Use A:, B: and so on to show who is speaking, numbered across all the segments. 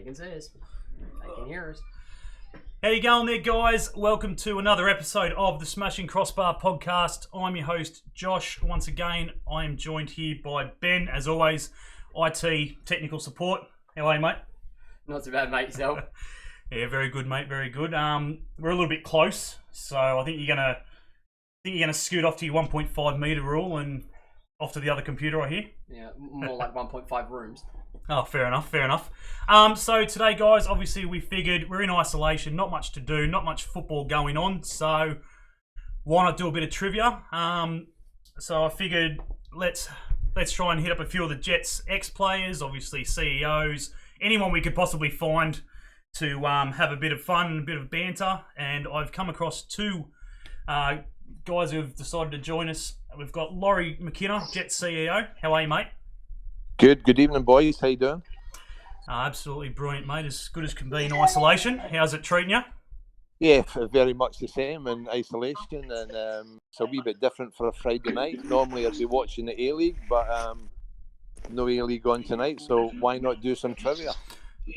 A: can see us. They can hear us.
B: How you going there, guys? Welcome to another episode of the Smashing Crossbar Podcast. I'm your host, Josh. Once again, I am joined here by Ben, as always, IT technical support. How are you, mate?
A: Not too bad, mate. Yourself?
B: Yeah, very good, mate. Very good. We're a little bit close, so I think you're gonna scoot off to your 1.5 metre rule and off to the other computer, I hear.
A: Yeah, more like 1.5 rooms.
B: Oh, fair enough. So today, guys, obviously we figured we're in isolation, not much to do, not much football going on, so why not do a bit of trivia? So I figured let's try and hit up a few of the Jets ex-players, obviously CEOs, anyone we could possibly find to have a bit of fun and a bit of banter. And I've come across two guys who have decided to join us. We've got Laurie McKenna, Jets CEO. How are you, mate?
C: Good evening, boys. How you doing?
B: Absolutely brilliant, mate. As good as can be in isolation. How's it treating you?
C: Yeah, very much the same in isolation, and it's a wee bit different for a Friday night. Normally I'd be watching the A League, but no A League on tonight, so why not do some trivia?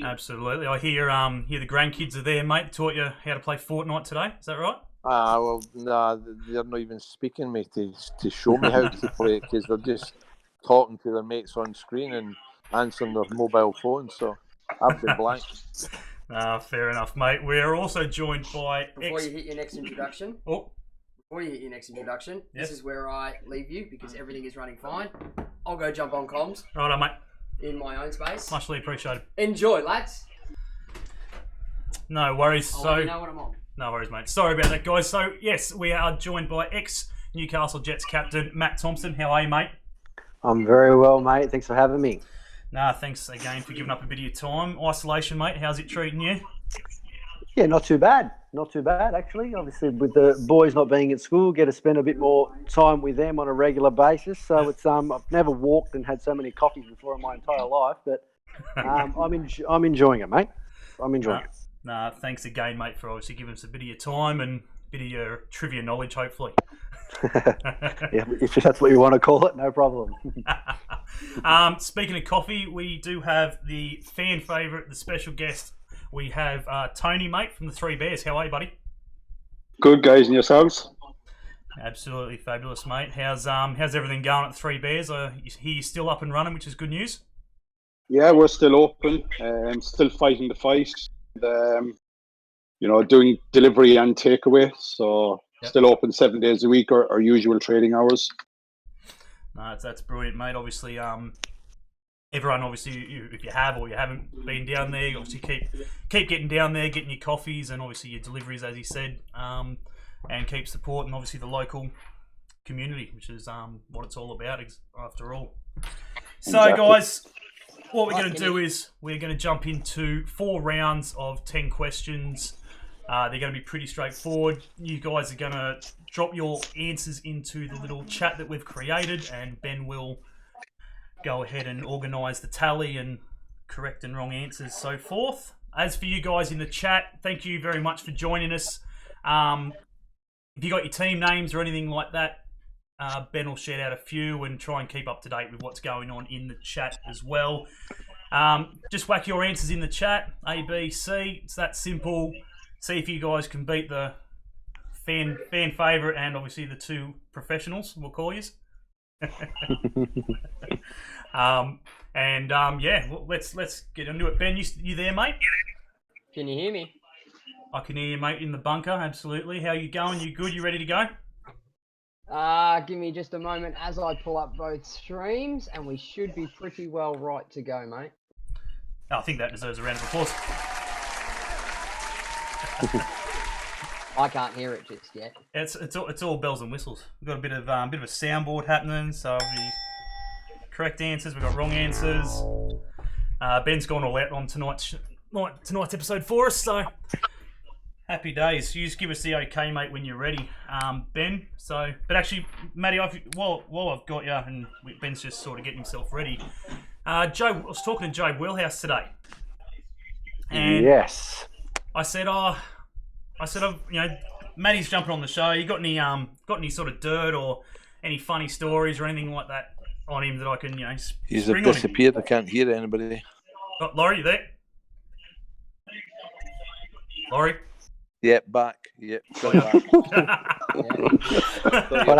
B: Absolutely. I hear the grandkids are there, mate. Taught you how to play Fortnite today. Is that right?
C: Well, nah, they're not even speaking me to show me how to play it, because they're just talking to their mates on screen and answering their mobile phones, so I've been blank.
B: Fair enough, mate. We're also joined by...
A: Before you hit your next introduction,
B: Yes.
A: This is where I leave you because everything is running fine. I'll go jump on comms
B: Right on, mate.
A: in my own space.
B: Muchly appreciated.
A: Enjoy, lads.
B: No worries.
A: I'll let you know when I'm on.
B: No worries, mate. Sorry about that, guys. So, yes, we are joined by ex-Newcastle Jets captain Matt Thompson. How are you, mate?
D: I'm very well, mate. Thanks for having me.
B: Thanks again for giving up a bit of your time. Isolation, mate, how's it treating you?
D: Yeah, not too bad. Not too bad, actually. Obviously, with the boys not being at school, get to spend a bit more time with them on a regular basis. So it's I've never walked and had so many coffees before in my entire life, but I'm enjoying it, mate. I'm enjoying it.
B: Thanks again, mate, for obviously giving us a bit of your time and a bit of your trivia knowledge, hopefully.
D: Yeah, if that's what you want to call it, no problem.
B: Speaking of coffee, we do have the fan favourite, the special guest. We have Tony, mate, from the Three Bears. How are you, buddy?
E: Good, guys, and yourselves?
B: Absolutely fabulous, mate. How's everything going at the Three Bears? You're still up and running, which is good news.
E: Yeah, we're still open, still fighting the fight. Doing delivery and takeaway, so still open 7 days a week, our usual trading hours.
B: No, that's brilliant, mate. Obviously, everyone, obviously, if you have or you haven't been down there, obviously keep getting down there, getting your coffees and obviously your deliveries, as he said, and keep supporting obviously the local community, which is what it's all about after all. So,
E: Exactly.
B: Guys, what we're going to do is we're going to jump into 4 rounds of 10 questions. They're going to be pretty straightforward. You guys are going to drop your answers into the little chat that we've created, and Ben will go ahead and organise the tally and correct and wrong answers, so forth. As for you guys in the chat, thank you very much for joining us. If you got your team names or anything like that, Ben will shout out a few and try and keep up to date with what's going on in the chat as well. Just whack your answers in the chat, A, B, C. It's that simple. See if you guys can beat the fan favourite and obviously the 2 professionals, we'll call you. Let's get into it. Ben, you there, mate?
A: Can you hear me?
B: I can hear you, mate, in the bunker, absolutely. How you going? You good? You ready to go?
A: Give me just a moment as I pull up both streams, and we should be pretty well right to go, mate.
B: I think that deserves a round of applause.
A: I can't hear it just yet.
B: It's all bells and whistles. We've got a bit of a soundboard happening, so the correct answers, we've got wrong answers. Ben's gone all out on tonight's episode for us, so happy days. You just give us the okay, mate, when you're ready, Ben. So, but actually, Matty, while I've got you, and Ben's just sort of getting himself ready. Joe, I was talking to Jobe Wheelhouse today, and
D: Yes.
B: I said, Matty's jumping on the show. You got any sort of dirt or any funny stories or anything like that on him that I can,
C: He's
B: spring on him?
C: disappeared. I can't hear anybody.
B: Laurie, you there? Laurie?
C: Yeah, back. Yeah, got it back.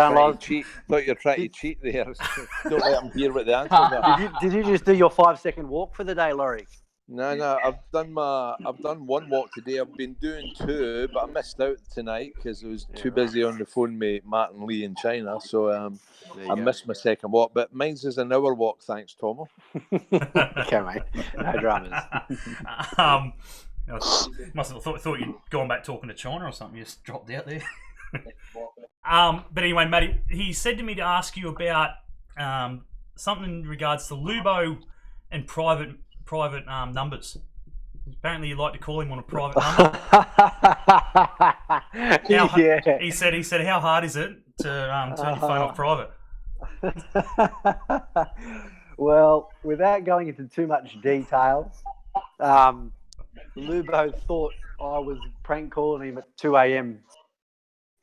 C: Thought you were trying to cheat there. Don't let them hear what the answers are.
D: Did you just do your 5-second walk for the day, Laurie?
C: No. I've done one walk today. I've been doing two, but I missed out tonight because I was too busy on the phone with Matt and Lee in China. So I missed my second walk. But mine's is an hour walk, thanks, Tomo.
D: Okay, mate. No dramas.
B: Must have thought you'd gone back talking to China or something. You just dropped out there. But anyway, Matty, he said to me to ask you about something in regards to Lubo and private numbers. Apparently, you like to call him on a private number. He said, how hard is it to turn your phone off private?
D: Well, without going into too much detail, Lubo thought I was prank calling him at 2 a.m.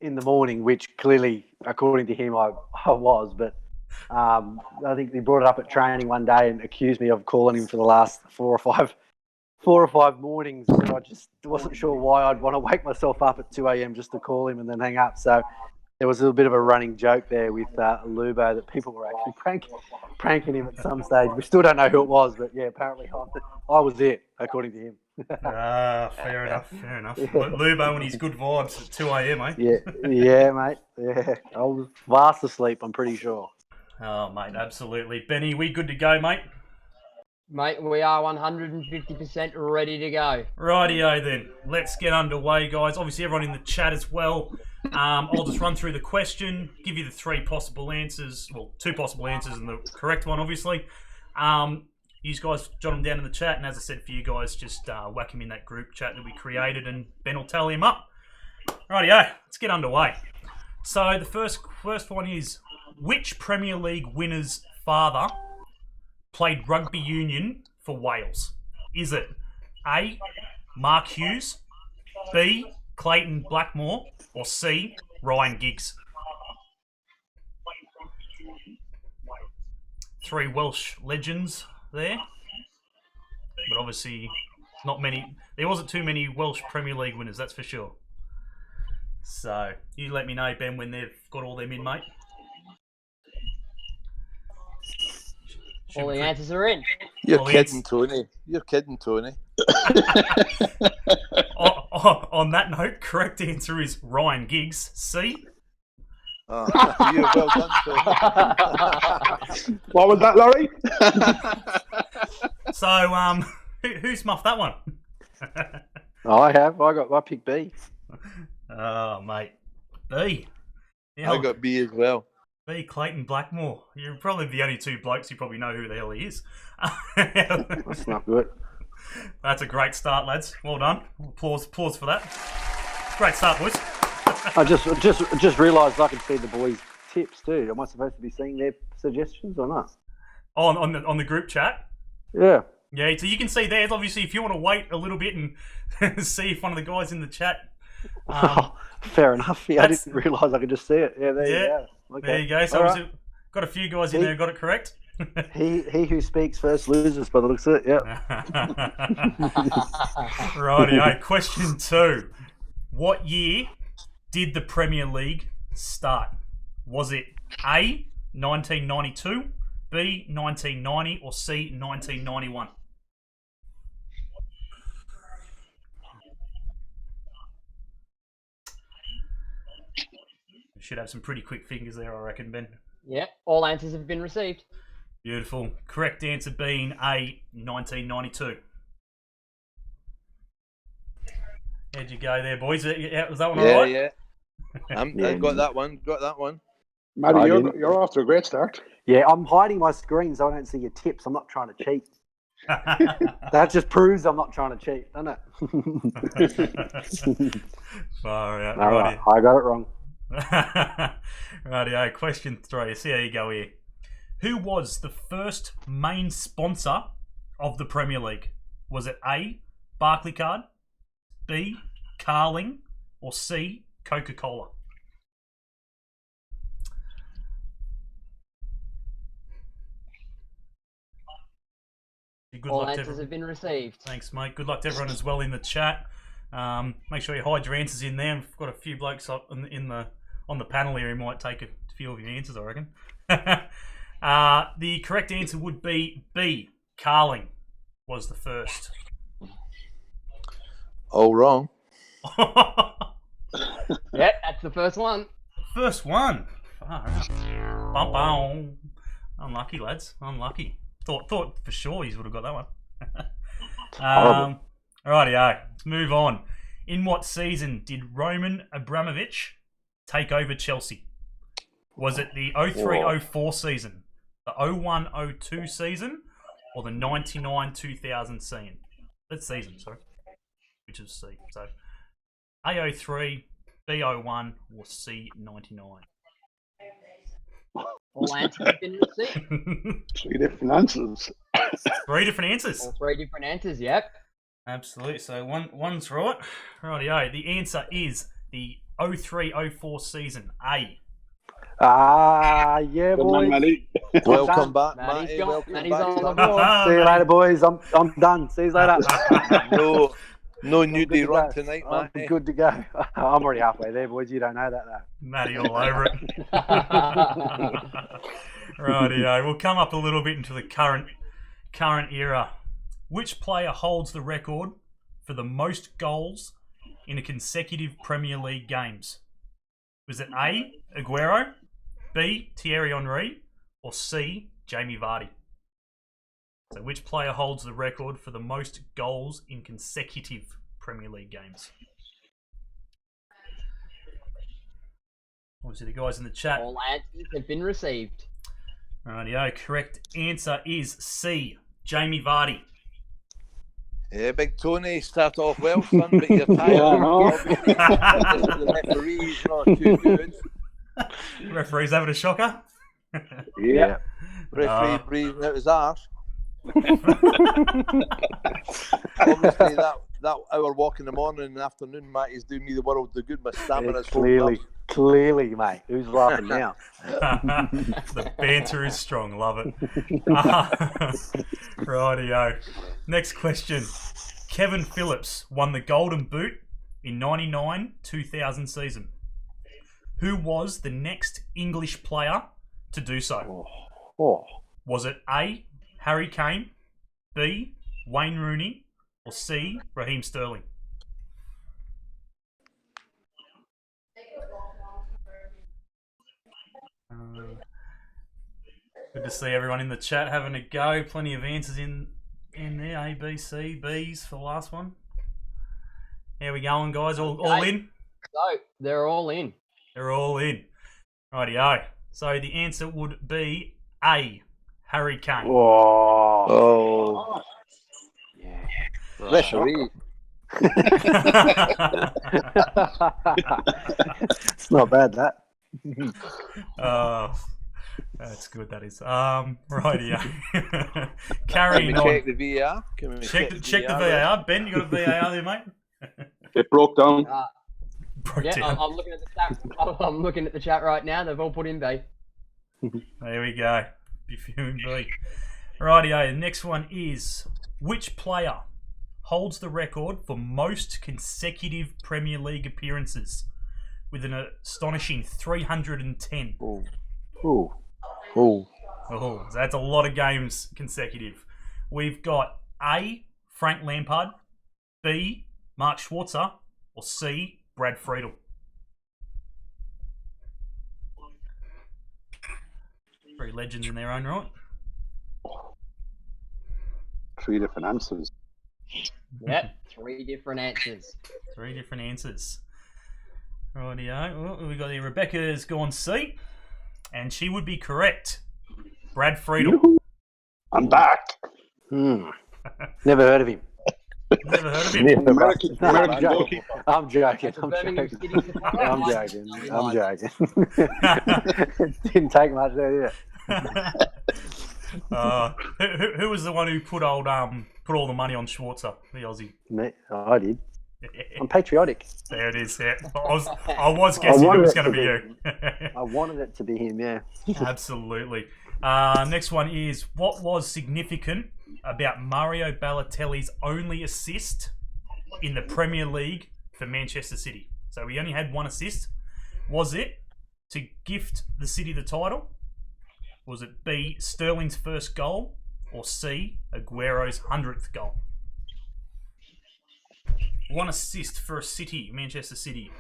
D: in the morning, which clearly, according to him, I was. But I think he brought it up at training one day and accused me of calling him for the last four or five mornings. And I just wasn't sure why I'd want to wake myself up at 2 a.m. just to call him and then hang up. So there was a little bit of a running joke there with Lubo that people were actually pranking him at some stage. We still don't know who it was, but yeah, apparently I was it, according to him.
B: Fair enough. Yeah. Lubo and his good vibes at 2 a.m, eh?
D: Yeah, mate. Yeah, I was fast asleep, I'm pretty sure.
B: Oh, mate, absolutely. Benny, we good to go, mate?
A: Mate, we are 150% ready to go.
B: Rightio then. Let's get underway, guys. Obviously, everyone in the chat as well. I'll just run through the question, give you the three possible answers. Well, two possible answers and the correct one, obviously. You guys jot them down in the chat, and as I said for you guys, just whack him in that group chat that we created, and Ben will tally him up. Rightio, let's get underway. So the first one is, which Premier League winner's father played rugby union for Wales? Is it A, Mark Hughes, B, Clayton Blackmore, or C, Ryan Giggs? Three Welsh legends there, but obviously not many. There wasn't too many Welsh Premier League winners, that's for sure. So you let me know, Ben, when they've got all them in, mate.
A: All the answers are in.
C: You're kidding, Tony.
B: On that note, correct answer is Ryan Giggs, C.
C: Oh, you're well done, Tony.
E: What was that, Laurie?
B: So, who's muffed that one?
D: I have. I picked B.
B: Oh, mate. B. Yeah,
C: I got B as well.
B: B, Clayton Blackmore. You're probably the only two blokes who probably know who the hell he is.
D: That's not good.
B: That's a great start, lads. Well done. Applause for that. Great start, boys.
D: I just realised I can see the boys' tips too. Am I supposed to be seeing their suggestions or not?
B: On the group chat?
D: Yeah.
B: Yeah, so you can see there. Obviously, if you want to wait a little bit and see if one of the guys in the chat...
D: fair enough. Yeah, I didn't realise I could just see it. Yeah, there you go. Okay.
B: There you go. So right. Got a few guys in there who got it correct.
D: He who speaks first loses by the looks of it, yeah.
B: Rightio. Question 2. What year did the Premier League start? Was it A, 1992, B, 1990, or C, 1991? Should have some pretty quick fingers there, I reckon, Ben.
A: Yep, all answers have been received.
B: Beautiful. Correct answer being A, 1992. How'd you go there, boys? Was that one all right?
C: Yeah. I got that one.
E: Matty, you're off to a great start.
D: Yeah, I'm hiding my screen so I don't see your tips. I'm not trying to cheat. That just proves I'm not trying to cheat, doesn't it?
B: Far out.
D: All right, I got it wrong.
B: Rightio, question 3. See how you go here. Who was the first main sponsor of the Premier League? Was it A, Barclaycard, B, Carling, or C, Coca-Cola?
A: All answers have been received.
B: Thanks, mate. Good luck to everyone as well in the chat. Make sure you hide your answers in there. We've got a few blokes up on the panel here who might take a few of your answers, I reckon. The correct answer would be B. Carling was the first.
C: All wrong.
A: Yep, that's the first one.
B: First one. Bum, bum. Unlucky, lads. Unlucky. Thought for sure you would have got that one. Rightio. Let's move on. In what season did Roman Abramovich take over Chelsea? Was it the 03-04 season, the 01-02 season, or the 99-2000 season? Sorry, which is C. So A03, B01, or C99.
A: All answers have been received.
E: Three different answers.
B: Three different answers.
A: All three different answers, yep.
B: Absolutely. So one's right. Rightio. The answer is the 03-04 season. A.
D: Yeah,
E: Good
D: boys.
E: man, Matty.
C: Welcome back,
A: Matty's
C: Matty.
A: gone.
C: Welcome
A: Matty's
C: back.
A: on
C: to
A: the
C: the-
A: board.
D: See you later, boys. I'm done. See you later.
C: No
D: I'm good
C: nudie
D: to
C: run
D: go.
C: tonight,
D: I'm
C: Matty.
D: good to go. I'm already halfway there, boys. You don't know that, though.
B: Matty all over it. Rightio. We'll come up a little bit into the current era. Which player holds the record for the most goals in a consecutive Premier League games? Was it A. Aguero, B. Thierry Henry, or C. Jamie Vardy? So which player holds the record for the most goals in consecutive Premier League games? Obviously, the guys in the chat.
A: All answers have been received.
B: Rightio. Correct answer is C. Jamie Vardy.
C: Yeah, Big Tony, start off well, son, but you're tired.
E: Yeah, I know.
C: The referee's not too good.
B: Referee's having a shocker.
E: Yeah.
C: Referee breathing out his arse. Obviously, that hour walk in the morning and afternoon, Matty's doing me the world the good. My stamina's holding
D: Clearly, mate. Who's laughing now?
B: The banter is strong. Love it. Rightio. Next question. Kevin Phillips won the Golden Boot in 99-2000 season. Who was the next English player to do so?
D: Oh.
B: Was it A. Harry Kane, B. Wayne Rooney, or C. Raheem Sterling? Good to see everyone in the chat having a go. Plenty of answers in there. A, B, C, B's for the last one. How we going, guys? All in?
A: So, they're all in.
B: They're all in. Rightio. So the answer would be A. Harry Kane.
C: Oh.
D: Yeah.
C: Referee.
D: It's not bad, that.
B: That's good, that is. Rightio. Carrying
C: Can we check
B: on.
C: the VAR? Can we
B: Check the VAR. Ben, you got a VAR there, mate?
E: It broke down.
B: Broke
A: Yeah,
B: down.
A: I'm looking at the chat. I'm looking at the chat right now. They've all put in B.
B: There we go. Be fuming B. Rightio. The next one is, which player holds the record for most consecutive Premier League appearances with an astonishing 310?
C: Oh.
B: Oh, so that's a lot of games consecutive. We've got A. Frank Lampard, B. Mark Schwarzer, or C. Brad Friedel. Three legends in their own right.
E: Three different answers.
A: Yep, three different answers.
B: Three different answers. Rightio. Oh, we got here. Rebecca's gone C, and she would be correct. Brad Friedel.
E: I'm back.
D: Never heard of him.
B: Never heard of him.
E: American
D: I'm joking.
E: goalkeeper.
D: I'm joking.
A: That's a Birmingham City supporter.
D: I'm joking. Didn't take much there, did it?
B: Who was the one who put all the money on Schwarzer, the Aussie?
D: Me, I did. I'm patriotic.
B: There it is. Yeah. I was guessing it was going to be you.
D: I wanted it to be him, yeah.
B: Absolutely. Next one is, what was significant about Mario Balotelli's only assist in the Premier League for Manchester City? So he only had one assist. Was it to gift the City the title? Was it B, Sterling's first goal? Or C, Aguero's 100th goal? One assist for a City, Manchester City.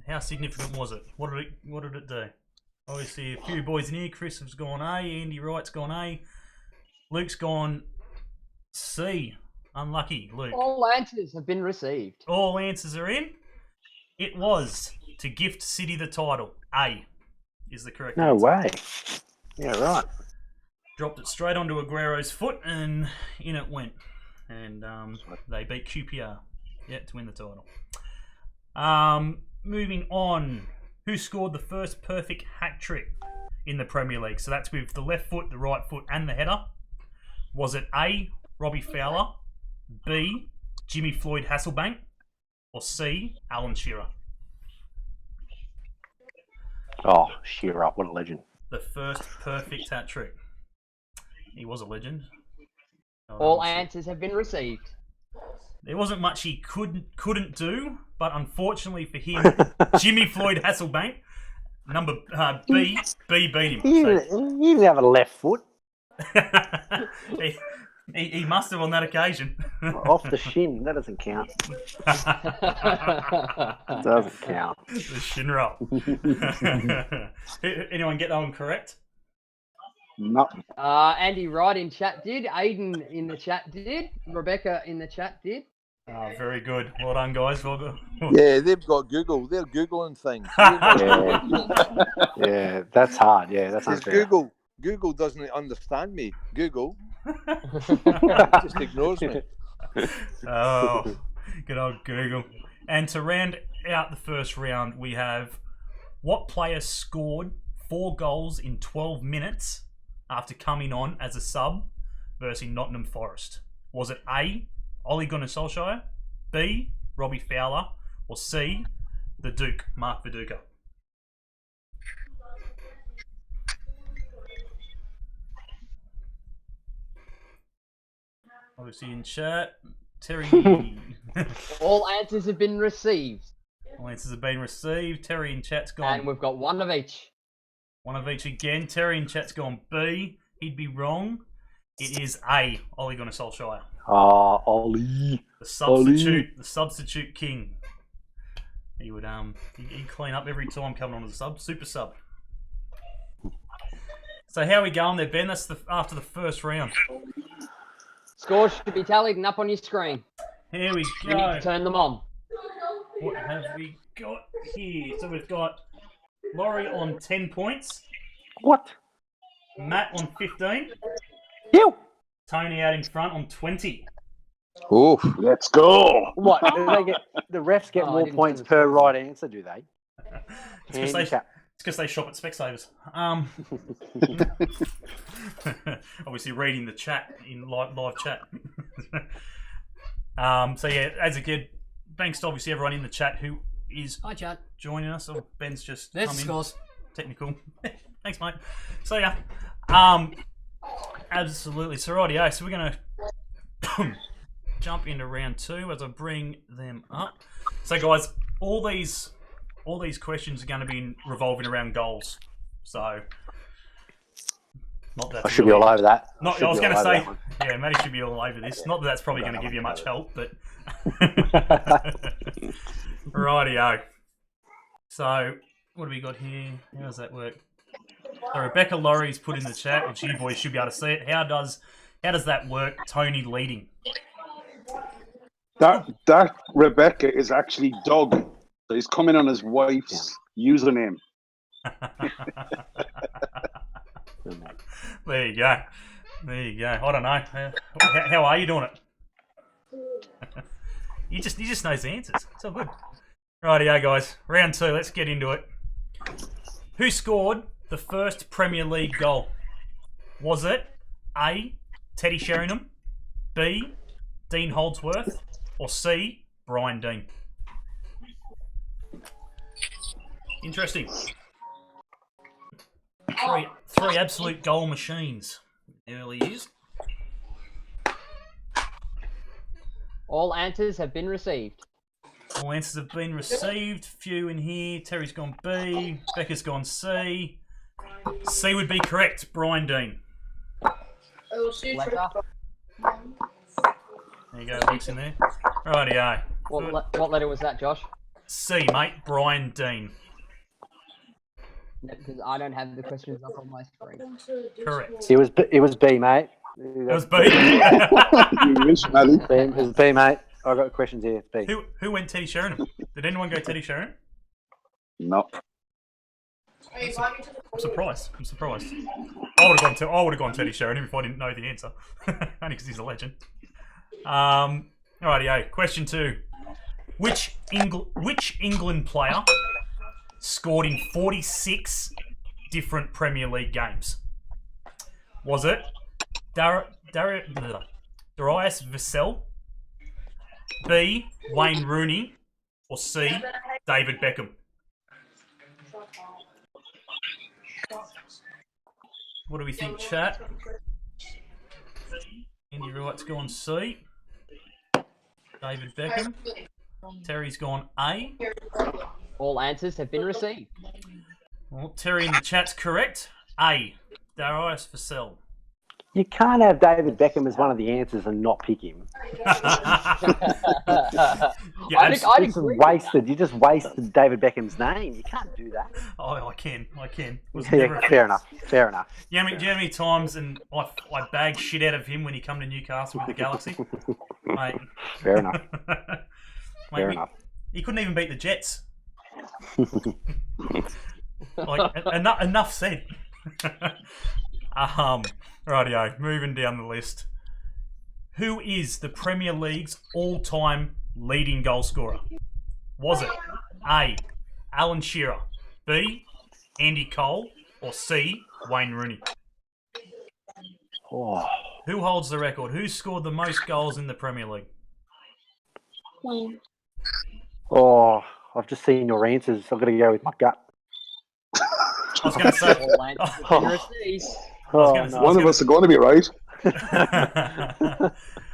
B: How significant was it? What did it do? Obviously, a few boys in here. Chris has gone A. Andy Wright's gone A. Luke's gone C. Unlucky, Luke.
A: All answers have been received.
B: All answers are in. It was to gift City the title. A is the correct
D: No
B: answer.
D: way. Yeah, right.
B: Dropped it straight onto Aguero's foot, and in it went. And they beat QPR, to win the title. Moving on. Who scored the first perfect hat trick in the Premier League? So that's with the left foot, the right foot, and the header. Was it A, Robbie Fowler, B, Jimmy Floyd Hasselbank, or C, Alan Shearer?
D: Oh, Shearer, what a legend.
B: The first perfect hat trick. He was a legend.
A: All answers have been received.
B: There wasn't much he couldn't do, but unfortunately for him, Jimmy Floyd Hasselbank, number B beat him.
D: He didn't have a left foot.
B: he must have on that occasion.
D: Off the shin. That doesn't count. Doesn't count.
B: The shin roll. Anyone get that one correct?
E: No.
A: Andy Wright in chat did. Aiden in the chat did. Rebecca in the chat did.
B: Oh, very good. Well done, guys. Well done.
C: Yeah, they've got Google. They're Googling things.
D: Yeah, that's hard. Yeah, that's
C: Because
D: unfair.
C: Google doesn't understand me. Google just ignores me.
B: Oh, good old Google. And to round out the first round, we have what player scored 4 goals in 12 minutes after coming on as a sub versus Nottingham Forest? Was it A, Ole Gunnar Solskjaer, B, Robbie Fowler, or C, the Duke, Mark Viduka? Obviously in chat, Terry.
A: All answers have been received.
B: All answers have been received. Terry in chat's gone.
A: And we've got one of each.
B: One of each again. Terry in chat's gone B. He'd be wrong. It is A, Ole Gunnar Solskjaer.
D: Oh, Ollie.
B: The substitute king. He would he'd clean up every time coming on as a sub, super sub. So how are we going there, Ben? That's after the first round.
A: Scores should be tallied and up on your screen.
B: Here we
A: You need
B: go.
A: to turn them on.
B: What have we got here? So we've got Laurie on 10 points,
D: What?
B: Matt on 15,
D: You.
B: Tony out in front on 20.
C: Oh,
E: Let's go.
D: What? Do they get the refs get
A: Oh, I
D: more
A: didn't
D: points
A: turn the
D: per
A: screen.
D: right answer? Do they?
B: It's because they shop at Specsavers. Obviously reading the chat in live chat. So yeah, as again, thanks to obviously everyone in the chat who is
F: Hi, Chad.
B: joining us. Oh, Ben's just
F: There's
B: come
F: the
B: in.
F: scores.
B: Technical. Thanks, mate. So yeah, absolutely. So rightio. So we're gonna jump into round 2 as I bring them up. So guys, all these questions are going to be revolving around goals. So not that
D: I should be all over that.
B: Not, I was going to say, yeah, Matty should be all over this. Not that that's probably going to give you much help, but rightio. So what have we got here? How does that work? So Rebecca Laurie's put in the chat, which you boys should be able to see it. How does that work? Tony leading.
E: That Rebecca is actually Doug. So he's coming on his wife's username.
B: There you go. I don't know. How are you doing it? You just knows the answers. It's all good. Rightio, guys. Round 2. Let's get into it. Who scored the first Premier League goal? Was it A, Teddy Sheringham, B, Dean Holdsworth, or C, Brian Dean? Interesting. Three absolute goal machines in the early years.
A: All answers have been received.
B: All answers have been received. Few in here. Terry's gone B. Becca's gone C. C would be correct. Brian Dean.
A: Letter.
B: There you go. Luke's in there. Rightio.
A: What letter was that, Josh?
B: C, mate. Brian Dean.
A: Because I don't have the questions up on my screen.
B: Correct.
D: It was B, mate.
B: It was B.
E: You wish, Matty.
D: It was B, mate. I got questions here. It's B.
B: Who went Teddy Sheringham? Did anyone go Teddy Sheringham?
E: No.
B: I'm surprised. I would have gone Teddy Sheringham if I didn't know the answer. Only because he's a legend. Rightio. Question 2. Which England player scored in 46 different Premier League games? Was it Darius Vassell, B, Wayne Rooney, or C, David Beckham? What do we think, chat? Andy Wright's gone C. David Beckham. Terry's gone A.
A: All answers have been received.
B: Well, Terry in the chat's correct. A. Darius Vassell.
D: You can't have David Beckham as one of the answers and not pick him.
A: I'd
D: It's
A: agree.
D: wasted. You just wasted David Beckham's name. You can't do that.
B: I can. Was
D: Yeah,
B: never
D: fair enough. Fair enough.
B: Do you know how many times and I bagged shit out of him when he come to Newcastle with the Galaxy? Mate.
D: Fair enough.
B: Mate,
D: Fair enough.
B: He couldn't even beat the Jets. Enough said. Rightio, moving down the list. Who is the Premier League's all-time leading goal scorer? Was it A, Alan Shearer, B, Andy Cole, or C, Wayne Rooney?
D: Oh,
B: Who holds the record? Who scored the most goals in the Premier League?
D: I've just seen your answers. I've got to go with my gut.
B: I was going to say...
A: All answers have been received.
E: One of us are going to be right.
B: I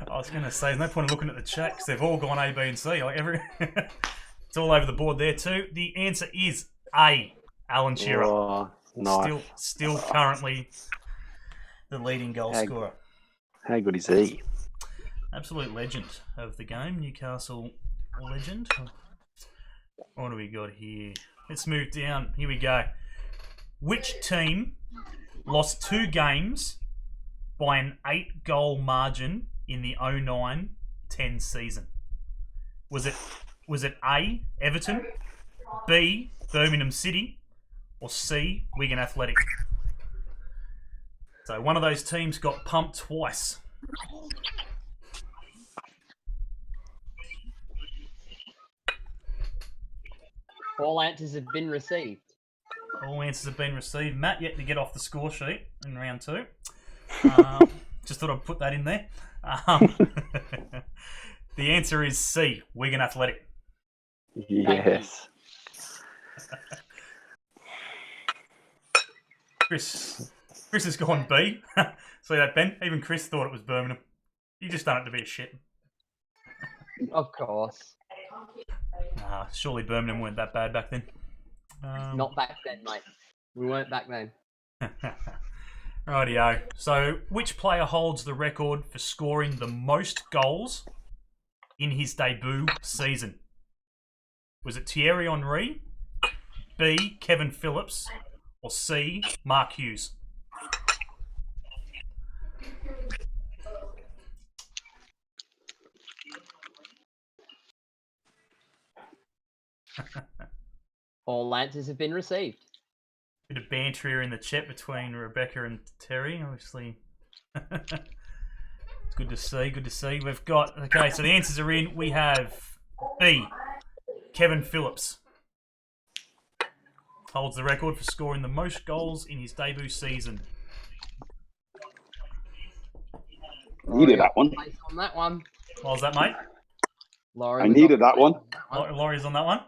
B: was going to say, there's no point in looking at the chat because they've all gone A, B, and C. It's all over the board there too. The answer is A, Alan Shearer.
D: Oh, nice.
B: Still currently the leading goal scorer.
D: How good is he?
B: Absolute legend of the game, Newcastle legend. What do we got here? Let's move down. Here we go. Which team lost 2 games by an 8-goal margin in the 09-10 season? Was it A, Everton, B, Birmingham City, or C, Wigan Athletic? So one of those teams got pumped twice.
A: All answers have been received.
B: All answers have been received. Matt yet to get off the score sheet in round 2. Just thought I'd put that in there. The answer is C, Wigan Athletic.
D: Yes.
B: Chris has gone B. See that, Ben? Even Chris thought it was Birmingham. You just done it to be a shit.
A: Of course.
B: Surely Birmingham weren't that bad back then.
A: Not back then, mate. We weren't back then.
B: Rightio. So, which player holds the record for scoring the most goals in his debut season? Was it Thierry Henry, B, Kevin Phillips, or C, Mark Hughes?
A: All answers have been received.
B: Bit of banter here in the chat between Rebecca and Terry, obviously. It's good to see. We've got... Okay, so the answers are in. We have B, Kevin Phillips. Holds the record for scoring the most goals in his debut season.
E: Needed that one.
A: Place on that one.
B: What was that, mate?
A: Laurie
E: I
A: was
E: needed
A: off
E: that one.
B: Laurie's on that one?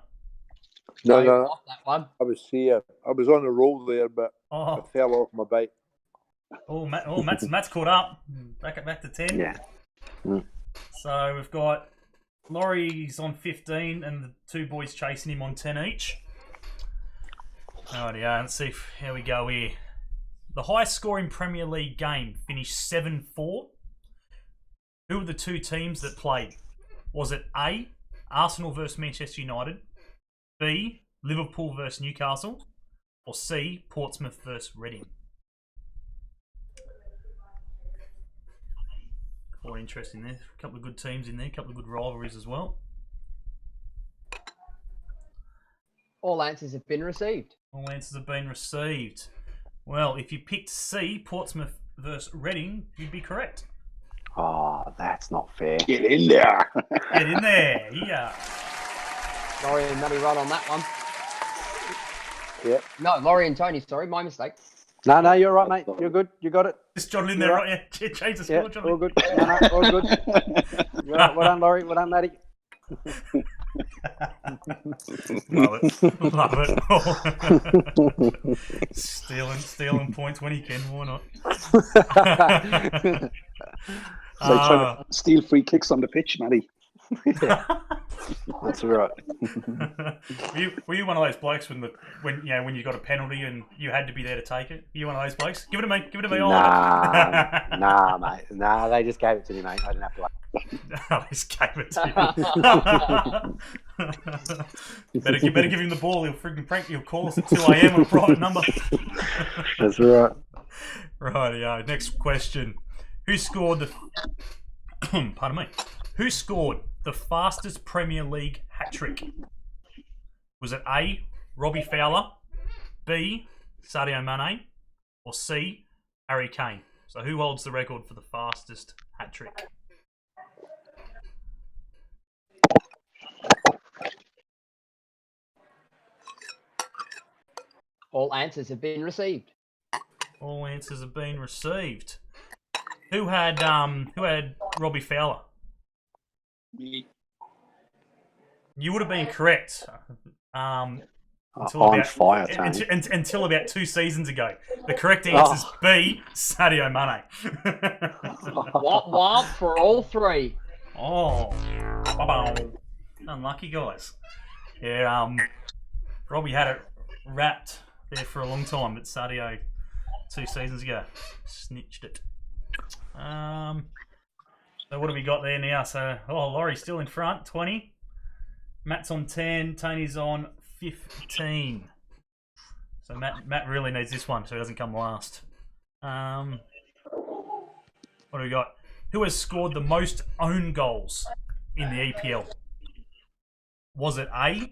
C: No,
A: Laurie was
C: no,
A: off that one.
C: I was here. I was on a roll there, but I
B: Oh,
C: fell off my bike.
B: Matt's caught up. Back to 10.
D: Yeah.
B: So we've got Laurie's on 15 and the two boys chasing him on 10 each. Alrighty, let's see how we go here. The highest scoring Premier League game finished 7-4. Who were the two teams that played? Was it A, Arsenal versus Manchester United, B, Liverpool versus Newcastle, or C, Portsmouth versus Reading? Quite interesting there. A couple of good teams in there, a couple of good rivalries as well.
A: All answers have been received.
B: All answers have been received. Well, if you picked C, Portsmouth versus Reading, you'd be correct.
D: Oh, that's not fair.
E: Get in there.
B: Get in there, yeah.
A: Laurie and Matty right on that one.
D: Yep.
A: No, Laurie and Tony, sorry, my mistake.
D: No, you're right, mate. You're good. You got it.
B: Just jotted in there, right? Yeah, change the score,
D: Yeah,
B: Johnny.
D: all good. No, all good. Well done, Laurie. Well done, Matty.
B: Love it. Stealing points when he can, why not?
E: It's like trying to steal free kicks on the pitch, Matty.
D: Yeah. That's right.
B: Were you one of those blokes when you got a penalty and you had to be there to take it? Were you one of those blokes? Give it to me.
D: Nah, mate. Nah, they just gave it to me, mate. I didn't have to.
B: They just gave it to you. better give him the ball. He'll freaking prank you. He'll call us at 2 a.m. on a private number.
D: That's right.
B: Rightio. Next question. Who scored the... Pardon me. Who scored the fastest Premier League hat-trick? Was it A, Robbie Fowler, B, Sadio Mane, or C, Harry Kane? So who holds the record for the fastest hat-trick?
A: All answers have been received.
B: All answers have been received. Who had Robbie Fowler?
E: Me.
B: You would have been correct. Until
D: On fire, Tony.
B: until about 2 seasons ago. The correct answer is B, Sadio Mane.
A: Womp for all three.
B: Oh, unlucky guys. Yeah, Robbie had it wrapped there for a long time, but Sadio 2 seasons ago snitched it. So what have we got there now? So, Laurie's still in front, 20. Matt's on 10. Tony's on 15. So Matt really needs this one so he doesn't come last. What do we got? Who has scored the most own goals in the EPL? Was it A,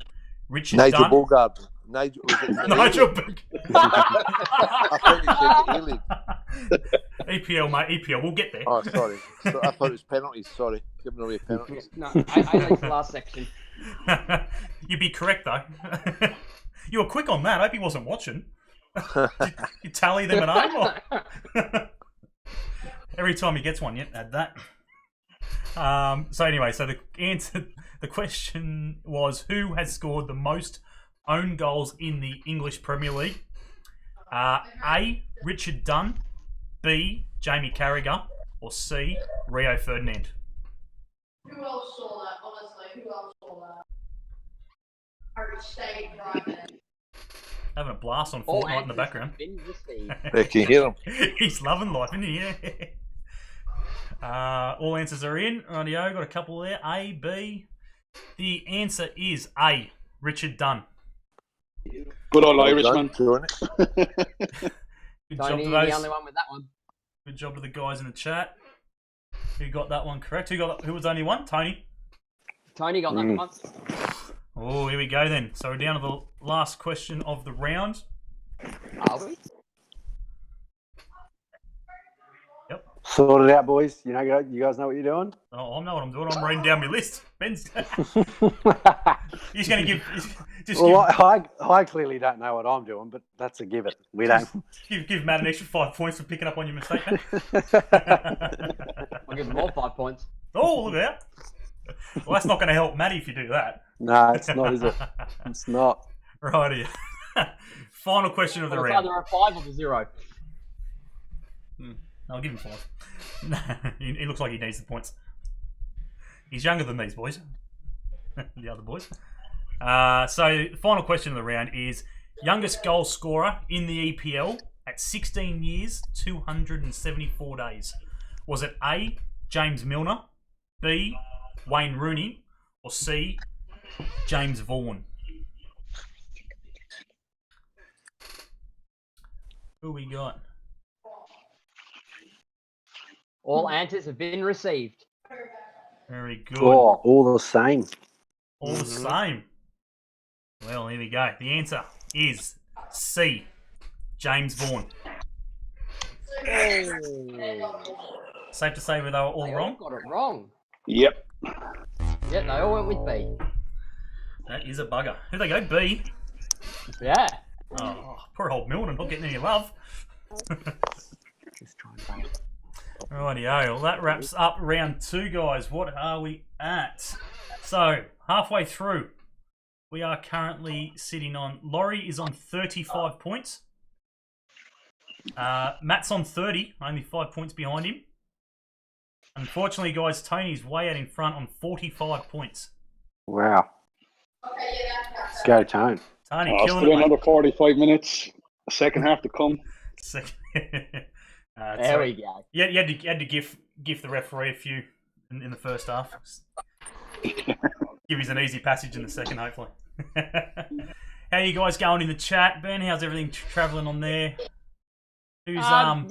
B: Richard
C: Nigel
B: Dunn?
C: Bogard. Nigel
B: Bogard.
C: I thought you said the A League.
B: EPL, mate. EPL. We'll get there.
C: Oh, sorry. So I thought it was penalties. Sorry. Giving away penalties.
A: No, I like the last section.
B: You'd be correct, though. You were quick on that. I hope he wasn't watching. You tally them at home? Every time he gets one, yep, add that. So anyway, so the question was, who has scored the most own goals in the English Premier League? A, Richard Dunn, B, Jamie Carragher, or C, Rio Ferdinand?
F: Who else saw that? Honestly, who else saw that? Harry stayed right there.
B: Having a blast on
A: All
B: Fortnite in the
A: answers
B: background.
A: have been received.
C: They can hear him.
B: He's loving life, isn't he? Yeah. All answers are in. Rightio, got a couple there. A, B. The answer is A, Richard Dunn.
E: Good old
C: Well
E: Irishman.
C: done, Tony.
B: Good job
A: Tony,
B: to
A: the
B: those.
A: only one with that one.
B: Good job to the guys in the chat. Who got that one correct? Who was only one? Tony.
A: Tony got that one.
B: Oh, here we go then. So we're down to the last question of the round.
A: Are we?
B: Yep.
D: Sort it out, boys. You guys know what you're doing?
B: Oh, I know what I'm doing. I'm reading down my list. Ben's. He's going to give.
D: I clearly don't know what I'm doing, but that's a given. We don't.
B: Give Matt an extra 5 points for picking up on your mistake, mate.
A: I'll give them all 5 points.
B: Oh, look at that. Well, that's not going to help Matty if you do that.
D: No, it's not, is it? It's not.
B: Righty. Final question of the
A: Well, it's
B: round.
A: either a 5 or a 0.
B: I'll give him 5. He looks like he needs the points. He's younger than these boys. the other boys. So the final question of the round is youngest goal scorer in the EPL at 16 years, 274 days. Was it A, James Milner, B, Wayne Rooney, or C, James Vaughan? Who we got?
A: All answers have been received.
B: Very good.
D: Oh, all the same.
B: All the same. Well, here we go. The answer is C, James Vaughan. Safe to say they were all
A: They
B: wrong?
A: all got it wrong.
E: Yep.
A: Yeah, they all went with B.
B: That is a bugger. Who'd they go? B?
A: Yeah.
B: Oh, poor old Milner not getting any love.
D: Just trying to...
B: Rightio. Well, that wraps up round 2, guys. What are we at? So, halfway through, we are currently sitting on... Laurie is on 35 points. Matt's on 30, only 5 points behind him. Unfortunately, guys, Tony's way out in front on 45 points.
D: Wow. Go, Tone.
B: Tony,
E: I'll
B: killing
E: still
B: it, mate.
E: another 45 minutes. Second half to come.
A: There we go.
B: Yeah, you had to give the referee a few in the first half. Give us an easy passage in the second, hopefully. How you guys going in the chat, Ben? How's everything travelling on there? Who's
A: Yeah,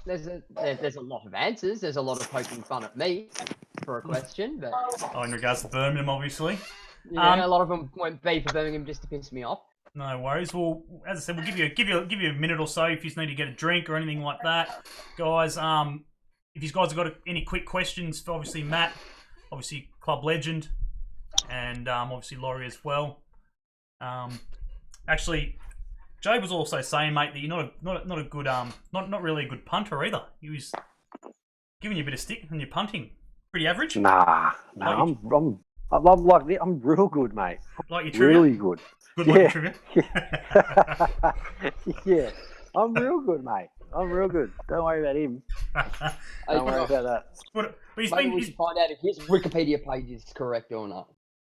A: there's a lot of answers. There's a lot of poking fun at me for a question, but
B: Oh, in regards to Birmingham, obviously.
A: yeah, a lot of them went B for Birmingham just to piss me off.
B: No worries. Well, as I said, we'll give you a minute or so if you just need to get a drink or anything like that, guys. If you guys have got any quick questions for obviously Matt, obviously club legend, and obviously Laurie as well. Actually, Jobe was also saying, mate, that you're not a good not really a good punter either. He was giving you a bit of stick when you're punting. Pretty average.
D: Nah,
B: Like
D: I'm real good, mate.
B: Like your trivia.
D: Really good.
B: Good like your trivia.
D: Yeah, I'm real good, mate. I'm real good. Don't worry about him. Don't worry about that.
B: But he's
A: Maybe
B: been.
A: we should find out if his Wikipedia page is correct or not.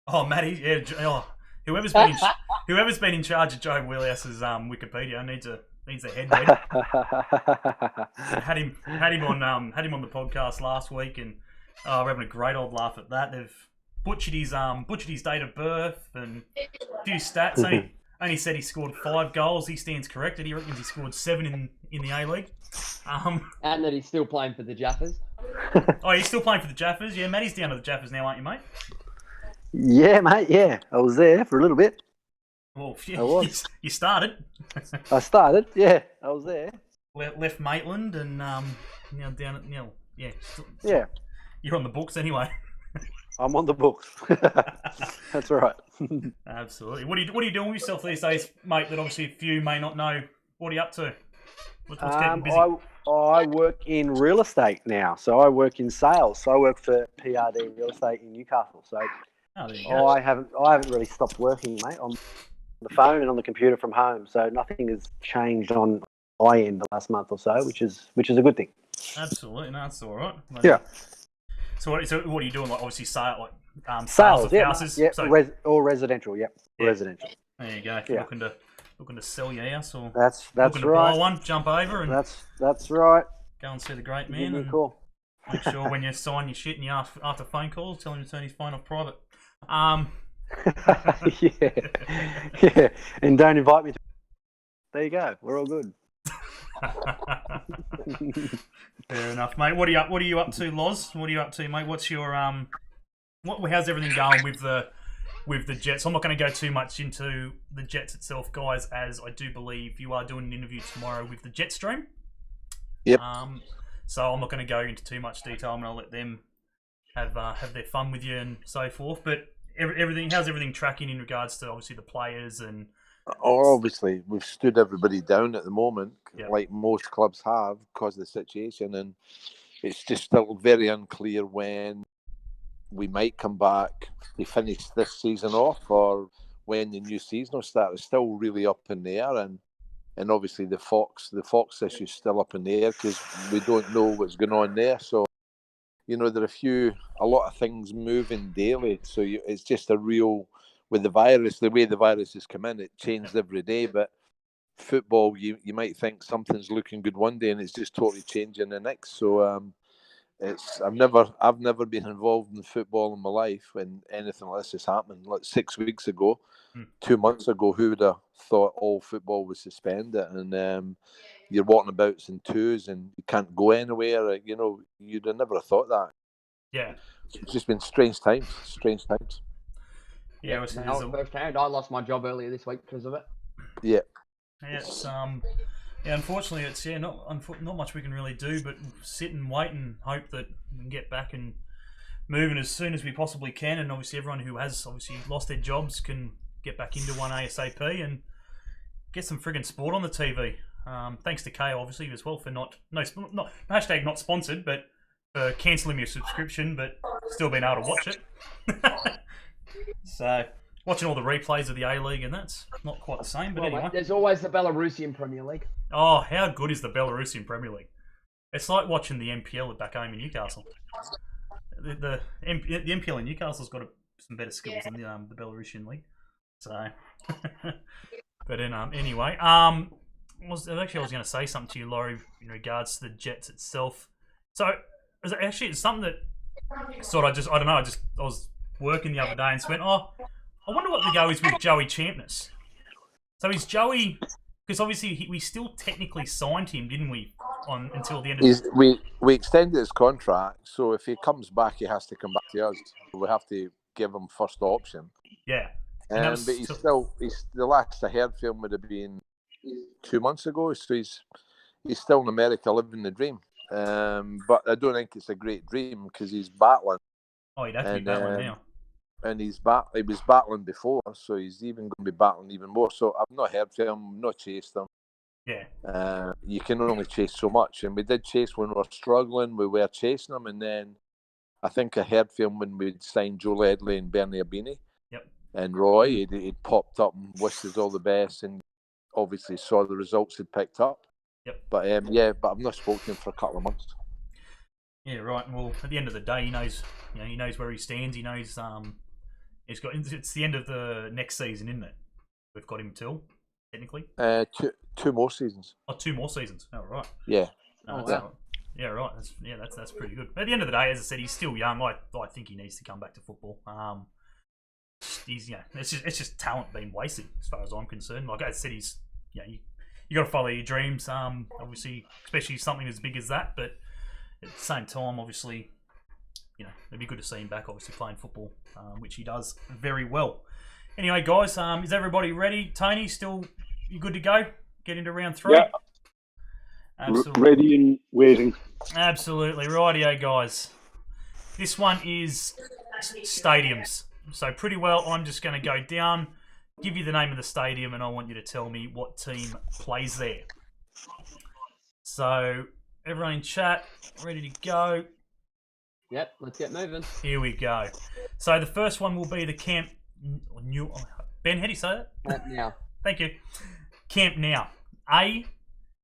B: Oh, Matty, yeah. Whoever's been in charge of Joe Wheelhouse's Wikipedia needs a head. had him on the podcast last week, and we're having a great old laugh at that. They've butchered his date of birth and a few stats. Only said he scored 5 goals. He stands corrected. He reckons he scored 7 in the A League.
A: And that he's still playing for the Jaffers.
B: Oh, he's still playing for the Jaffers. Yeah, Matty's down to the Jaffers now, aren't you, mate?
D: Yeah, mate. Yeah, I was there for a little bit.
B: Well,
D: I was.
B: you started.
D: I started. Yeah, I was there.
B: Left Maitland and now down at yeah.
D: Yeah,
B: You're on the books anyway.
D: I'm on the books. That's right.
B: Absolutely. What are you doing with yourself these days, mate? That obviously a few may not know. What are you up to? What's keeping busy?
D: I work in real estate now, so I work in sales. So I work for PRD Real Estate in Newcastle. So
B: There you go.
D: I haven't really stopped working, mate, on the phone and on the computer from home. So nothing has changed on my end the last month or so, which is a good thing.
B: Absolutely, no, that's all right.
D: Yeah.
B: So what are you doing? Like obviously, sales
D: Sales,
B: of
D: yeah,
B: houses.
D: yeah,
B: So,
D: or residential, yep,
B: Yeah.
D: residential.
B: there you go. If you're looking to sell your house or
D: That's
B: looking to
D: right.
B: buy one, jump over and
D: That's right.
B: go and see the great
D: Give
B: man.
D: me a
B: And
D: call.
B: make sure when you sign your shit and you ask after phone calls, tell him to turn his phone off private.
D: yeah, and don't invite me to. There you go. We're all good.
B: Fair enough, mate. What are you up to, Loz? What are you up to, mate? What's your how's everything going with the Jets? I'm not going to go too much into the Jets itself, guys, as I do believe you are doing an interview tomorrow with the Jetstream.
C: Yep.
B: So I'm not going to go into too much detail. I'm going to let them have their fun with you and so forth. But how's everything tracking in regards to obviously the players and?
C: Obviously, we've stood everybody down at the moment,
B: Yep.
C: like most clubs have, because of the situation, and it's just still very unclear when we might come back to finish this season off, or when the new season will start. It's still really up in the air, and obviously the Fox issue is still up in the air because we don't know what's going on there. So there are a lot of things moving daily. So it's just a real, with the virus, the way the virus has come in, it changed every day. But football, you might think something's looking good one day and it's just totally changing the next. So I've never been involved in football in my life when anything like this is happening. Like 6 weeks ago, 2 months ago, who would have thought all football was suspended? And you're walking about in twos and you can't go anywhere. You'd have never thought that.
B: Yeah.
C: It's just been strange times.
B: Yeah,
A: firsthand. I lost my job earlier this week because of it.
C: Yeah.
B: It's unfortunately, it's not much we can really do, but sit and wait and hope that we can get back and moving as soon as we possibly can. And obviously, everyone who has obviously lost their jobs can get back into one ASAP and get some friggin' sport on the TV. Thanks to Kay, obviously, as well for not hashtag not sponsored, but for cancelling your subscription, but still being able to watch it. So, watching all the replays of the A League, and that's not quite the same, but anyway.
A: Mate, there's always the Belarusian Premier League.
B: Oh, how good is the Belarusian Premier League? It's like watching the MPL back home in Newcastle. The MPL in Newcastle's got some better skills than the Belarusian league. So, but anyway, I was going to say something to you, Laurie, in regards to the Jets itself. So, it's something that I was working the other day and just went, I wonder what the go is with Joey Champness. So is Joey, because obviously we still technically signed him, didn't we, until the end of
C: we extended his contract, so if he comes back, he has to come back to us. We have to give him first option.
B: Yeah.
C: But he's the last I heard from him would have been 2 months ago, so he's still in America living the dream. But I don't think it's a great dream because he's battling.
B: Oh, he'd have to be battling now.
C: And he was battling before, so he's even going to be battling even more. So I've not heard from him, not chased him.
B: Yeah.
C: You can only chase so much, and we did chase when we were struggling. We were chasing him, and then I think I heard from him when we'd signed Joe Ledley and Bernie Abini.
B: Yep.
C: And Roy, he'd popped up and wished us all the best, and obviously saw the results he'd picked up.
B: Yep.
C: But but I've not spoken to him for a couple of months.
B: Yeah, right. Well, at the end of the day, he knows where he stands. He knows it's the end of the next season, isn't it? We've got him till technically.
C: Two more seasons.
B: Oh, 2 more seasons. Oh, right.
C: Yeah.
B: Yeah, right. That's pretty good. At the end of the day, as I said, he's still young. I think he needs to come back to football. It's just talent being wasted as far as I'm concerned. Like I said, you got to follow your dreams. Obviously, especially something as big as that. But at the same time, obviously, it'd be good to see him back. Obviously, playing football, which he does very well. Anyway, guys, is everybody ready? Tony, you good to go? Get into round 3.
E: Yeah.
B: Absolutely.
E: Ready and waiting.
B: Absolutely. Rightio, guys. This one is stadiums. So pretty well, I'm just going to go down, give you the name of the stadium, and I want you to tell me what team plays there. So, everyone in chat, ready to go?
A: Yep, let's get moving.
B: Here we go. So the first one will be the Camp Ben, how do you say that?
A: Now.
B: Thank you. Camp Now. A,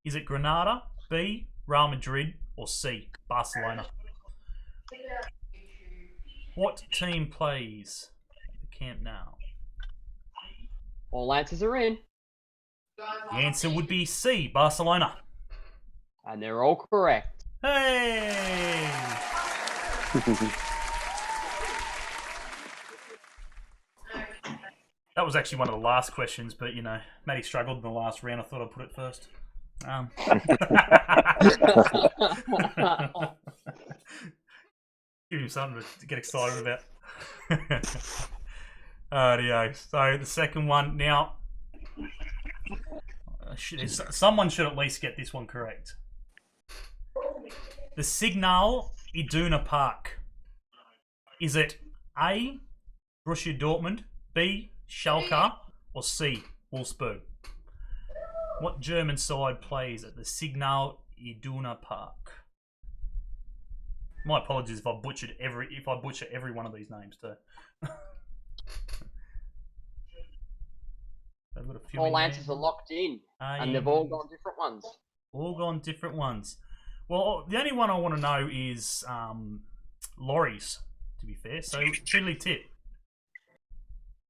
B: is it Granada? B, Real Madrid? Or C, Barcelona? What team plays at the Camp Now?
A: All answers are in.
B: The answer would be C, Barcelona.
A: And they're all correct.
B: Hey! That was actually one of the last questions, but Matty struggled in the last round. I thought I'd put it first. Give him something to get excited about. Rightio. So the second one now. Someone should at least get this one correct. The Signal Iduna Park. Is it A, Borussia Dortmund, B, Schalke, or C, Wolfsburg? What German side plays at the Signal Iduna Park? My apologies if I butcher every one of these names too.
A: All answers are locked in, and they've all gone different ones.
B: All gone different ones. Well, the only one I want to know is Laurie's, to be fair. So, fiddly tip.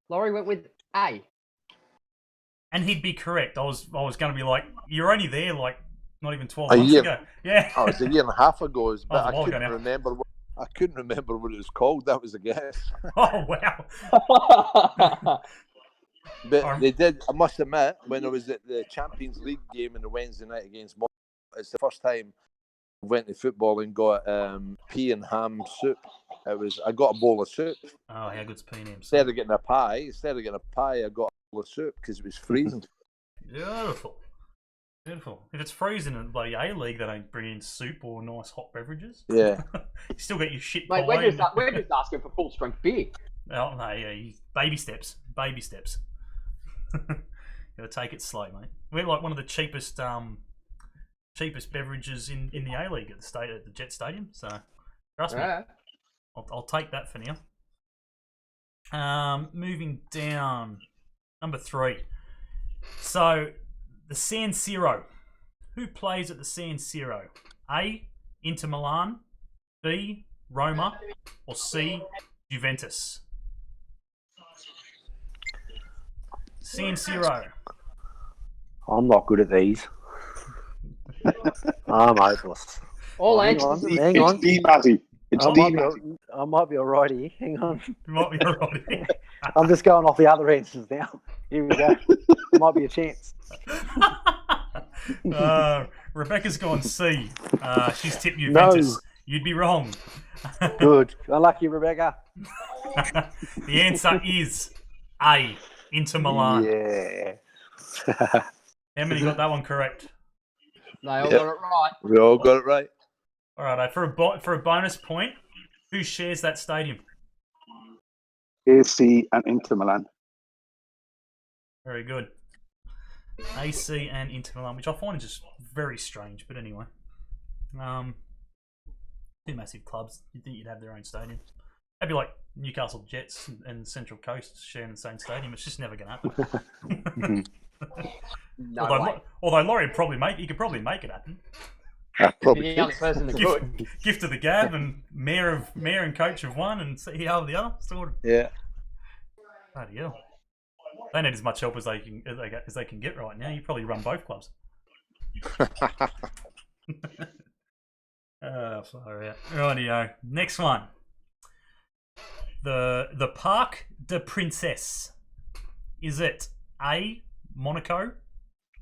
A: Laurie went with A.
B: And he'd be correct. I was going to be like, you're only there like not even 12
C: A
B: months
C: year.
B: ago. Yeah.
C: Oh, it's a year and a half ago, but
B: Oh,
C: I
B: a while ago
C: couldn't
B: now.
C: remember. I couldn't remember what it was called. That was a guess.
B: Oh, wow.
C: But they did. I must admit, when I was at the Champions League game on the Wednesday night against Mon, it's the first time I went to football and got pea and ham soup. I got a bowl of soup.
B: Oh, how good's P&M?
C: Instead of getting a pie, I got a bowl of soup because it was freezing.
B: Beautiful. Beautiful. If it's freezing in the bloody A League, they don't bring in soup or nice hot beverages.
C: Yeah.
B: You still get your shit
A: Mate,
B: pie.
A: we're just asking for full strength beer.
B: Oh, no, yeah, baby steps. Baby steps. Gotta take it slow, mate. We're like one of the cheapest beverages in the A League at the Jet Stadium. So trust me,
A: Yeah.
B: I'll take that for now. Moving down, number 3. So the San Siro. Who plays at the San Siro? A. Inter Milan, B. Roma, or C. Juventus? San Siro.
D: I'm not good at these. I'm hopeless.
A: All
D: Hang
A: answers.
D: on. Hang on.
E: It's D, Matty. It's
D: I
E: D,
D: might,
E: Matty.
D: be, I might be alrighty. Hang on.
B: You might be alright.
D: I'm just going off the other answers now. Here we go. Might be a chance.
B: Rebecca's gone C. She's tipped Juventus.
D: No.
B: You'd be wrong.
D: Good. Unlucky, Rebecca.
B: The answer is A. Inter Milan.
D: Yeah.
B: How many got that one correct?
A: They all
C: Yep.
A: got it right.
C: We all got it right.
B: All right, for a bonus point, who shares that stadium?
E: AC and Inter Milan.
B: Very good. AC and Inter Milan, which I find just very strange, but anyway. Two massive clubs. You'd think you'd have their own stadium. Maybe like Newcastle Jets and Central Coast sharing the same stadium. It's just never going to happen.
A: No way.
B: although Laurie would probably could probably make it happen.
C: Probably.
A: The only person that could.
B: Gift of the gab, and mayor and coach of one, and CEO of the other. Sort of.
C: Yeah.
B: Bloody hell. They need as much help as they can get right now. You probably run both clubs. Far out. Rightio. Next one. The Parc des Princes. Is it A. Monaco,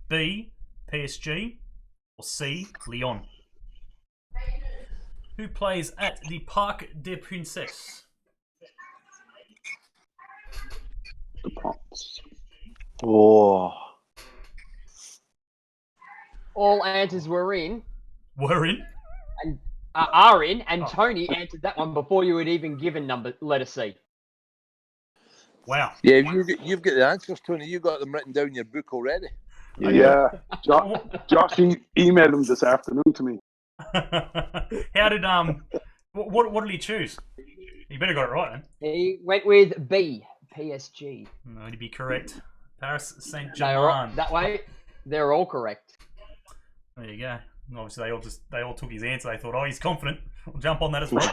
B: B. PSG, or C. Lyon? Who plays at the Parc des Princes?
E: The Pots.
D: Oh.
A: All answers were in.
B: We're in.
A: And are in, and Tony answered that one before you had even given letter C.
B: Wow.
C: Yeah, you've got the answers, Tony. You got them written down in your book already.
E: Yeah. Josh emailed him this afternoon to me.
B: How did what did he choose? You better got it right then.
A: He went with B, PSG.
B: No, to be correct. Paris
A: They
B: Saint-Germain.
A: are, that way, they're all correct.
B: There you go. And obviously, they all took his answer. They thought, oh, he's confident. We'll jump on that as well.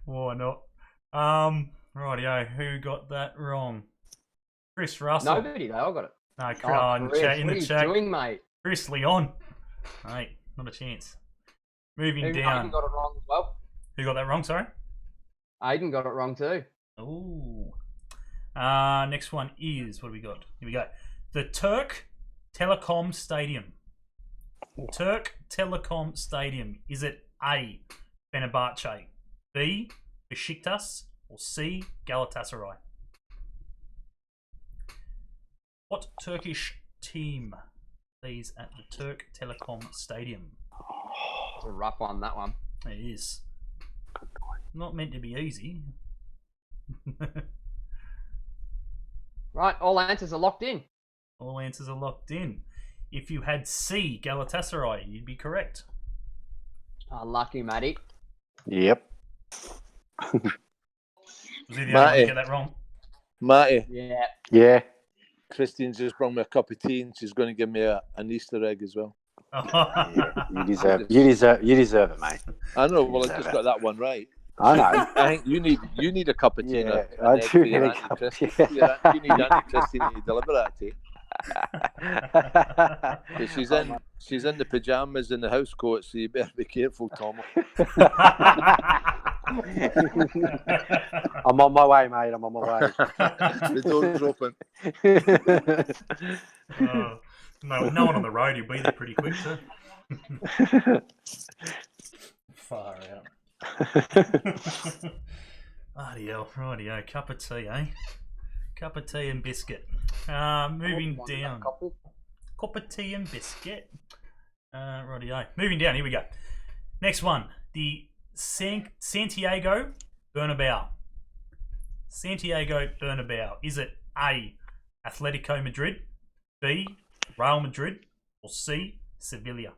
B: Why not? Rightio. Who got that wrong? Chris Russell.
A: Nobody, they all got it.
B: No,
A: Chris,
B: in
A: what
B: the
A: are
B: chat.
A: you doing, mate?
B: Chris Leon. Mate, not a chance. Moving
A: Aiden
B: down.
A: got it wrong as well.
B: Who got that wrong? Sorry.
A: Aiden got it wrong too.
B: Ooh. Next one is, what do we got? Here we go. The Turk Telecom Stadium. Turk Telecom Stadium. Is it A. Fenerbahce, B. Besiktas, or C. Galatasaray? What Turkish team plays at the Turk Telecom Stadium?
A: It's a rough one, that one.
B: It is. Not meant to be easy.
A: Right, all answers are locked in.
B: All answers are locked in. If you had C, Galatasaray, you'd be correct.
A: Oh, lucky, Matty.
D: Yep.
B: Was he the only one to get that wrong?
C: Matty,
A: Yeah.
D: Yeah.
C: Christine's just brought me a cup of tea and she's going to give me an Easter egg as well.
D: Yeah, you deserve it, mate.
C: I know. Well, I
D: deserve
C: just
D: it.
C: got that one right.
D: I know.
C: I think you need a cup of tea.
D: Yeah,
C: and
D: I
C: egg
D: do
C: for
D: need
C: your
D: a
C: Auntie
D: cup.
C: Christine.
D: Yeah.
C: You need Auntie Christine to deliver that to you. 'Cause she's in the pajamas and the house coat, so you better be careful, Tom.
D: I'm on my way, mate. I'm on my way.
C: The door's open.
B: No one on the road. You'll be there pretty quick too. Far out. Bloody hell, rightio. Cup of tea, eh? Cup of tea and biscuit. Moving down. Cup of tea and biscuit. Rightio. Moving down, here we go. Next one. The Santiago Bernabeu. Santiago Bernabeu. Is it A, Atletico Madrid, B, Real Madrid, or C, Sevilla?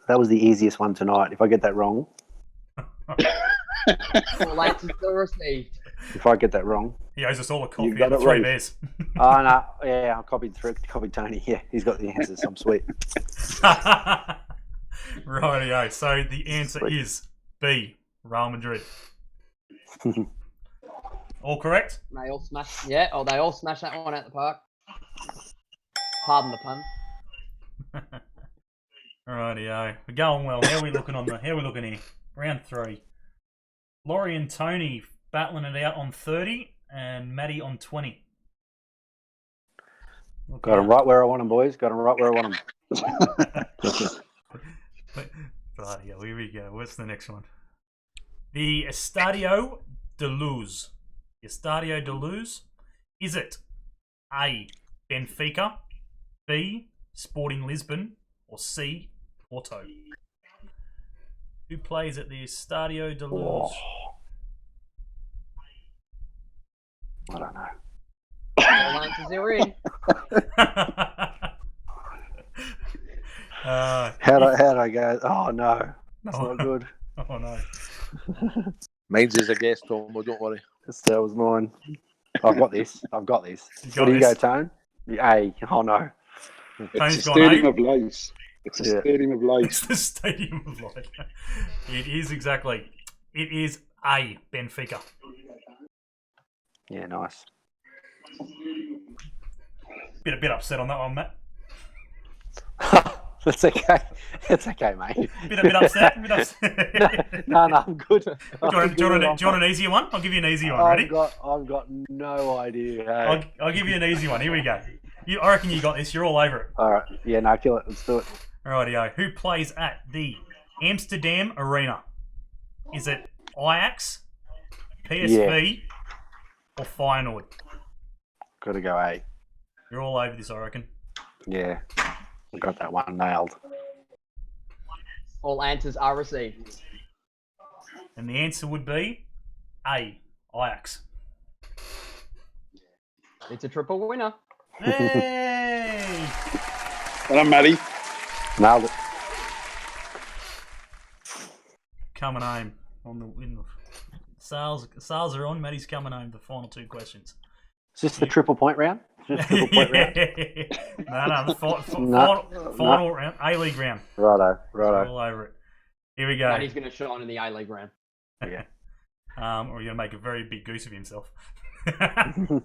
D: That was the easiest one tonight. If I get that wrong,
A: All answers are received.
D: if I get that wrong,
B: He owes us all a coffee
E: got
B: and
E: it
B: 3
E: right.
B: beers.
D: oh no, yeah, I copied Tony. Yeah, he's got the answers. I'm sweet.
B: Rightio. So the answer is B, Real Madrid. All correct?
A: They all smash. Yeah. Oh, they all smash that one at the park. Pardon the pun.
B: Rightio. We're going well. How are we looking here? Round 3. Laurie and Tony battling it out on 30 and Maddie on 20.
D: Got him right where I want him, boys. Got him right where I want him.
B: Rightio, here we go. What's the next one? The Estadio de Luz. Estadio de Luz. Is it A, Benfica, B, Sporting Lisbon, or C, Porto? Who plays at the Estadio de Luz?
D: I don't know.
A: All answers are in.
D: How'd I go? Oh no, that's not good.
B: Oh no.
C: Mine's as a guest, Tom. Well, don't worry.
D: That was mine. I've got this.
B: You
D: What
B: got
D: do you go,
B: this.
D: Tone? A. Oh no.
E: It's
B: Tony's
E: a
B: gone,
E: stadium
B: eh?
E: of lights. It's a
D: Yeah.
E: stadium of lights.
B: It's the Stadium of Light. It is exactly. It is A, Benfica.
D: Yeah, nice.
B: Bit a bit upset on that one, Matt.
D: That's okay. It's okay, mate.
B: Bit upset. Bit upset.
D: No, I'm good.
B: Do you want an easier one? I'll give you an easier one. Ready?
D: I've got no idea. Hey.
B: I'll give you an easy one. Here we go. I reckon you got this. You're all over it.
D: All right. Yeah, no, kill it. Let's do it.
B: Rightio. Who plays at the Amsterdam Arena? Is it Ajax, PSV, or Feyenoord?
D: Got to go A.
B: You're all over this, I reckon.
D: Yeah, I got that one nailed.
A: All answers are received.
B: And the answer would be A, Ajax.
A: It's a triple winner.
B: Hey!
E: And I'm Maddie.
D: Nailed it.
B: Coming home in the sales are on. Maddie's coming home. The final 2 questions.
D: Is this the triple point round? Just triple point round.
B: No,
D: No.
B: final round, A League round.
D: Righto.
B: All over it. Here we go.
A: And he's going to shine in the A League round.
D: Yeah.
B: Or you're going to make a very big goose of himself. Here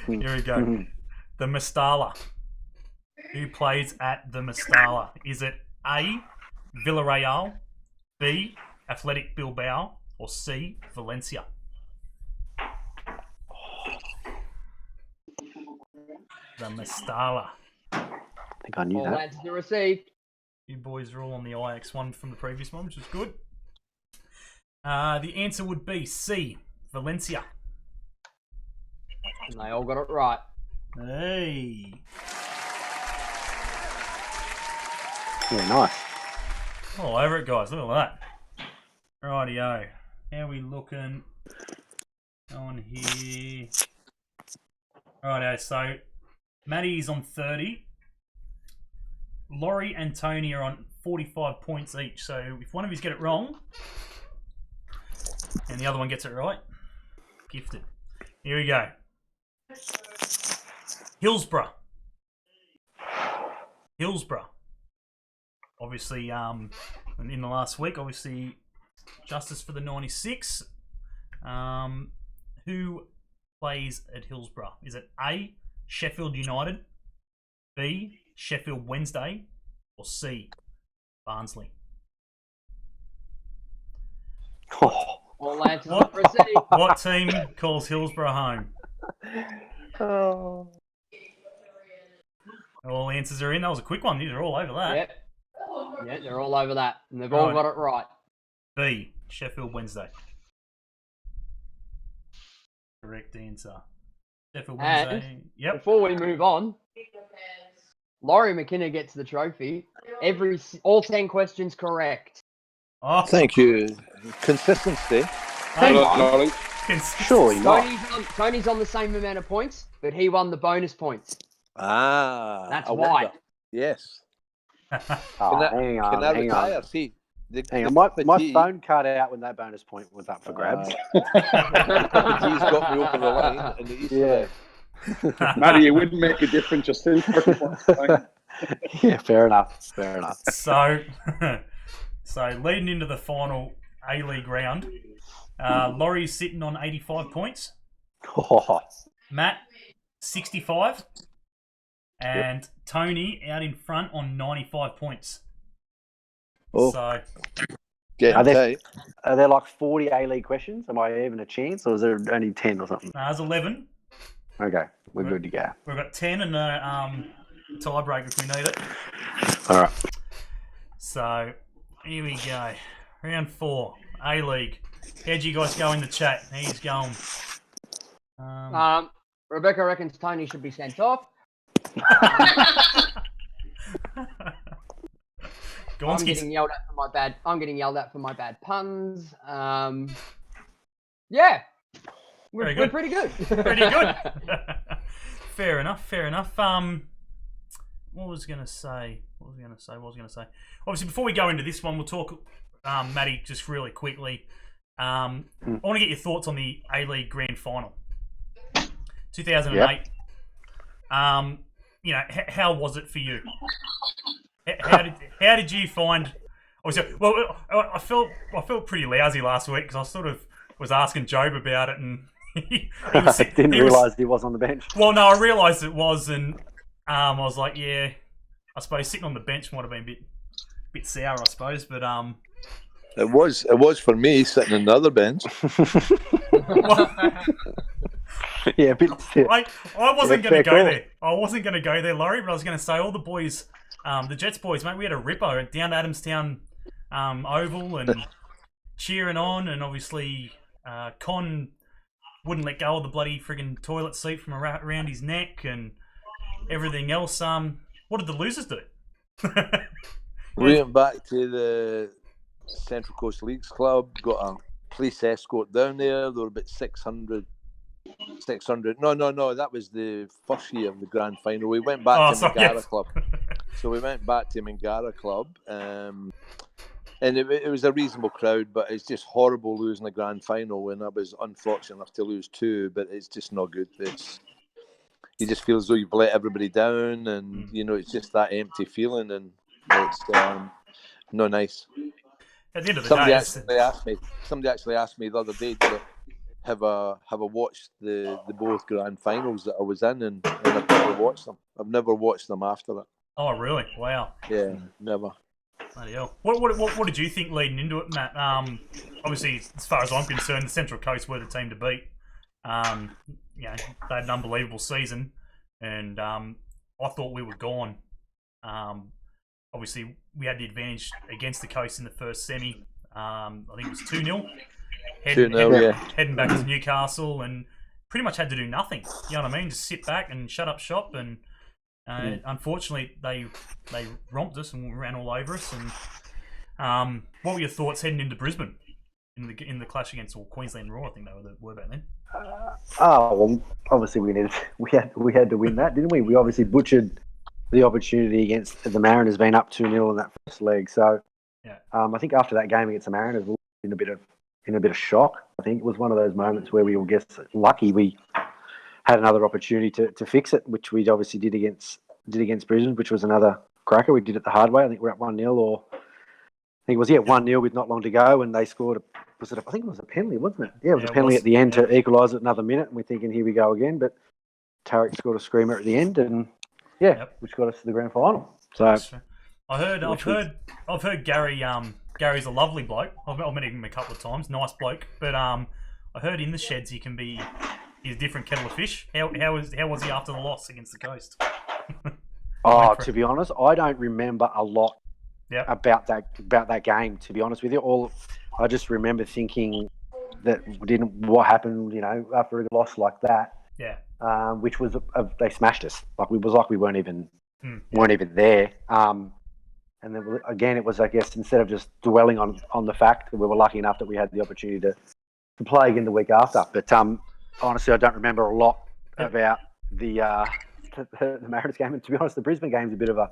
B: we go. The Mestalla. Who plays at the Mestalla? Is it A, Villarreal, B, Athletic Bilbao, or C, Valencia? The Mestalla.
D: I think I knew
A: All
D: that.
A: answers are received.
B: You boys are all on the Ajax one from the previous one, which is good. The answer would be C, Valencia.
A: And they all got it right.
B: Hey.
D: Yeah, nice.
B: All over it, guys. Look at that. Rightio. How are we looking on here? Rightio. So, Maddie's on 30. Laurie and Tony are on 45 points each. So, if one of you get it wrong, and the other one gets it right, gifted. Here we go. Hillsborough. Obviously, in the last week, obviously, justice for the 96. Who plays at Hillsborough? Is it A, Sheffield United, B, Sheffield Wednesday, or C, Barnsley?
A: All answers are received.
B: What team calls Hillsborough home?
D: Oh.
B: All answers are in. That was a quick one. These are all over that.
A: Yep. Yeah, they're all over that. And they've all
B: Right.
A: got it right.
B: B, Sheffield Wednesday. Correct answer. Sheffield
A: And-
B: Wednesday. Yep.
A: Before we move on, Laurie McKinnon gets the trophy. All 10 questions correct.
B: Oh,
C: Thank you. Consistency.
B: hang
E: Well
B: on.
E: done, Laurie.
D: Surely not.
A: Tony's on the same amount of points, but he won the bonus points. That's
C: I
A: why.
C: wonder. Yes.
D: Oh,
C: Can I retire? See,
D: Hang on. My phone cut out when that bonus point was up for grabs.
C: He's got me over the line, and he's
E: Matty, it wouldn't make a difference. You're still 30 points behind.
D: Yeah, fair enough. Fair enough.
B: So, leading into the final A League round, Laurie's sitting on 85 points.
D: Oh,
B: Matt, 65. And Tony out in front on 95 points.
C: Oh.
B: So,
C: getting
D: Are there-
C: tight.
D: are there like 40 A-League questions? Am I even a chance, or is there only 10 or something?
B: there's 11.
D: Okay, we're good to go.
B: We've got 10 and a tiebreaker if we need it.
D: All right.
B: So, here we go. Round 4, A League. How'd you guys go in the chat? He's going.
A: Rebecca reckons Tony should be sent off. I'm getting yelled at for my bad puns. Yeah.
B: Very
A: We're
B: good.
A: pretty good.
B: Pretty good. Fair enough. What was I going to say? Obviously, before we go into this one, we'll talk, Matty, just really quickly. I want to get your thoughts on the A League Grand Final, 2008. How was it for you? How did you find? Obviously, well, I felt pretty lousy last week because I sort of was asking Jobe about it, and
D: Didn't realise he was on the bench.
B: Well, no, I realised it was, and I was like, yeah, I suppose sitting on the bench might have been a bit sour, I suppose, but
C: It was for me sitting on the other bench.
D: Yeah, a bit.
B: I wasn't
D: Yeah,
B: going to
D: fair
B: go
D: call.
B: there. I wasn't going to go there, Laurie, but I was going to say all the boys, the Jets boys, mate, we had a ripper down Adamstown Oval and cheering on, and obviously Con wouldn't let go of the bloody friggin' toilet seat from around his neck and everything else. What did the losers do?
C: We went back to the Central Coast Leagues Club, got a police escort down there. There were about 600. No, that was the first year of the grand final. We went back to Mangara Club. So we went back to Mangara Club. And it was a reasonable crowd, but it's just horrible losing the grand final when I was unfortunate enough to lose 2, but it's just not good. You just feel as though you've let everybody down, and it's just that empty feeling, and it's not nice.
B: At the end of the
C: Somebody
B: day,
C: actually asked me the other day, have I watched the both grand finals that I was in, and I've never watched them. I've never watched them after that.
B: oh really? Wow.
C: Yeah, never.
B: Bloody hell. What did you think leading into it, Matt? Obviously, as far as I'm concerned, the Central Coast were the team to beat. They had an unbelievable season, and I thought we were gone. Obviously, we had the advantage against the Coast in the first semi. I think it was 2-0.
C: 2-0, yeah.
B: Heading back to Newcastle, and pretty much had to do nothing. You know what I mean? Just sit back and shut up shop, and unfortunately, they romped us and ran all over us. And what were your thoughts heading into Brisbane in the clash against Queensland Roar? I think they were back then.
D: Well, obviously we had to win that, didn't we? We obviously butchered the opportunity against the Mariners, being up 2-0 in that first leg. So,
B: yeah.
D: I think after that game against the Mariners, we were in a bit of shock. I think it was one of those moments where we were lucky we had another opportunity to fix it, which we obviously did against Brisbane, which was another cracker. We did it the hard way. I think we're at 1-0, or I think it was 1-0 with not long to go, and they scored. I think it was a penalty, wasn't it? Yeah, it was a penalty at the end to equalise it another minute, and we're thinking, here we go again. But Tarek scored a screamer at the end, and which got us to the grand final. So
B: I've heard Gary. Gary's a lovely bloke. I've met him a couple of times. Nice bloke, but I heard in the sheds he's a different kettle of fish. How was he after the loss against the Coast?
D: To be honest, I don't remember a lot about that game. To be honest with you, I just remember thinking that what happened, after a loss like that.
B: Yeah.
D: Which was they smashed us. We weren't even there. And then again, it was, I guess, instead of just dwelling on the fact that we were lucky enough that we had the opportunity to play again the week after. But honestly, I don't remember a lot about the Mariners game. And to be honest, the Brisbane game's a bit of a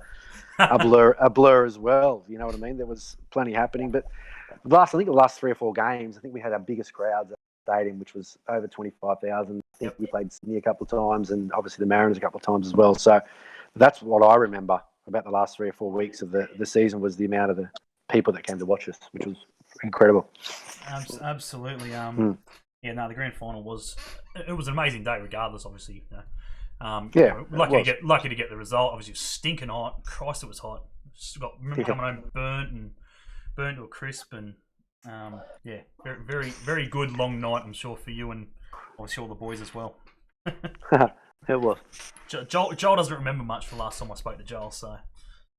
D: blur as well. You know what I mean? There was plenty happening, but the last 3 or 4 games, I think we had our biggest crowds at the stadium, which was over 25,000. I think we played Sydney a couple of times, and obviously the Mariners a couple of times as well. So that's what I remember about the last 3 or 4 weeks of the season, was the amount of the people that came to watch us, which was incredible.
B: Absolutely. The grand final was an amazing day, regardless. Obviously, lucky to get the result. Obviously, it was stinking hot. Christ, it was hot. Remember coming home burnt to a crisp, and very, very, very good long night. I'm sure for you and obviously all the boys as well.
D: It was.
B: Joel doesn't remember much from the last time I spoke to Joel, so.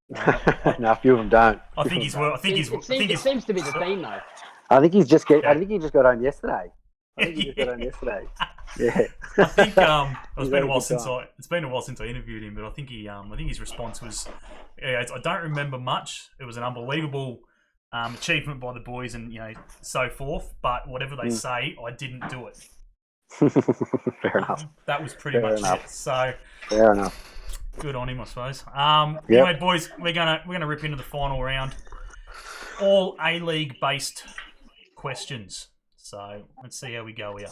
D: No, a few of them don't.
A: It seems to be the theme, though.
D: I think he just got home yesterday. Yeah.
B: I think it's been a while since I interviewed him, but I think his response was, I don't remember much. It was an unbelievable achievement by the boys, and so forth. But whatever they say, I didn't do it.
D: Fair enough.
B: That was pretty much it. So
D: fair enough.
B: Good on him, I suppose. Anyway, boys, we're gonna rip into the final round. All A League based questions. So let's see how we go here.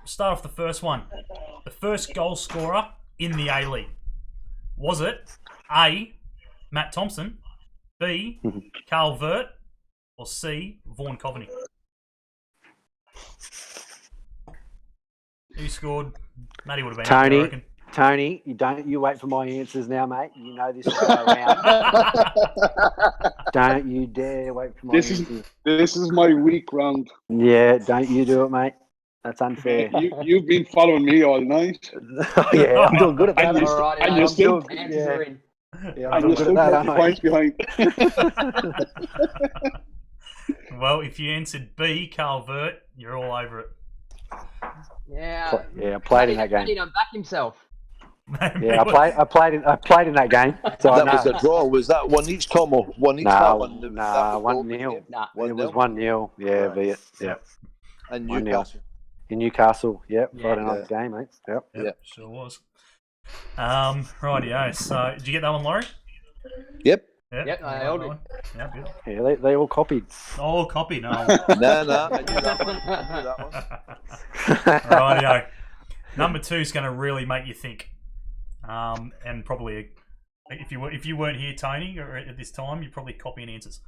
B: Start off the first one. The first goal scorer in the A League. Was it A, Matt Thompson, B, Carl Vert, or C, Vaughan Coveney? Who scored? Matty would have been
D: Tony, you wait for my answers now, mate. You know this will go around. Don't you dare wait for my answers.
E: This is my weak round.
D: Yeah, don't you do it, mate. That's unfair.
E: You've been following me all night.
D: Yeah, I'm doing good at that.
E: And you're still
A: answering.
D: Yeah, I'm doing good at that.
E: Points behind.
B: Well, if you answered B, Carl Vert, you're all over it.
A: Yeah.
D: I played in that game.
A: He didn't back himself.
D: Yeah, I played in that game. So
C: that was a draw. Was that one each, Tom, or one each?
D: Nah,
C: 1-0.
D: It was 1-0. Yeah,
C: right.
D: Yeah.
C: And Newcastle.
D: In Newcastle, Friday night game, mate.
B: Yep, sure was. Rightio. So, did you get that one, Laurie?
C: Yep.
A: Yep, I held it.
B: Yeah, good.
D: Yeah, they all copied.
B: All copied, no.
C: No, I knew that one.
B: Rightio. Number 2 is going to really make you think. And probably, if you weren't here, Tony, or at this time, you're probably copying answers.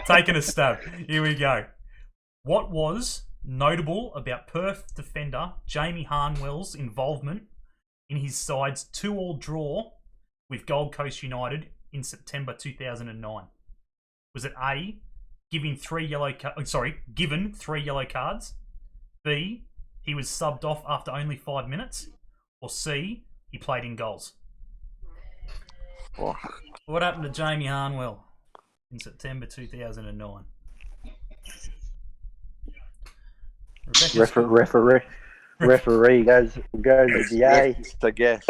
B: Taking a stab. Here we go. What was notable about Perth defender Jamie Harnwell's involvement in his side's 2-2 draw with Gold Coast United in September 2009? Was it A, given 3 yellow cards? B, he was subbed off after only 5 minutes? Or C, he played in goals?
C: Oh.
B: What happened to Jamie Harnwell in September 2009?
D: Referee goes with the A.
C: Just a guess.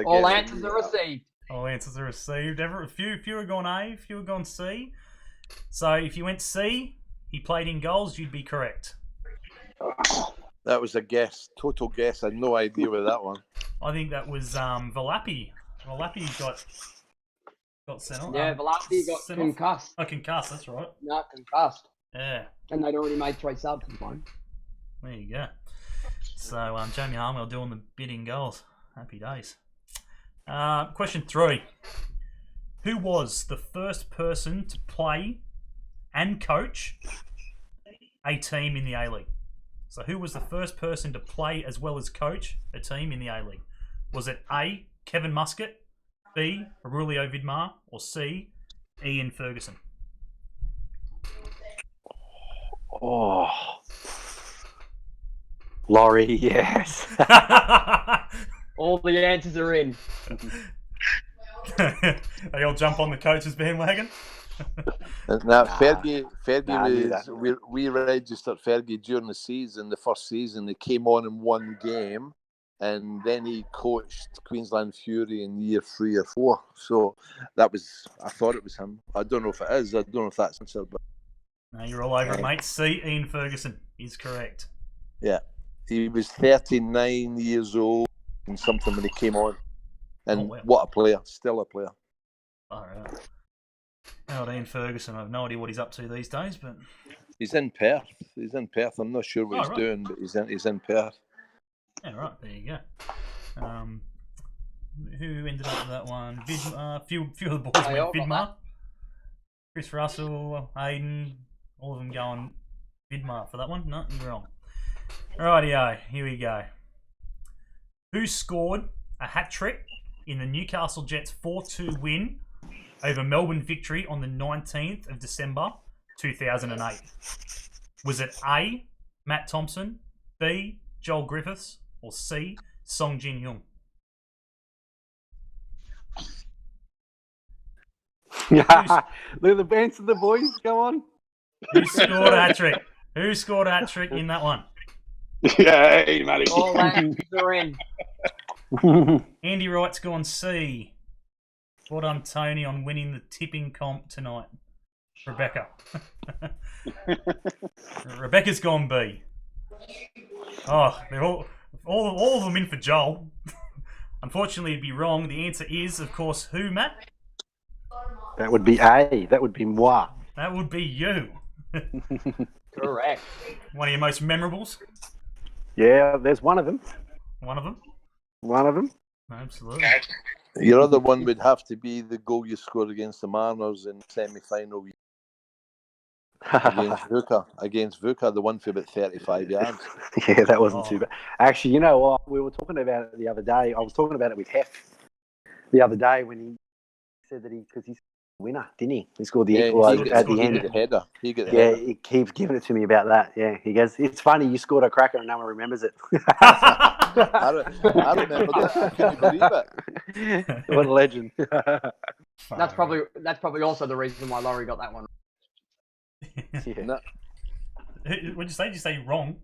A: All answers are received.
B: All answers are received. A few have gone A, a few have gone C. So if you went C, he played in goals, you'd be correct.
C: That was a guess. Total guess. I had no idea with that one.
B: I think that was Valapi. Valapi got sent off.
A: Yeah, Valapi got concussed.
B: Oh, concussed, that's right.
A: No, concussed.
B: Yeah.
A: And they'd already made 3 subs at the time.
B: There you go. So Jamie Harmwell doing the bidding goals. Happy days. Question 3. Who was the first person to play and coach a team in the A League? So who was the first person to play as well as coach a team in the A League? Was it A, Kevin Muscat, B, Aurelio Vidmar, or C, Ian Ferguson?
D: Oh, Laurie, yes.
A: All the answers are in.
B: They all jump on the coach's bandwagon?
C: Now, Fergie
D: that.
C: we registered Fergie during the season, the first season. He came on in one game, and then he coached Queensland Fury in year 3 or 4. So I thought it was him. I don't know if it is. I don't know if that's answered, but
B: No, you're all over it, mate. C, Ian Ferguson is correct.
C: yeah, he was 39 years old and something when he came on, and
B: wow.
C: what a player! Still a player.
B: All right. Oh, Ian Ferguson. I have no idea what he's up to these days, but
C: He's in Perth. I'm not sure what he's
B: right.
C: doing, but he's in Perth.
B: yeah, right. There you go. Who ended up with that one? Vidmar. Few of the boys
A: They all
B: went
A: got
B: Vidmar. Chris Russell, Aiden, all of them going Vidmar for that one. No, you're wrong. Rightio, here we go. Who scored a hat trick in the Newcastle Jets 4-2 win over Melbourne Victory on the 19th of December 2008? Was it A, Matt Thompson, B, Joel Griffiths, or C, Song Jin Hyung?
D: Look at the answer, the boys. Go on.
B: Who scored a hat trick? Who scored a hat trick in that one?
E: Yeah, hey, Matty.
A: All answers are in.
B: Andy Wright's gone C. Well done, Tony, on winning the tipping comp tonight. Rebecca. Rebecca's gone B. Oh, they're all of them in for Joel. Unfortunately, it'd be wrong. The answer is, of course, who, Matt?
D: That would be A. That would be moi.
B: That would be you.
A: Correct.
B: One of your most memorables.
D: Yeah, there's one of them.
B: One of them.
D: One of them.
B: Absolutely.
C: Your other one would have to be the goal you scored against the Mariners in semi-final against Vuka, the one for about 35 yards.
D: Yeah, that wasn't too bad. Actually, you know what? We were talking about it the other day. I was talking about it with Hef the other day when he said that he's a winner, didn't he? He scored the equaliser at the end.
C: He got the
D: Yeah,
C: header.
D: he keeps giving it to me about that. Yeah, he goes, it's funny, you scored a cracker and no one remembers it.
C: I remember this. I couldn't believe it.
D: What a legend.
A: That's probably also the reason why Laurie got that one.
D: Yeah.
C: No,
B: What'd you say? Did you say wrong?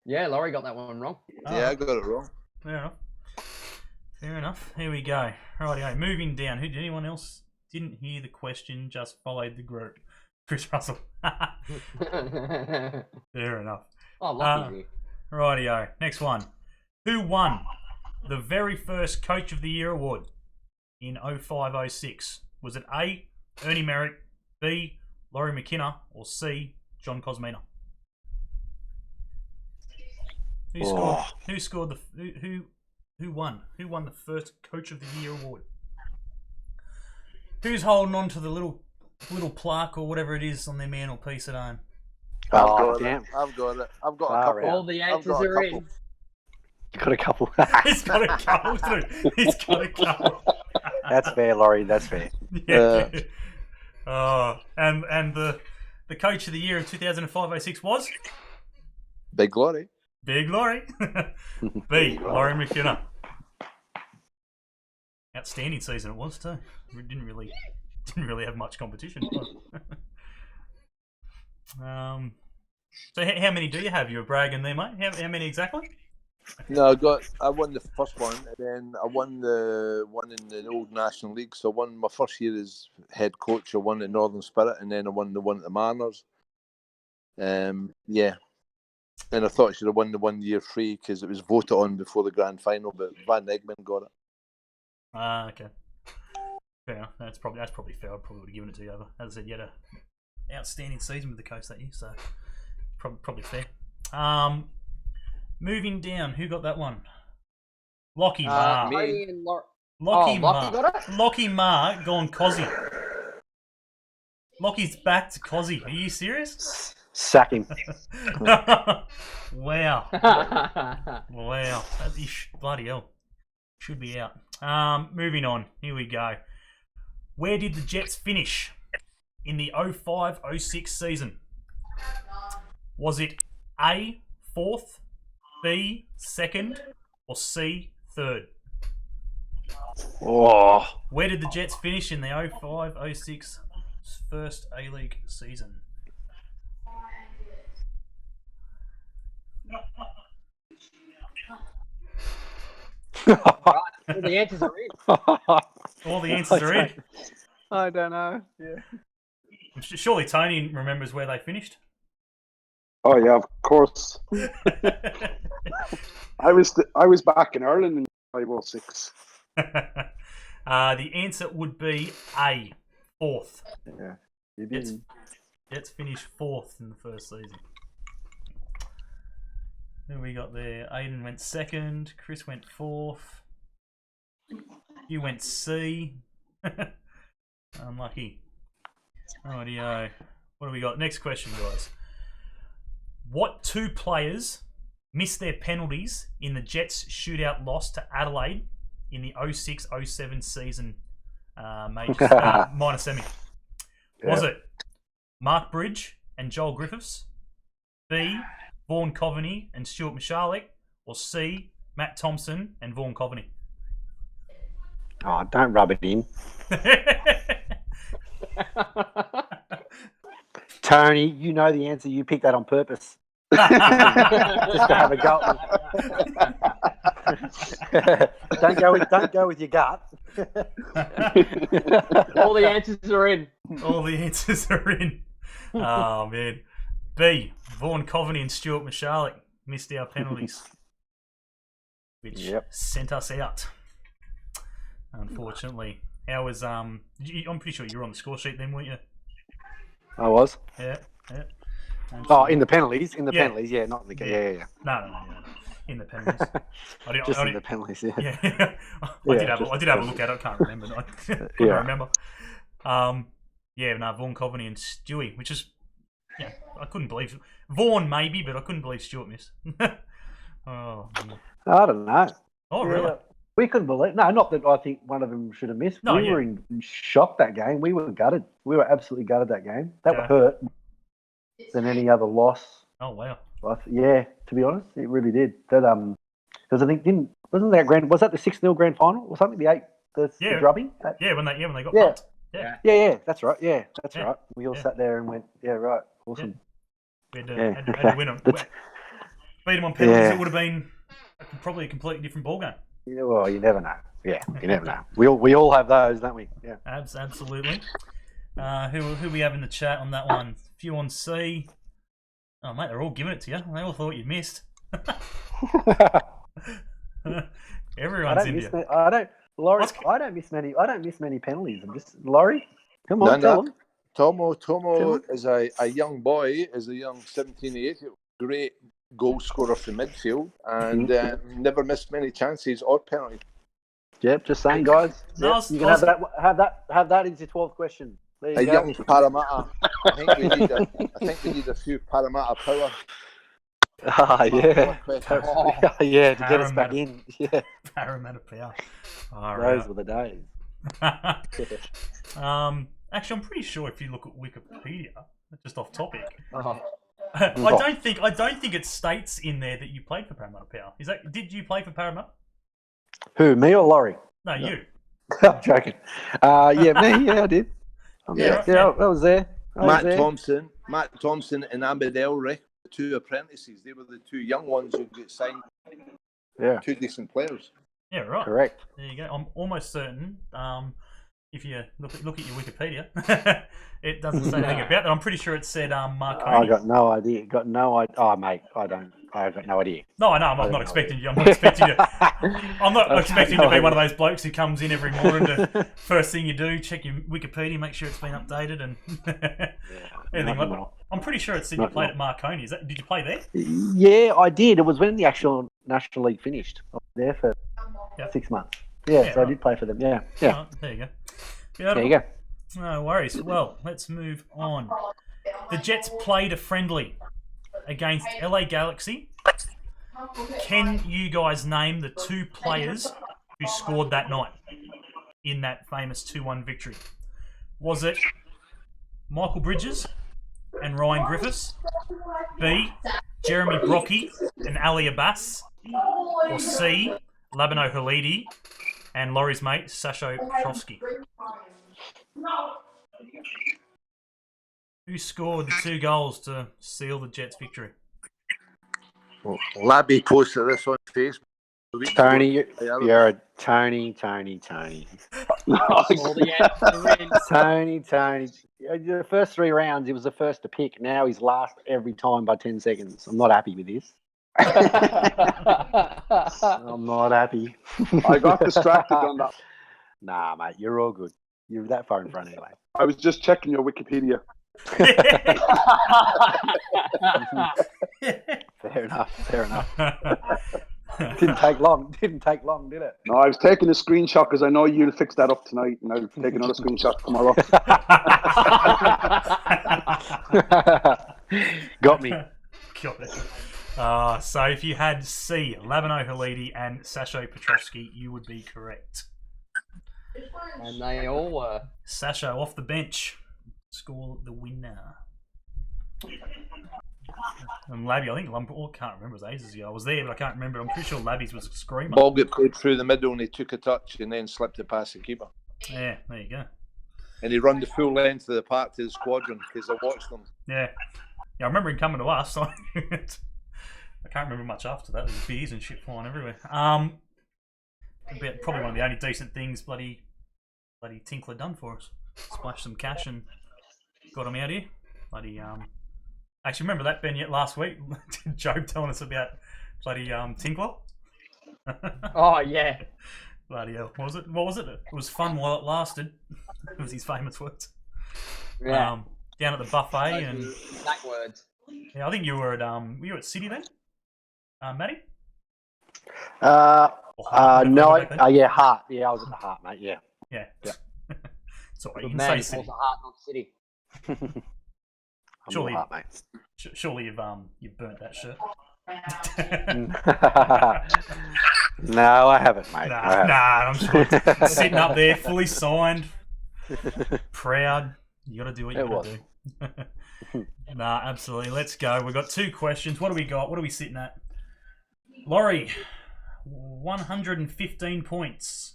A: Yeah, Laurie got that one wrong.
C: yeah, I got it wrong.
B: Fair enough. Fair enough. Here we go. Rightio. Moving down. Did anyone else didn't hear the question, just followed the group? Chris Russell. Fair enough.
A: Oh, lucky you.
B: Rightio. Next one. Who won the very first Coach of the Year award in 05-06? Was it A, Ernie Merrick, B, Laurie McKinnon, or C, John Cosmina? Who won? Who won the first Coach of the Year award? Who's holding on to the little plaque or whatever it is on their mantelpiece at home?
D: Damn.
C: I've got it. I've got a couple.
A: All the answers are in.
D: You got a couple.
B: He's got a couple too. He's got a couple.
D: That's fair, Laurie. That's fair.
B: Yeah. And the Coach of the Year in 2005-06 was
C: Big Glory.
B: Big Laurie. B, Laurie McKinnon. Outstanding season it was too. We didn't really have much competition. So how many do you have? You were bragging there, mate. How many exactly?
C: No, I won the first one, and then I won the one in the old National League. So I won my first year as head coach. I won the Northern Spirit, and then I won the one at the Mariners. Yeah. And I thought I should have won the 1 year free because it was voted on before the grand final, but Van Egmond got it.
B: Okay. Fair enough. That's probably fair. I probably would have given it to you. As I said, you had an outstanding season with the Coast that year, so probably fair. Moving down, who got that one? Lockie
A: Uh,
B: Ma.
A: Tony and
B: Lockie
A: Lockie
B: Ma.
A: got it?
B: Lockie Ma gone Cozzy. Lockie's back to Cozzy. Are you serious?
D: Sack him.
B: Wow. Wow. Bloody hell. Should be out. Moving on. Here we go. Where did the Jets finish in the 05-06 season? Was it A, 4th, B, 2nd, or C, 3rd?
D: Oh,
B: Where did the Jets finish in the 05-06 first A League season?
A: All the answers are in.
B: All the answers are in.
D: I don't know. Yeah.
B: Surely Tony remembers where they finished.
E: Oh yeah, of course. I was back in Ireland in 506.
B: The answer would be A, 4th.
D: Yeah. You did.
B: Jets finished 4th in the first season. Who we got there? Aiden went 2nd. Chris went 4th. You went C. Unlucky. Rightio. What do we got? Next question, guys. What 2 players missed their penalties in the Jets' shootout loss to Adelaide in the 06-07 season minor semi? Was it Mark Bridge and Joel Griffiths, B, Vaughan Coveney and Stuart Michalik, or C, Matt Thompson and Vaughan Coveney?
D: Oh, don't rub it in. Tony, you know the answer. You picked that on purpose. Just to have a go at me. Don't go with your gut.
A: All the answers are in.
B: All the answers are in. Oh, man. B, Vaughan Coveney and Stuart Michalik missed our penalties, which sent us out, unfortunately. How was I'm pretty sure you were on the score sheet then, weren't you?
D: I was.
B: Yeah.
D: Oh, in the penalties, yeah, not in the game. Yeah.
B: No. In the penalties.
D: Just in the penalties, yeah.
B: Yeah. I did have a look at it. I can't remember. I couldn't remember. Vaughan Coveney and Stewie, which is, I couldn't believe Vaughan maybe, but I couldn't believe Stuart missed. Oh, man.
D: I don't know.
B: Oh, really?
D: We couldn't believe. No, not that I think one of them should have missed.
B: No,
D: we were in shock that game. We were gutted. We were absolutely gutted that game. That would hurt than any other loss.
B: Oh, wow.
D: Yeah, to be honest, it really did. That because I think was that the 6-0 grand final or something? The drubbing.
B: When they got pumped.
D: Yeah. That's right. Yeah, that's right. We all sat there and went, yeah, right, awesome.
B: We had to win them. Beat them on penalties. It would have been probably a completely different ballgame.
D: Yeah, well, you never know. Yeah, you never know. We all have those, don't we? Yeah.
B: Absolutely. Who we have in the chat on that one? Few on C. Oh, mate, they're all giving it to you. They all thought you missed. Everyone's in you.
D: Laurie, I don't miss many penalties. I'm just Laurie. Come on, tell them.
C: Tomo is a young boy, is a young 17-8, great goal scorer from midfield, and never missed many chances or penalties.
D: Yep, just saying, guys.
B: No,
D: you can have that as your 12th question. There you go.
C: Young Parramatta. I think we need a few Parramatta power.
D: Yeah, to get us back in. Yeah,
B: Parramatta power.
D: Those were the days.
B: Actually, I'm pretty sure if you look at Wikipedia, just off topic,
A: Oh.
B: I don't think it states in there that you played for Parramatta Power. Did you play for Parramatta?
D: Who, me or Laurie?
B: No, you.
D: I'm joking. Me. Yeah, I did. I was there.
C: Matt Thompson and Ahmed Elric, the 2 apprentices. They were the 2 young ones who got signed.
D: Yeah.
C: 2 decent players.
B: Yeah, right.
D: Correct.
B: There you go. I'm almost certain. If you look at your Wikipedia, it doesn't say anything about that. I'm pretty sure it said Mark Coney.
D: I got no idea. Oh, mate, I don't. I've got no idea.
B: No, I know. I'm not expecting you. I'm not expecting you. I'm not expecting to be one of those blokes who comes in every morning to first thing you do, check your Wikipedia, make sure it's been updated, and anything like that. I'm pretty sure it's said you played at Marconi. Did you play there?
D: Yeah, I did. It was when the actual National League finished. I was there for 6 months. Yeah, so I did play for them. Yeah.
B: Oh, there you go.
D: There you go.
B: No worries. Well, let's move on. The Jets played a friendly against LA Galaxy. Can you guys name the 2 players who scored that night in that famous 2-1 victory? Was it Michael Bridges and Ryan Griffiths? B, Jeremy Brockie and Ali Abbas? Or C, Labano Halidi and Laurie's mate, Sasho Petrovsky? Who scored the 2 goals to seal the Jets' victory?
C: Well, Labby posted this on Facebook.
D: Tony, you're a Tony. Tony. The first 3 rounds, he was the first to pick. Now he's last every time by 10 seconds. I'm not happy with this. I'm not happy.
E: I got distracted on that.
D: Nah, mate, you're all good. You're that far in front anyway.
E: I was just checking your Wikipedia.
D: Fair enough. Didn't take long, did it?
E: No, I was taking a screenshot because I know you'll fix that up tonight, and I'll take another screenshot tomorrow.
D: Got me.
B: Got it. So if you had C, Labano Halidi and Sasho Petrovsky, you would be correct.
A: And they all were.
B: Sasho off the bench. Score the winner. And Labby, I think I can't remember. It was ages ago. I was there, but I can't remember. I'm pretty sure Labby's was a screamer.
C: Ball got played through the middle and he took a touch and then slipped it past the keeper.
B: Yeah, there you go.
C: And he run the full length of the park to the squadron because I watched them.
B: Yeah, I remember him coming to us. I can't remember much after that. There was beers and shit flying everywhere. Probably one of the only decent things bloody Tinkler done for us. Splashed some cash and got him out here. Actually, remember that, Ben, yet last week? Jobe telling us about bloody Tinkler?
A: Oh, yeah.
B: Bloody hell. What was it? It was fun while it lasted. It was his famous words.
A: Yeah.
B: Down at the buffet and...
A: Exact words.
B: Yeah, I think you were at City then? Matty?
D: No, Hart. Yeah, I was at the Hart, mate, yeah.
B: Yeah. Sorry, you can
A: Man,
B: say
A: it was
B: City.
A: a heart, not City.
B: Surely,
D: Hart, mate.
B: Surely you've burnt that shirt.
D: No, I haven't, mate.
B: Nah, I'm sure it's sitting up there, fully signed, proud. You got to do what you got to do. Nah, absolutely. Let's go. We've got 2 questions. What do we got? What are we sitting at? Laurie, 115 points.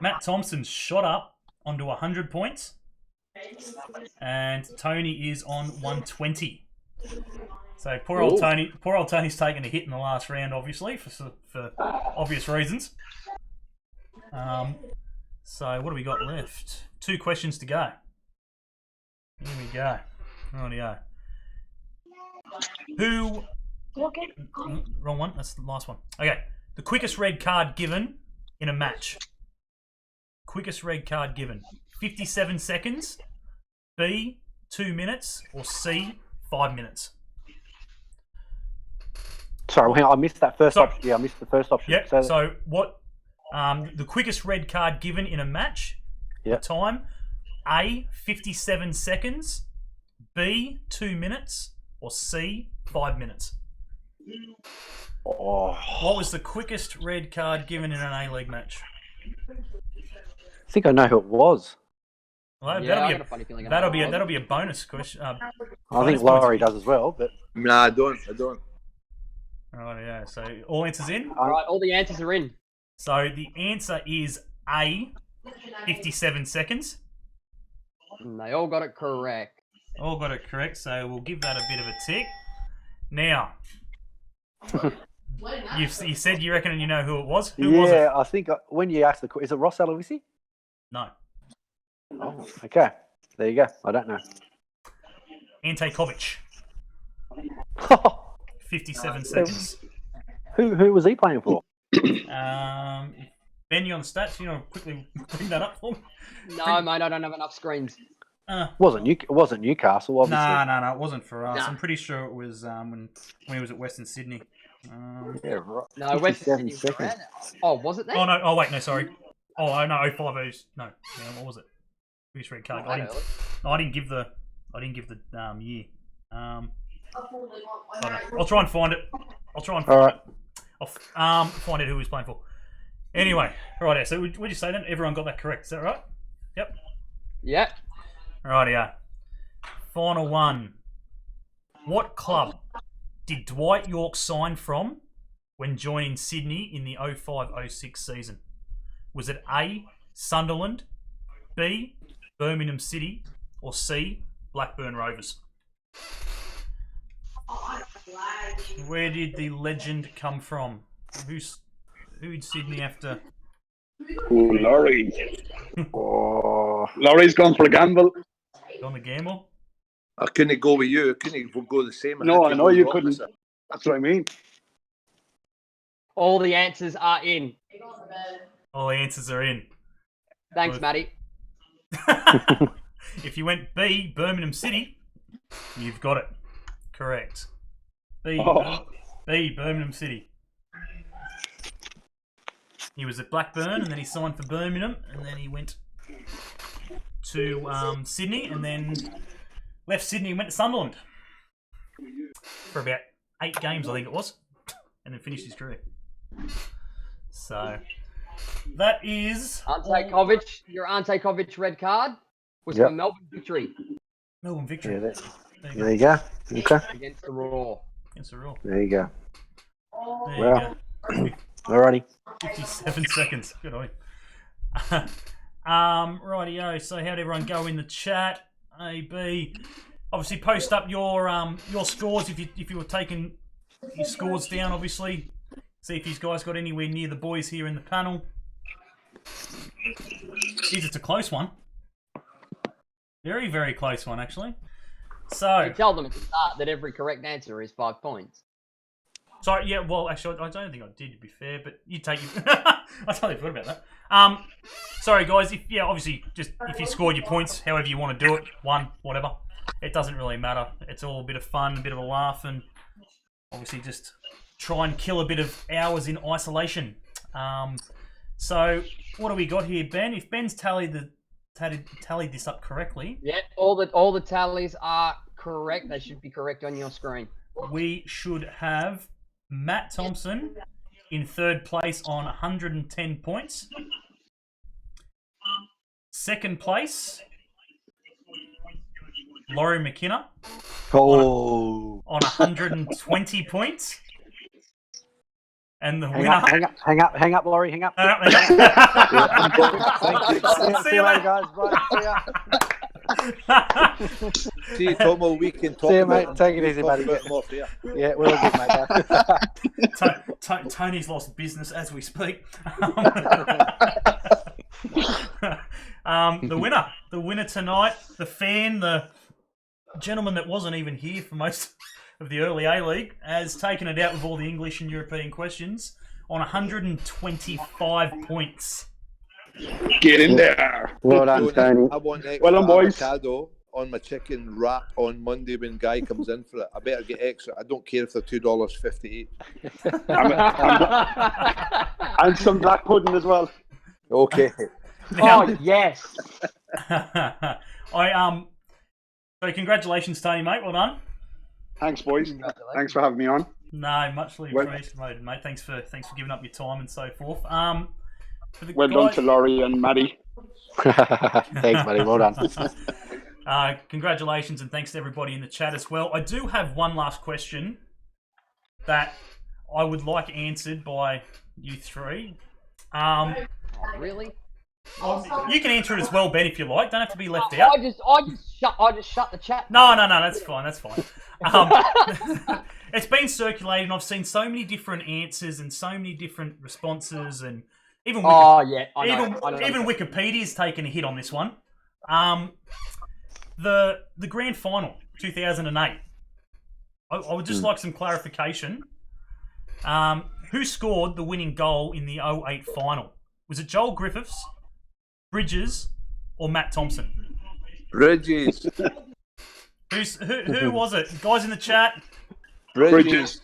B: Matt Thompson shot up onto 100 points. And Tony is on 120. So poor old Tony's taken a hit in the last round, obviously, for obvious reasons. So what do we got left? 2 questions to go. Here we go. Rightio. Who... Wrong one. That's the last one. Okay. The quickest red card given in a match. Quickest red card given. 57 seconds. B, 2 minutes. Or C, 5 minutes.
D: Sorry, I missed that first option. Yeah, I missed the first option.
B: Yeah. So what? The quickest red card given in a match.
D: Yep.
B: The time. A, 57 seconds. B, 2 minutes. Or C, 5 minutes.
D: Oh.
B: What was the quickest red card given in an A League match?
D: I think I know who it was.
B: Well,
A: Yeah,
B: that'll be a bonus question.
D: I think Laurie does as well, but
C: Nah, I don't.
B: Right, yeah. So all answers in.
A: All right, all the answers are in.
B: So the answer is A, 57 seconds.
A: And they all got it correct.
B: All got it correct. So we'll give that a bit of a tick. Now, you said you reckon you know who it was. Who was it?
D: Yeah, I think when you asked is it Ross Aloisi?
B: No.
D: Oh, okay. There you go. I don't know.
B: Ante Kovic. 57 seconds.
D: Who was he playing for?
B: Ben, you on the stats? You want to quickly bring that up for me?
A: No, mate, I don't have enough screens.
D: Wasn't Newcastle, obviously.
B: No, it wasn't for us.
A: Nah.
B: I'm pretty sure it was when he was at Western Sydney.
D: Yeah, right.
A: No, Western
D: 57
A: Sydney.
D: seconds.
A: Oh, was it there?
B: Oh no! Oh wait, no, sorry. Oh no, 05 no. Yeah, what was it? Who's red card? I didn't give the year. I'll try and find it. I'll find out who he was playing for. Anyway, right. So would you say then? Everyone got that correct? Is that right? Yep.
A: Yep.
B: Rightio. Final one. What club did Dwight York sign from when joining Sydney in the 05-06 season? Was it A, Sunderland, B, Birmingham City, or C, Blackburn Rovers? Where did the legend come from? Who'd Sydney have to...
E: Ooh, Laurie.
D: Oh,
E: Laurie's gone for a gamble.
B: On the gamble?
C: I couldn't go with you. I couldn't go the same.
E: No, I know you couldn't.
C: opposite.
E: That's what I mean.
A: All the answers are in.
B: All the answers are in.
A: Thanks, Matty.
B: If you went B, Birmingham City, you've got it. Correct. B, Birmingham City. He was at Blackburn, and then he signed for Birmingham, and then he went to Sydney, and then left Sydney and went to Sunderland for about 8 games, I think it was, and then finished his career. So that is
A: Ante Kovic, your Ante Kovic red card was for Melbourne victory
B: Melbourne victory.
D: yeah, there you go. Okay.
A: against the Raw.
B: Against the rule.
D: There you go.
B: There
D: Well.
B: you go.
D: Alrighty.
B: 57 seconds. Good on you. Rightio. So how'd everyone go in the chat? A, B. Obviously, post up your scores if you were taking your scores down. Obviously, see if you guys got anywhere near the boys here in the panel. Jeez, it's a close one. Very, very close one, actually. So
A: You tell them at the start that every correct answer is 5 points.
B: sorry, yeah. Well, actually, I don't think I did. To be fair, but you take it. I totally forgot about that. Sorry, guys. Obviously, just if you scored your points, however you want to do it, 1, whatever. It doesn't really matter. It's all a bit of fun, a bit of a laugh, and obviously just try and kill a bit of hours in isolation. So what do we got here, Ben? If Ben's tallied this up correctly,
A: Yeah, all the tallies are correct. They should be correct on your screen.
B: we should have Matt Thompson in 3rd place on 110 points. 2nd place, Laurie McKenna
D: Oh.
B: on 120 points. And the winner...
D: Hang up, Laurie, hang up. See you later, guys. Bye.
C: See you, Tomo. We can talk
D: See you,
C: about
D: mate. Take it easy,
C: talk
D: buddy.
C: about more fair.
D: Yeah, we're all good, mate.
B: Tony's lost business as we speak. The winner tonight, the fan, the gentleman that wasn't even here for most of the early A League, has taken it out with all the English and European questions on 125 points.
E: Get in there.
D: Well done, Tony.
C: I want extra
E: Well done, boys.
C: avocado on my chicken wrap on Monday when Guy comes in for it. I better get extra. I don't care if they're $2.58.
E: And some black pudding as well.
C: Okay.
B: Now,
A: Oh yes.
B: So congratulations, Tony, mate. Well done.
E: Thanks, boys. Thanks for having me on.
B: No, muchly
E: Well-
B: appreciated, mate. Thanks for giving up your time and so forth. For the
E: Well done
B: guys-
E: to Laurie and Maddie.
D: Thanks, buddy. Well done.
B: Congratulations and thanks to everybody in the chat as well. I do have one last question that I would like answered by you three.
A: Oh, really?
B: You can answer it as well, Ben, if you like. Don't have to be left out.
A: I just shut the chat.
B: No, that's fine. That's fine. It's been circulated, and I've seen so many different answers and so many different responses, and even
A: Oh yeah, I know.
B: even Wikipedia's taken a hit on this one. The grand final 2008. I would just like some clarification. Who scored the winning goal in the 08 final? Was it Joel Griffiths, Bridges, or Matt Thompson?
C: Bridges.
B: Who was it? Guys in the chat?
C: Bridges.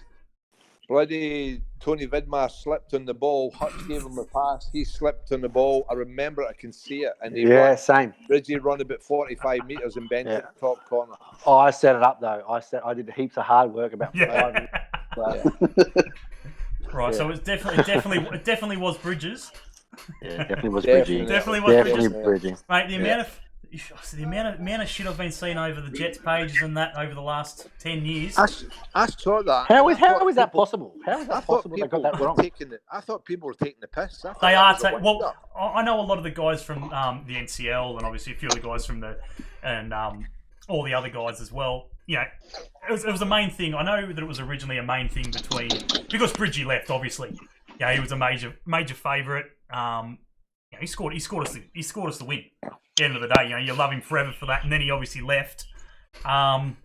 C: Bloody Tony Vidmar slipped on the ball. Hutch gave him a pass. He slipped on the ball. I remember it. I can see it. And
D: Same.
C: Bridgie run about 45 metres and bent at the top corner.
D: Oh, I set it up though. I did heaps of hard work about 5 minutes.
B: Right, so it definitely was Bridges.
D: Yeah, definitely was Bridgie.
B: Definitely was
D: Bridgie.
B: Mate, the amount of shit I've been seeing over the Jets pages and that over the last 10 years.
C: I saw that.
D: How is that possible? How is that possible? They got that wrong.
C: I thought people were taking the piss.
B: They are. Well, I know a lot of the guys from the NCL and obviously a few of the guys from all the other guys as well. You know, it was a main thing. I know that it was originally a main thing because Bridgie left. Obviously, yeah, he was a major favourite. He scored us the win. At the end of the day, you love him forever for that, and then he obviously left. So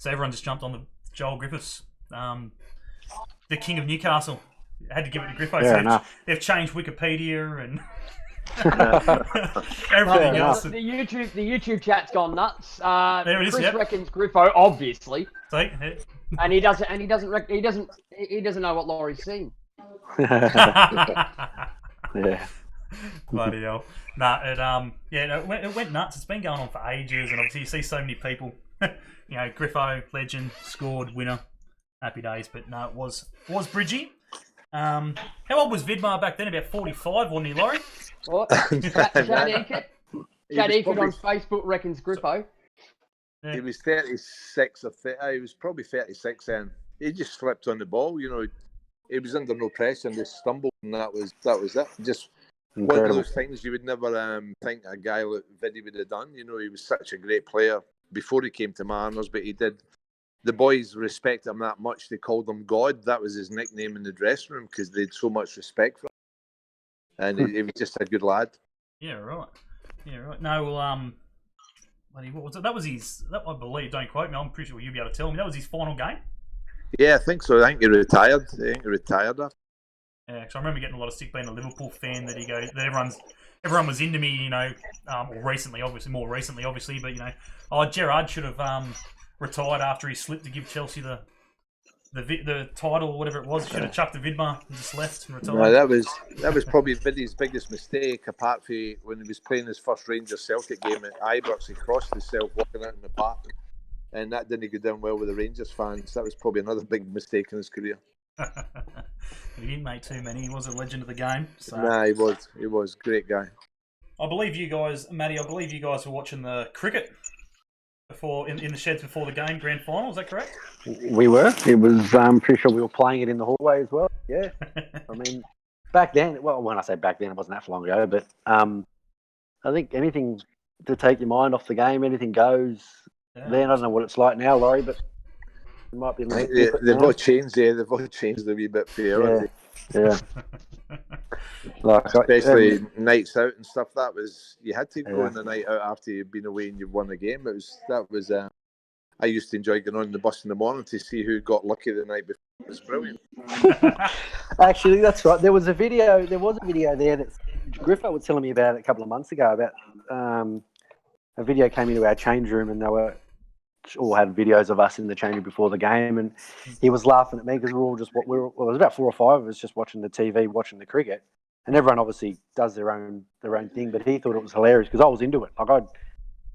B: everyone just jumped on the Joel Griffiths, the king of Newcastle. Had to give it to Griffo. So they've changed Wikipedia and everything else.
A: The YouTube chat's gone nuts.
B: There it is.
A: Chris reckons Griffo, obviously,
B: see?
A: and he doesn't know what Laurie's seen.
D: Yeah.
B: Bloody hell. It went nuts. It's been going on for ages, and obviously you see so many people. Griffo, legend, scored, winner, happy days. But no, it was Bridgie. How old was Vidmar back then? About 45, wasn't he, Laurie?
A: What? Chad Eakert on Facebook reckons Griffo.
C: Yeah. He was 36 or 30. He was probably 36 then. He just slipped on the ball. He was under no pressure and just stumbled, and that was it. Just one of those things you would never think a guy like Viddy would have done. He was such a great player before he came to Mariners, but he did. The boys respected him that much. They called him God. That was his nickname in the dressing room because they had so much respect for him. And he was just a good lad.
B: Yeah, right. No, well, what was it? That was his. I believe. Don't quote me. I'm pretty sure you'll be able to tell me. That was his final game. Yeah,
C: I think so. I think he retired. After.
B: Yeah, because I remember getting a lot of stick being a Liverpool fan that everyone was into me, more recently, obviously, but Gerrard should have retired after he slipped to give Chelsea the title or whatever it was. He should have chucked the Vidmar and just left and retired.
C: No, that was probably Viddy's biggest mistake, apart from when he was playing his first Rangers Celtic game at Ibrox. He crossed himself walking out in the park, and that didn't go down well with the Rangers fans. That was probably another big mistake in his career.
B: He didn't make too many. He was a legend of the game. So.
C: Nah, he was a great guy.
B: I believe you guys, Matty. Were watching the cricket in the sheds before the game grand final. Is that correct?
D: We were. It was. I'm pretty sure we were playing it in the hallway as well. Yeah. I mean, back then. Well, when I say back then, it wasn't that long ago. But I think anything to take your mind off the game, anything goes. Yeah. Then I don't know what it's like now, Laurie, but. It might be
C: they've all changed there. They've all changed a wee bit for you.
D: Yeah.
C: Especially nights out and stuff. That was you had to go on the night out after you'd been away and you've won the game. I used to enjoy going on the bus in the morning to see who got lucky the night before. It was brilliant.
D: Actually, that's right. There was a video there that Griffo was telling me about a couple of months ago. About a video came into our change room and they were. All had videos of us in the change room before the game, and he was laughing at me because it was about 4 or 5 of us just watching the TV, watching the cricket, and everyone obviously does their own thing. But he thought it was hilarious because I was into it. Like I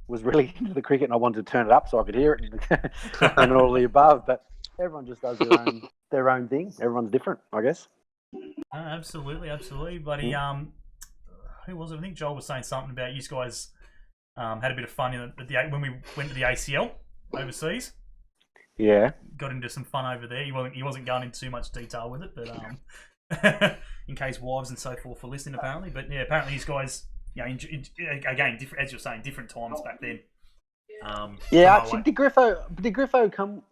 D: was really into the cricket, and I wanted to turn it up so I could hear it and all the above. But everyone just does their own thing. Everyone's different, I guess.
B: Absolutely. But who was it? I think Joel was saying something about you guys had a bit of fun when we went to the ACL. Overseas,
D: yeah,
B: got into some fun over there. He wasn't going into too much detail with it, but in case wives and so forth were listening, apparently. But yeah, apparently these guys, again, different, as you're saying, different times back then.
D: Actually, did Griffo come?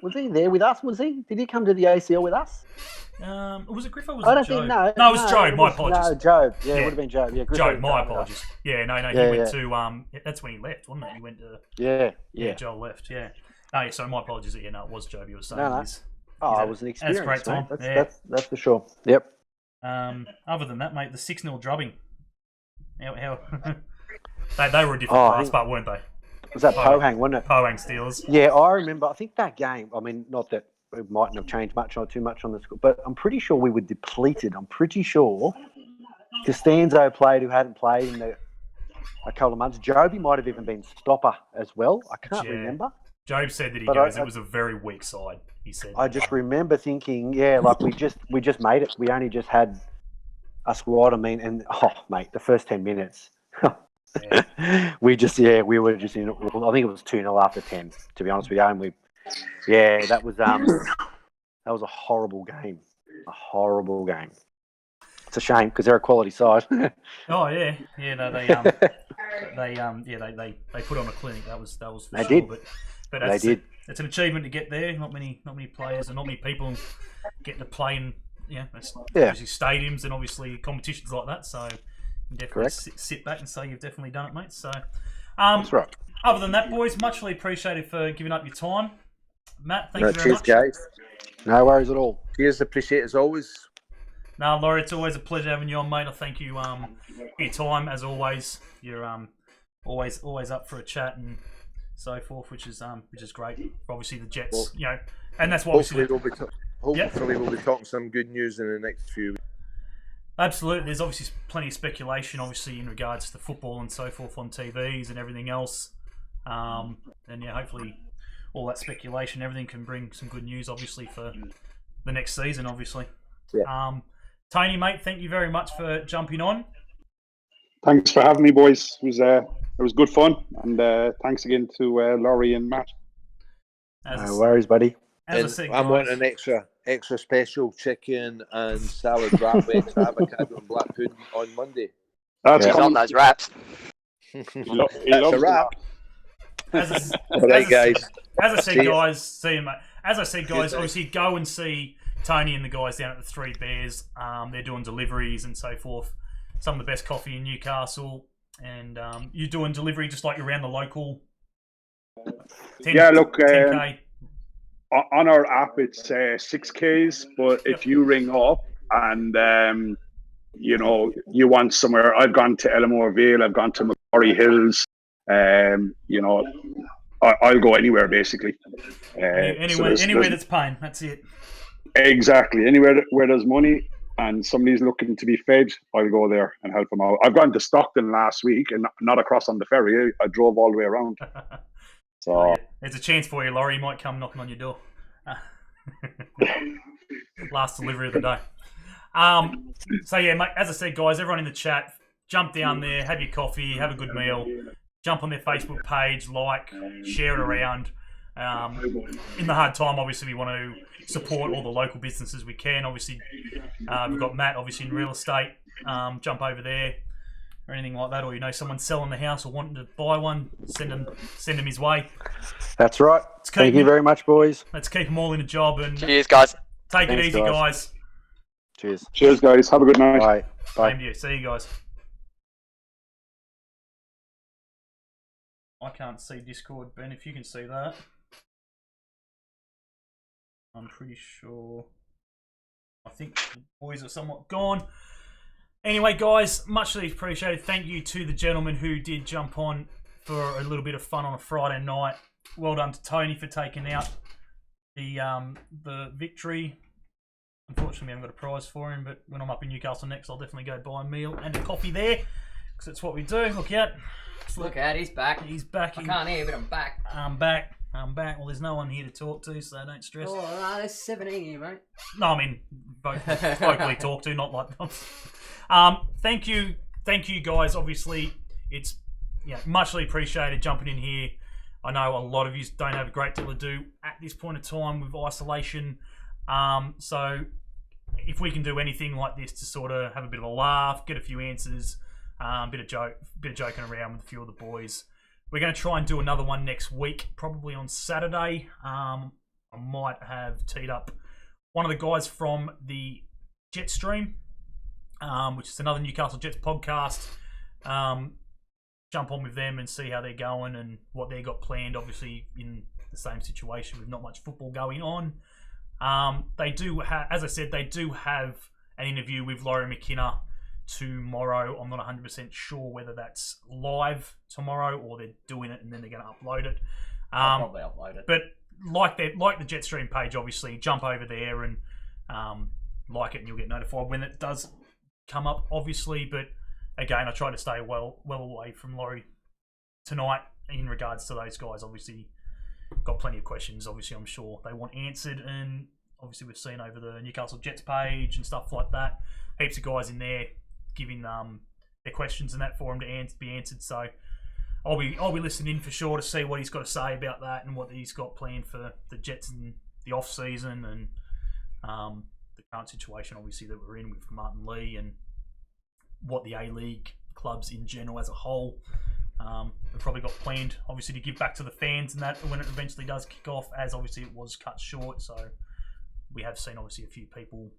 D: Was he there with us? Was he? Did he come to the ACL with us?
B: Was it Griffo?
D: I don't think no.
B: No, it was Jobe. My apologies.
D: No, Jobe. Yeah, it would have been Jobe. Yeah,
B: Jobe. My apologies. Yeah, no. He went to. That's when he left, wasn't it? He went to.
D: Yeah.
B: Joel left. Yeah. Oh, yeah, sorry, my apologies. Yeah, no, it was Jobe. You were saying
D: No. It was an experience,
B: that's a great time.
D: mate. That's for sure. Yep.
B: Other than that, mate, the 6-0 drubbing. How they were a different class, but weren't they?
D: Was that Pohang, wasn't it?
B: Pohang Steelers.
D: Yeah, I remember. I think that game. I mean, not that it mightn't have changed much or too much on the score, but I'm pretty sure we were depleted. I'm pretty sure Costanzo played who hadn't played in a couple of months. Jobe might have even been stopper as well. I can't remember.
B: Jobe said that it was a very weak side. He said.
D: I just remember thinking, like we just made it. We only just had a squad. I mean, and mate, the first 10 minutes.
B: Yeah.
D: we were just in. I think it was 2-0 after 10. To be honest with you, and that was a horrible game. A horrible game. It's a shame because they're a quality side.
B: Oh yeah. No, they put on a clinic. That was for
D: they
B: sure.
D: Did.
B: But
D: they did.
B: It's an achievement to get there. Not many players and not many people get to play in obviously stadiums and obviously competitions like that. So you definitely sit back and say you've definitely done it, mate. So
D: that's right.
B: Other than that, boys, muchly appreciated for giving up your time. Matt, thank you very much.
C: Cheers, guys.
D: No worries at all.
C: Cheers, appreciate it as always.
B: No, Laurie, it's always a pleasure having you on, mate. I thank you for your time as always. You're always up for a chat and so forth, which is great. Obviously the Jets, and that's what
C: hopefully we'll be talking some good news in the next few weeks.
B: Absolutely. There's obviously plenty of speculation, obviously, in regards to football and so forth on TVs and everything else. Hopefully all that speculation, everything can bring some good news, obviously, for the next season, obviously.
C: Yeah.
B: Tony, mate, thank you very much for jumping on.
E: Thanks for having me, boys. It was good fun, and thanks again to Laurie and Matt.
D: No worries, buddy.
C: I'm wanting an extra special chicken and salad wrap with extra avocado and black pudding on Monday.
G: He's on those wraps.
E: He loves a wrap.
B: As I said, guys, obviously go and see Tony and the guys down at the Three Bears. They're doing deliveries and so forth. Some of the best coffee in Newcastle, and you're doing delivery just like you're around the local. 10K.
E: On our app it's 6Ks, but if you ring up and you want somewhere, I've gone to Elmore Vale, I've gone to Macquarie Hills. I'll go anywhere basically.
B: Anywhere that's paying, that's it.
E: Exactly. Anywhere where there's money and somebody's looking to be fed, I'll go there and help them out. I've gone to Stockton last week and not across on the ferry. I drove all the way around. So
B: there's a chance for you, Laurie. He might come knocking on your door. Last delivery of the day. Mate, as I said, guys, everyone in the chat, jump down there, have your coffee, have a good meal, jump on their Facebook page, share it around. In the hard time, obviously, we want to support all the local businesses we can. Obviously, we've got Matt, obviously, in real estate. Jump over there or anything like that, or someone selling the house or wanting to buy one, send them his way.
D: That's right. Thank you very much, boys.
B: Let's keep them all in a job and
G: cheers, guys.
B: Take it easy, guys.
E: Cheers, guys. Have a good night.
D: Bye.
B: Same to you. See you guys. I can't see Discord, Ben. If you can see that, I'm pretty sure. I think the boys are somewhat gone. Anyway, guys, muchly appreciated. Thank you to the gentleman who did jump on for a little bit of fun on a Friday night. Well done to Tony for taking out the victory. Unfortunately, we haven't got a prize for him, but when I'm up in Newcastle next, I'll definitely go buy a meal and a coffee there, because that's what we do. Look out.
A: Look out, he's back.
B: He's back.
A: I can't hear, but I'm back.
B: I'm back. Well, there's no one here to talk to, so don't stress.
A: Oh, no, there's 17 here, mate.
B: No, I mean, both vocally talk to, not like them. Thank you, guys. Obviously, it's muchly appreciated jumping in here. I know a lot of you don't have a great deal to do at this point in time with isolation. So if we can do anything like this to sort of have a bit of a laugh, get a few answers, bit of joking around with a few of the boys. We're going to try and do another one next week, probably on Saturday. I might have teed up one of the guys from the Jetstream, which is another Newcastle Jets podcast. Jump on with them and see how they're going and what they got planned, obviously, in the same situation with not much football going on. They do as I said, they do have an interview with Laurie McKenna tomorrow. I'm not 100% sure whether that's live tomorrow or they're doing it and then they're going to upload it.
H: I'll probably upload it.
B: But like the Jetstream page, obviously, jump over there and like it, and you'll get notified when it does come up, obviously. But again, I try to stay well away from Laurie tonight in regards to those guys. Obviously, got plenty of questions. Obviously, I'm sure they want answered, and obviously we've seen over the Newcastle Jets page and stuff like that, heaps of guys in there giving their questions and that for him to be answered. So I'll be listening in for sure to see what he's got to say about that and what he's got planned for the Jets in the off season and the current situation obviously that we're in with Martin Lee and what the A League clubs in general as a whole have probably got planned, obviously, to give back to the fans and that when it eventually does kick off, as obviously it was cut short. So we have seen obviously a few people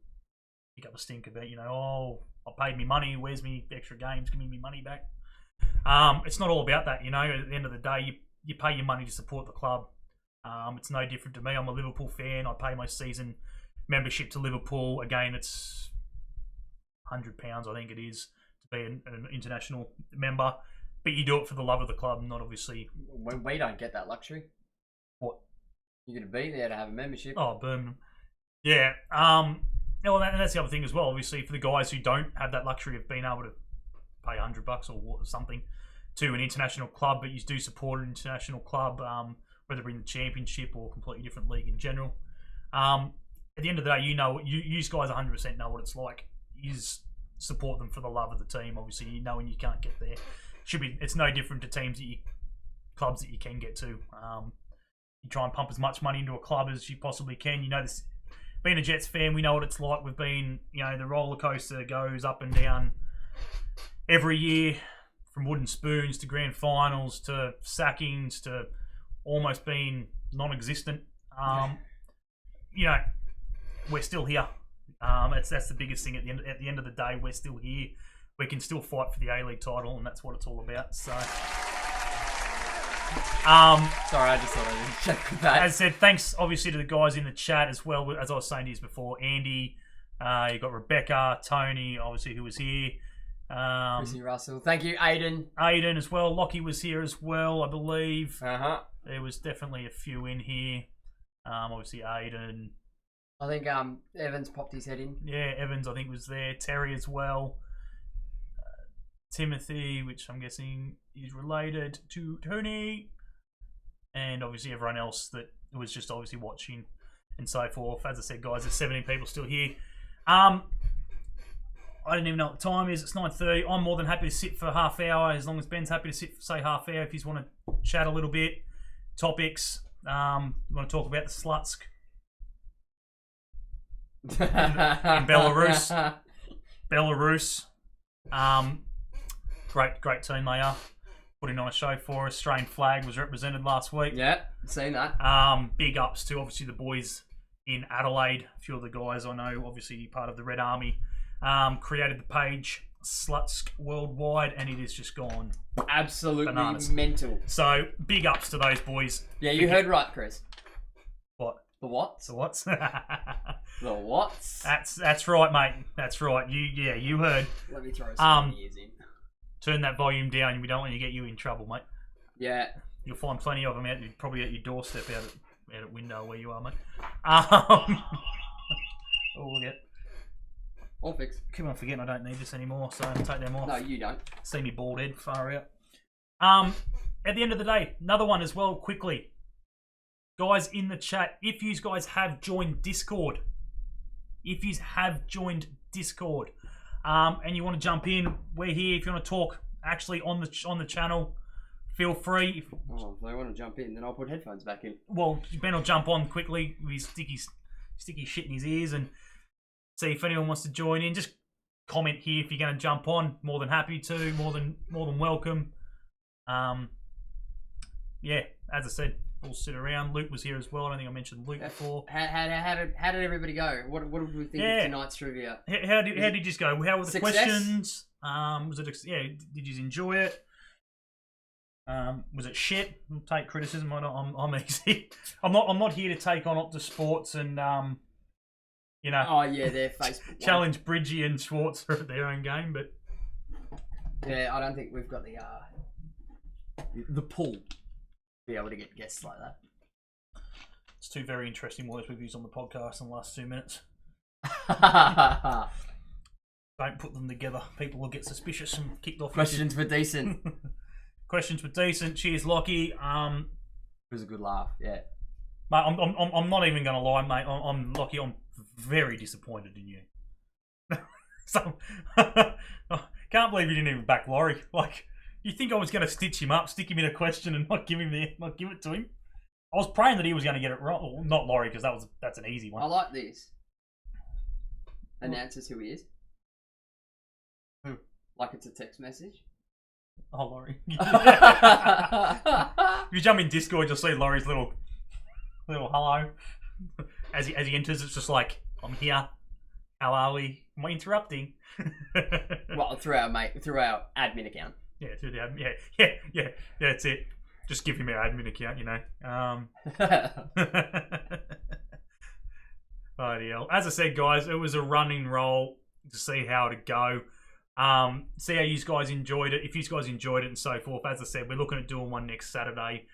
B: pick up a stink about, oh, I paid me money, where's me extra games, give me my money back. It's not all about that, at the end of the day, you pay your money to support the club. It's no different to me. I'm a Liverpool fan. I pay my season membership to Liverpool. Again, it's £100, I think it is, to be an international member. But you do it for the love of the club, not obviously...
H: We don't get that luxury.
B: What?
H: You're going to be there to have a membership.
B: Oh, Birmingham. Yeah. Well, and that's the other thing as well, obviously, for the guys who don't have that luxury of being able to pay $100 or something to an international club, but you do support an international club, whether in the championship or a completely different league in general. At the end of the day, you guys 100% know what it's like. Is support them for the love of the team. Obviously, when you can't get there. It's no different to teams clubs that you can get to. You try and pump as much money into a club as you possibly can. This. Being a Jets fan, we know what it's like. We've been, the roller coaster goes up and down every year, from wooden spoons to grand finals to sackings to almost being non-existent. We're still here. That's the biggest thing. At the end of the day, we're still here. We can still fight for the A League title, and that's what it's all about. So.
H: Sorry, I just thought I'd check with that.
B: As I said, thanks obviously to the guys in the chat as well. As I was saying to you before, Andy, you got Rebecca, Tony, obviously, who was here.
H: Chrissy Russell. Thank you, Aiden.
B: Aiden as well. Lockie was here as well, I believe.
H: Uh-huh.
B: There was definitely a few in here. Obviously, Aiden.
H: I think Evans popped his head in.
B: Yeah, Evans, I think, was there. Terry as well. Timothy, which I'm guessing is related to Tony, and obviously everyone else that was just obviously watching and so forth. As I said, guys, there's 17 people still here. I don't even know what the time is. It's 9:30. I'm more than happy to sit for half hour, as long as Ben's happy to sit for, say, half hour if you want to chat a little bit. Topics. You want to talk about the Slutsk in Belarus. Great team they are. Putting on a show for us. Australian flag was represented last week.
H: Yeah, seen that.
B: Big ups to obviously the boys in Adelaide. A few of the guys I know, obviously part of the Red Army, created the page Slutsk Worldwide, and it has just gone
H: absolutely
B: bananas.
H: Mental.
B: So big ups to those boys.
H: Yeah, you heard right, Chris.
B: What?
H: The what's?
B: The what's?
H: The what's?
B: That's right, mate. That's right. You heard.
H: Let me throw some ears in.
B: Turn that volume down. We don't want to get you in trouble, mate.
H: Yeah.
B: You'll find plenty of them probably at your doorstep out at window where you are, mate. Look at.
H: All fixed.
B: Keep on forgetting I don't need this anymore, so I'll take them off.
H: No, you don't.
B: See me bald head far out. At the end of the day, another one as well, quickly. Guys in the chat, if you guys have joined Discord, and you want to jump in, we're here. If you want to talk actually on the channel, feel free.
H: If they want to jump in, then I'll put headphones back in.
B: Well, Ben will jump on quickly with his sticky shit in his ears and see if anyone wants to join in. Just comment here if you're going to jump on. More than happy to. More than welcome. Yeah, as I said, we'll sit around. Luke was here as well. I don't think I mentioned Luke before.
H: How did everybody go? What did we think of tonight's trivia?
B: How did you just go? How were the
H: Success?
B: questions? Was it? Yeah, did you enjoy it? Was it shit? I'll take criticism. I'm easy. I'm not here to take on Optus Sports and you know.
H: Oh yeah, their Facebook
B: challenge Bridgie and Schwartz at their own game, but
H: yeah, I don't think we've got the pull to be able to get guests like that.
B: It's two very interesting words we've used on the podcast in the last 2 minutes. Don't put them together. People will get suspicious and kicked off.
H: Questions were decent.
B: Questions were decent. Cheers, Lockie.
H: It was a good laugh. Yeah,
B: mate. I'm not even going to lie, mate. I'm Lockie. I'm very disappointed in you. So, can't believe you didn't even back Laurie. Like, you think I was going to stitch him up, stick him in a question, and not give it to him? I was praying that he was going to get it wrong. Well, not Laurie, because that's an easy one.
H: I like this. Announces who he is.
B: Who?
H: Like it's a text message.
B: Oh, Laurie. If you jump in Discord, you'll see Laurie's little hello. As he enters, it's just like, I'm here. How are we? Am I interrupting?
H: Well, through our admin account.
B: Yeah, through the admin. Yeah, that's it. Just give him our admin account, you know. Bloody hell. As I said, guys, it was a running roll to see how it'd go. See how you guys enjoyed it. If you guys enjoyed it and so forth, as I said, we're looking at doing one next Saturday.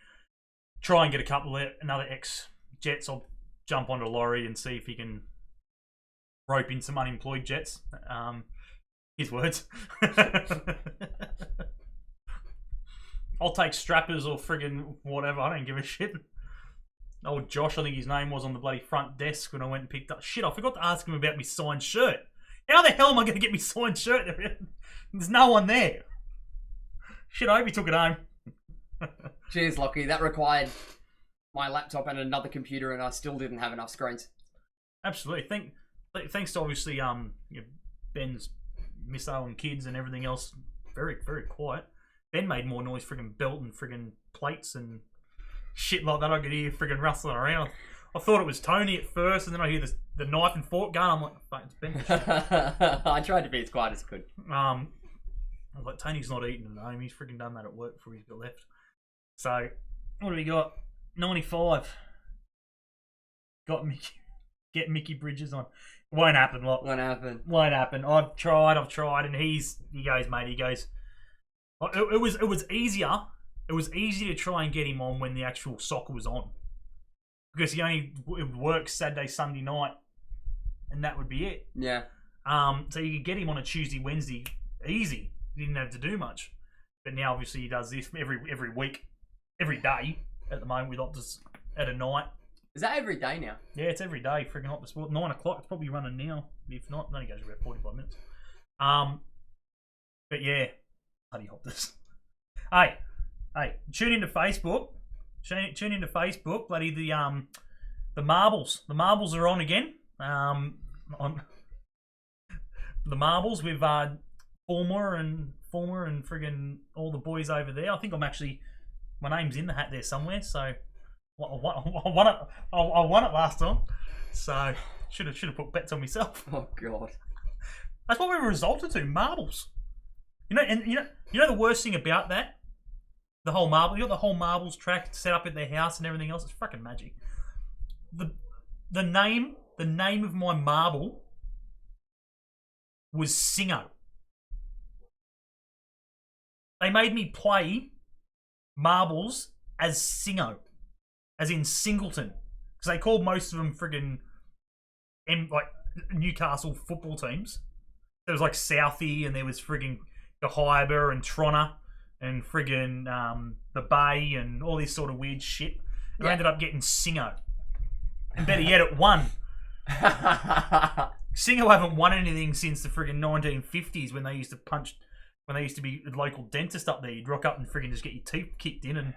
B: Try and get a couple of another ex-Jets. I'll jump onto Laurie and see if he can rope in some unemployed Jets. His words. I'll take strappers or friggin' whatever. I don't give a shit. Old Josh, I think his name was, on the bloody front desk when I went and picked up. Shit, I forgot to ask him about my signed shirt. How the hell am I going to get my signed shirt? There's no one there. Shit, I hope he took it home.
H: Cheers, Lockie. That required my laptop and another computer, and I still didn't have enough screens.
B: Absolutely. Thanks to obviously Ben's missile and kids and everything else. Very, very quiet. Ben made more noise friggin' belting friggin' plates and shit like that. I could hear friggin' rustling around. I thought it was Tony at first, and then I hear the knife and fork going. I'm like, fuck, it's Ben.
H: I tried to be as quiet as I could.
B: I was like, Tony's not eating at home. He's friggin' done that at work before he's got left. So, what do we got? 95. Got Mickey. Get Mickey Bridges on. Won't happen, lot.
H: Won't happen.
B: Won't happen. I've tried, and he goes, mate, he goes, it was easier. It was easy to try and get him on when the actual soccer was on. Because he only works Saturday, Sunday night, and that would be it.
H: Yeah.
B: So you could get him on a Tuesday, Wednesday, easy. He didn't have to do much. But now, obviously, he does this every week, every day at the moment with Optus at a night.
H: Is that every day now?
B: Yeah, it's every day. Friggin' Optus Sport. 9 o'clock. It's probably running now. If not, it only goes about 45 minutes. But yeah, bloody Optus. Hey, tune into Facebook. Tune into Facebook. Bloody the marbles. The marbles are on again. On the marbles with former and friggin' all the boys over there. I think my name's in the hat there somewhere. So I won it last time. So should have put bets on myself.
H: Oh god.
B: That's what we resulted to, marbles. You know the worst thing about that? The whole marble, you got the whole marbles track set up at their house and everything else. It's fucking magic. The name of my marble was Singo. They made me play marbles as Singo, as in Singleton, because they called most of them friggin' like Newcastle football teams. There was like Southie, and there was friggin' Gahiba and Tronna, and friggin' the Bay, and all this sort of weird shit. And I ended up getting Singo. And better yet, it won. Singo haven't won anything since the friggin' 1950s when they used to be a local dentist up there. You'd rock up and friggin' just get your teeth kicked in and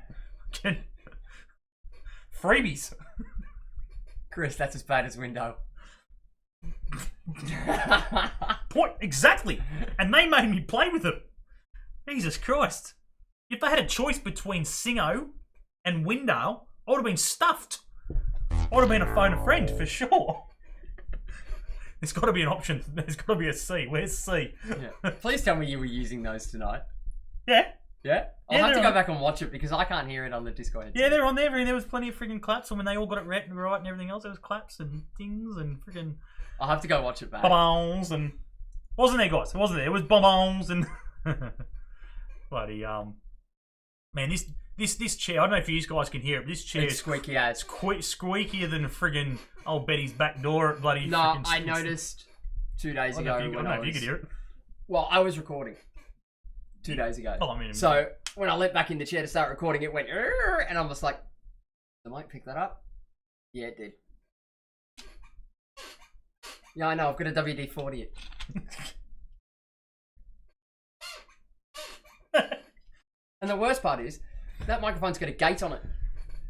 B: get freebies.
H: Chris, that's as bad as Window.
B: Point exactly. And they made me play with it. Jesus Christ. If they had a choice between Singo and Window, I would have been stuffed. I would have been a phone a friend for sure. There's got to be an option. There's got to be a C. Where's C?
H: Yeah. Please tell me you were using those tonight.
B: Yeah.
H: Yeah? I'll have to go back and watch it because I can't hear it on the Discord.
B: Yeah, they're on there, and there was plenty of friggin' claps, and when they all got it right and everything else, there was claps and things and friggin'
H: I'll have to go watch it back.
B: bombs and... Wasn't there, guys? It wasn't there. It was bombs and... Bloody, Man, this chair, I don't know if you guys can hear it, but this chair
H: It's squeaky as.
B: squeakier than friggin' old Betty's back door at bloody...
H: No,
B: friggin'
H: I noticed 2 days ago
B: I don't know if you could hear it.
H: Well, I was recording 2 days ago.
B: Oh, I mean...
H: So, when I leant back in the chair to start recording, it went... And I'm just like... The mic picked that up? Yeah, it did. Yeah, I know. I've got a WD-40 it. And the worst part is, that microphone's got a gate on it.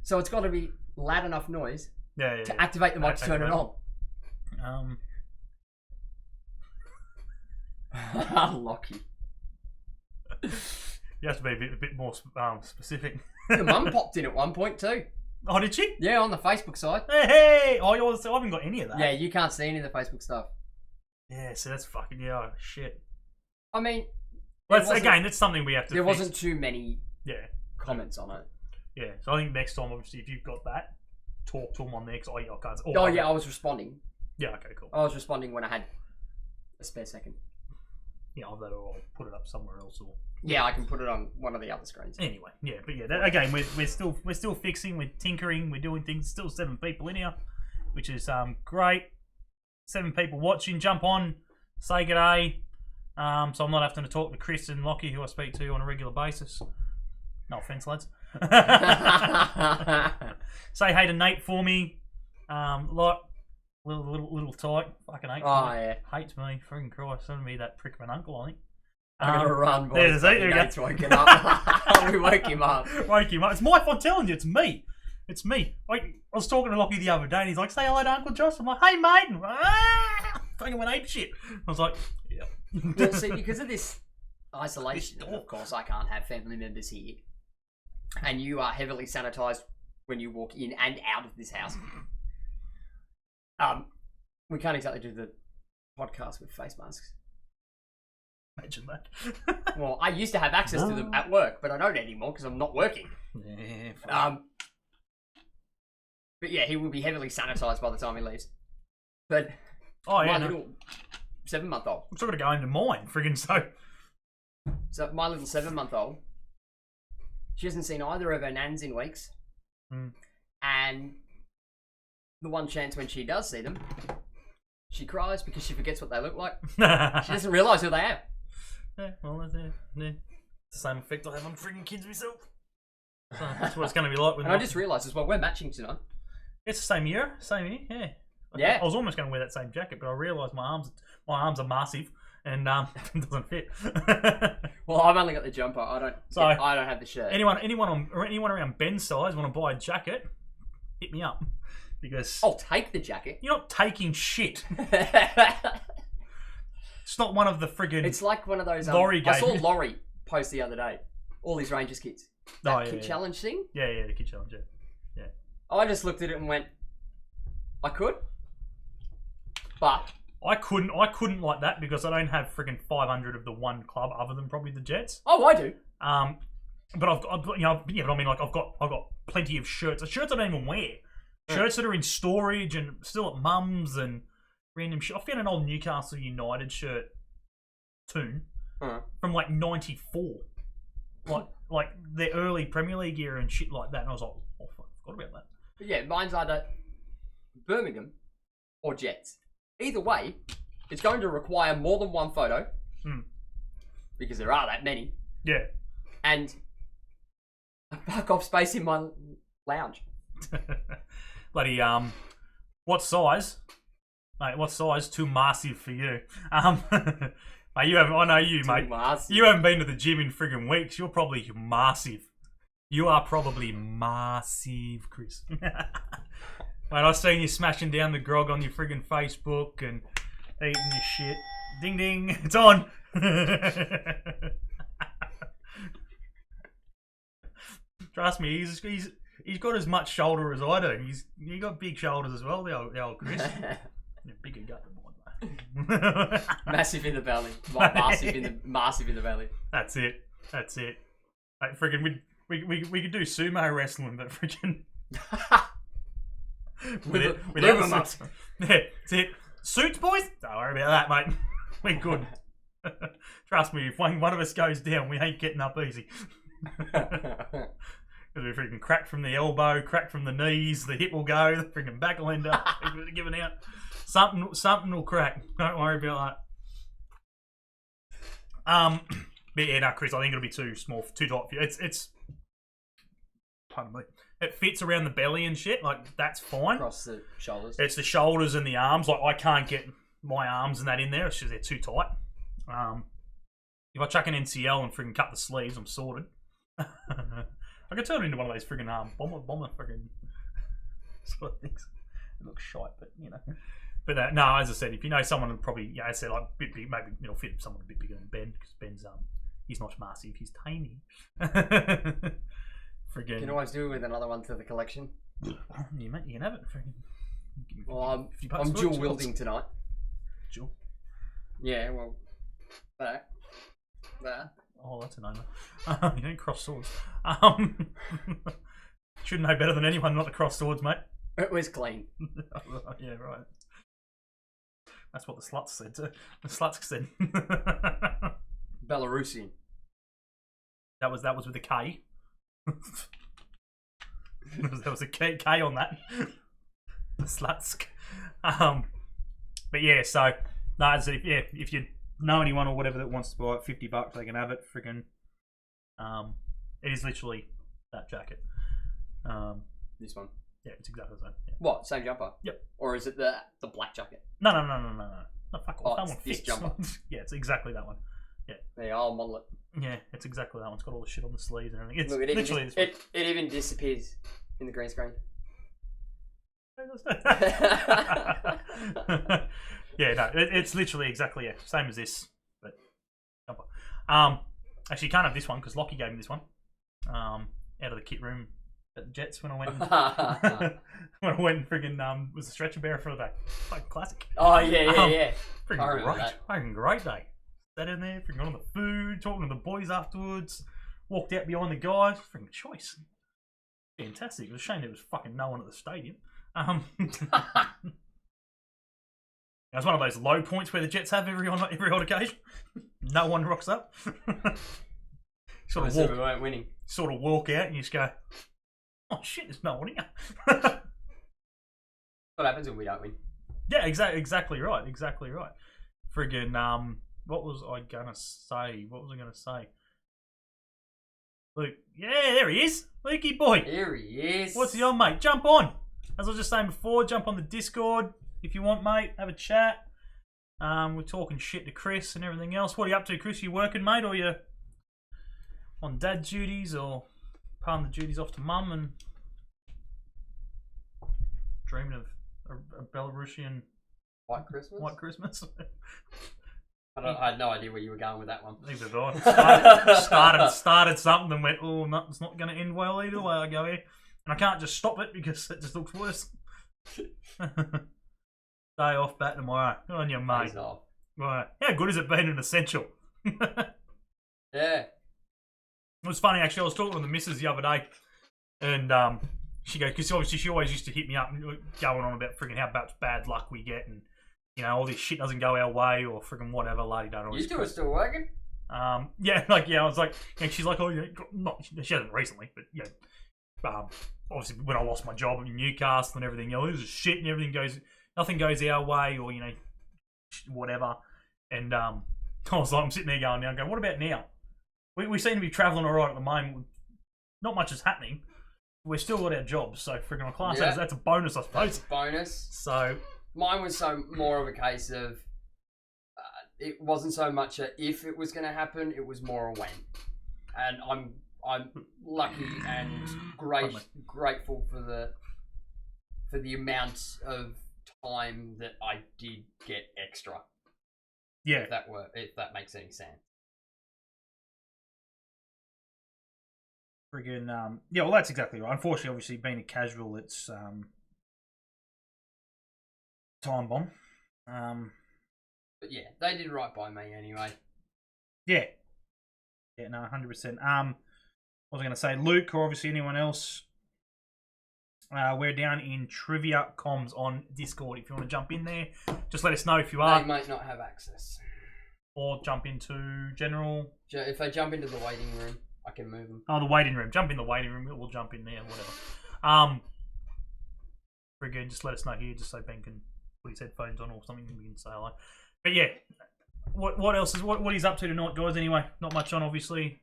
H: So it's got to be loud enough noise to activate the mic to turn it on. Lucky.
B: You have to be a bit more specific.
H: Your mum popped in at one point too.
B: Oh, did she?
H: Yeah, on the Facebook side.
B: Hey! Oh, I haven't got any of that.
H: Yeah, you can't see any of the Facebook stuff.
B: Yeah, so that's fucking... Yeah, shit.
H: I mean...
B: Well, again, that's something we have to
H: There
B: fix.
H: wasn't too many comments on it.
B: Yeah, so I think next time, obviously, if you've got that, talk to them on there, because I can't...
H: Oh, yeah, I was responding.
B: Yeah, okay, cool.
H: I was responding when I had a spare second.
B: Yeah, I'll put it up somewhere else or...
H: Yeah, I can put it on one of the other screens.
B: Anyway, yeah, but yeah, that, again, we're still fixing, we're tinkering, we're doing things. Still 7 people in here, which is great. 7 people watching. Jump on, say g'day. So I'm not having to talk to Chris and Lockie, who I speak to on a regular basis. No offense, lads. Say hey to Nate for me. Little tight, fucking hates me.
H: Yeah.
B: Hates me. Freaking Christ, sending me that prick of an uncle, I think.
H: I'm gonna run, boys.
B: There we go.
H: Nate's woken up. We woke him up.
B: Woke him up. It's my fault. I'm telling you, it's me. It's me. I was talking to Lockie the other day, and he's like, "Say hello to Uncle Josh." I'm like, "Hey, mate." And, fucking went ape shit. I was like, "Yeah."
H: Well, see, because of this isolation, of course, I can't have family members here, and you are heavily sanitized when you walk in and out of this house. We can't exactly do the podcast with face masks.
B: Imagine that.
H: Well, I used to have access to them at work, but I don't anymore because I'm not working.
B: Yeah,
H: but yeah, he will be heavily sanitized by the time he leaves. But little 7-month-old.
B: I'm still gonna go into mine, friggin' so.
H: So my little 7-month-old, she hasn't seen either of her nans in weeks, and the one chance when she does see them, she cries because she forgets what they look like. She doesn't realise who they are.
B: Yeah, well, that's it. Yeah. It's the same effect I have on friggin' kids myself. So that's what it's going to be like with.
H: And I just realised as well, we're matching tonight.
B: It's the same year, yeah.
H: Yeah.
B: I was almost going to wear that same jacket, but I realised my arms are massive and it doesn't fit.
H: Well, I've only got the jumper. I don't have the shirt.
B: Anyone around Ben's size want to buy a jacket? Hit me up. Because
H: I'll take the jacket.
B: You're not taking shit. It's not one of the friggin'...
H: It's like one of those...
B: Laurie
H: I saw Laurie post the other day. All these Rangers kits. That kid challenge thing.
B: Yeah, the kid challenge, yeah.
H: I just looked at it and went, I could, but...
B: I couldn't like that because I don't have friggin' 500 of the one club other than probably the Jets.
H: Oh, I do.
B: But I've got plenty of shirts. Shirts I don't even wear. Shirts that are in storage and still at mum's and random shit. I found an old Newcastle United shirt from like 94. Like their early Premier League era and shit like that. And I was like, oh, fuck, I forgot about that.
H: But yeah, mine's either Birmingham or Jets. Either way, it's going to require more than one photo. Because there are that many.
B: Yeah.
H: And a back off space in my lounge.
B: Bloody, what size? Mate, what size? Too massive for you. Mate, I know you, mate.
H: Massive.
B: You haven't been to the gym in friggin' weeks. You're probably massive. You are probably massive, Chris. Mate, I've seen you smashing down the grog on your friggin' Facebook and eating your shit. Ding ding, it's on. Trust me, he's got as much shoulder as I do. He got big shoulders as well, the old Chris. Yeah, bigger gut than mine,
H: Massive in the belly. Massive in the belly.
B: That's it. Like, friggin' we could do sumo wrestling, but friggin'
H: Live 'em up.
B: Yeah, that's it. Suits, boys? Don't worry about that, mate. We're good. Trust me, if one of us goes down, we ain't getting up easy. Because we're freaking cracked from the elbow, cracked from the knees, the hip will go, the freaking back will end up giving out. Something will crack. Don't worry about that. But yeah, no, Chris, I think it'll be too small, too tight for you. It's pardon me. It fits around the belly and shit. Like, that's fine.
H: Across the shoulders.
B: It's the shoulders and the arms. Like, I can't get my arms and that in there. It's just they're too tight. If I chuck an NCL and freaking cut the sleeves, I'm sorted. I could turn it into one of those freaking bomber freaking sort of things. It looks shite, but you know. But no, as I said, if you know someone would probably, yeah, I said like a bit big, maybe it'll fit someone a bit bigger than Ben, because Ben's he's not massive, he's tiny. Friggin'.
H: You can always do with another one to the collection.
B: You can have it.
H: Well, I'm dual wielding tonight.
B: Dual?
H: Yeah, well, that.
B: Oh, that's a no-no. You don't cross swords. Should know better than anyone not to cross swords, mate.
H: It was clean.
B: Yeah, right. That's what the sluts said too. The sluts said.
H: Belarusian.
B: That was with a K. There was a K on that. The sluts. But yeah, so no, if you know anyone or whatever that wants to buy it, $50, they can have it. Friggin', it is literally that jacket.
H: This one.
B: Yeah, it's exactly the same. Yeah.
H: What? Same jumper?
B: Yep.
H: Or is it the black jacket?
B: No. No, fuck off. That one
H: this
B: fits.
H: jumper.
B: Yeah, it's exactly that one. Yeah.
H: Yeah, I'll model it.
B: Yeah, it's exactly that one. It's got all the shit on the sleeves and everything. It's
H: Look,
B: literally
H: it even disappears in the green screen.
B: Yeah, no, it's literally exactly same as this, but jumper. Actually, you can't have this one because Lockie gave me this one. Out of the kit room at the Jets when I went. When I went and friggin' was a stretcher bearer for the day. Fucking classic.
H: Oh yeah.
B: Friggin' great. Fucking great day. Sat in there, friggin' on the food, talking to the boys afterwards. Walked out behind the guys. Friggin' choice. Fantastic. It was a shame there was fucking no one at the stadium. It was one of those low points where the Jets have every odd occasion. No one rocks up.
H: We weren't winning.
B: Sort of walk out and you just go, oh shit, there's no one here.
H: What happens when we don't win?
B: Yeah, exactly right. Friggin', what was I gonna say? Luke, yeah, there he is. Lukey boy.
H: There he is.
B: What's he on, mate? Jump on. As I was just saying before, jump on the Discord if you want, mate. Have a chat. We're talking shit to Chris and everything else. What are you up to, Chris? You working, mate, or you on dad duties, or palm the duties off to mum and dreaming of a Belarusian
H: White Christmas? I had no idea where you were going with that one.
B: Neither did I. Started something and went, oh, no, it's not going to end well either way I go here. And I can't just stop it because it just looks worse. Day off, back tomorrow. Good on you, mate. Right. How good has it been in Essential?
H: Yeah.
B: It was funny, actually. I was talking to the missus the other day, and she goes, because obviously she always used to hit me up going on about freaking how much bad luck we get, and you know, all this shit doesn't go our way, or freaking whatever, lady don't always.
H: You two are still working?
B: I was like, and she's like, oh, you know, she hasn't recently, but yeah, obviously when I lost my job in Newcastle and everything, you know, it was shit and nothing goes our way, or you know, whatever. And I was like, I'm sitting there going, what about now? We seem to be travelling all right at the moment. Not much is happening. We've still got our jobs, so freaking on class, that's a bonus, I suppose.
H: That's a bonus.
B: So
H: mine was more of a case of it wasn't so much a if it was going to happen, it was more a when. And I'm lucky and grateful for the amount of time that I did get extra.
B: Yeah,
H: if that makes any sense.
B: Friggin', yeah, well, that's exactly right. Unfortunately, obviously, being a casual, it's time bomb.
H: But yeah, they did right by me anyway.
B: Yeah, no, 100%. was I going to say? Luke, or obviously anyone else. We're down in Trivia Comms on Discord. If you want to jump in there, just let us know if you are.
H: They might not have access.
B: Or jump into general.
H: If they jump into the waiting room, I can move them.
B: Oh, the waiting room. Jump in the waiting room. We'll jump in there, whatever. Again, just let us know here, just so Ben can put his headphones on or something. We can say hello. But yeah, what else is what he's up to tonight, guys? Anyway, not much on, obviously.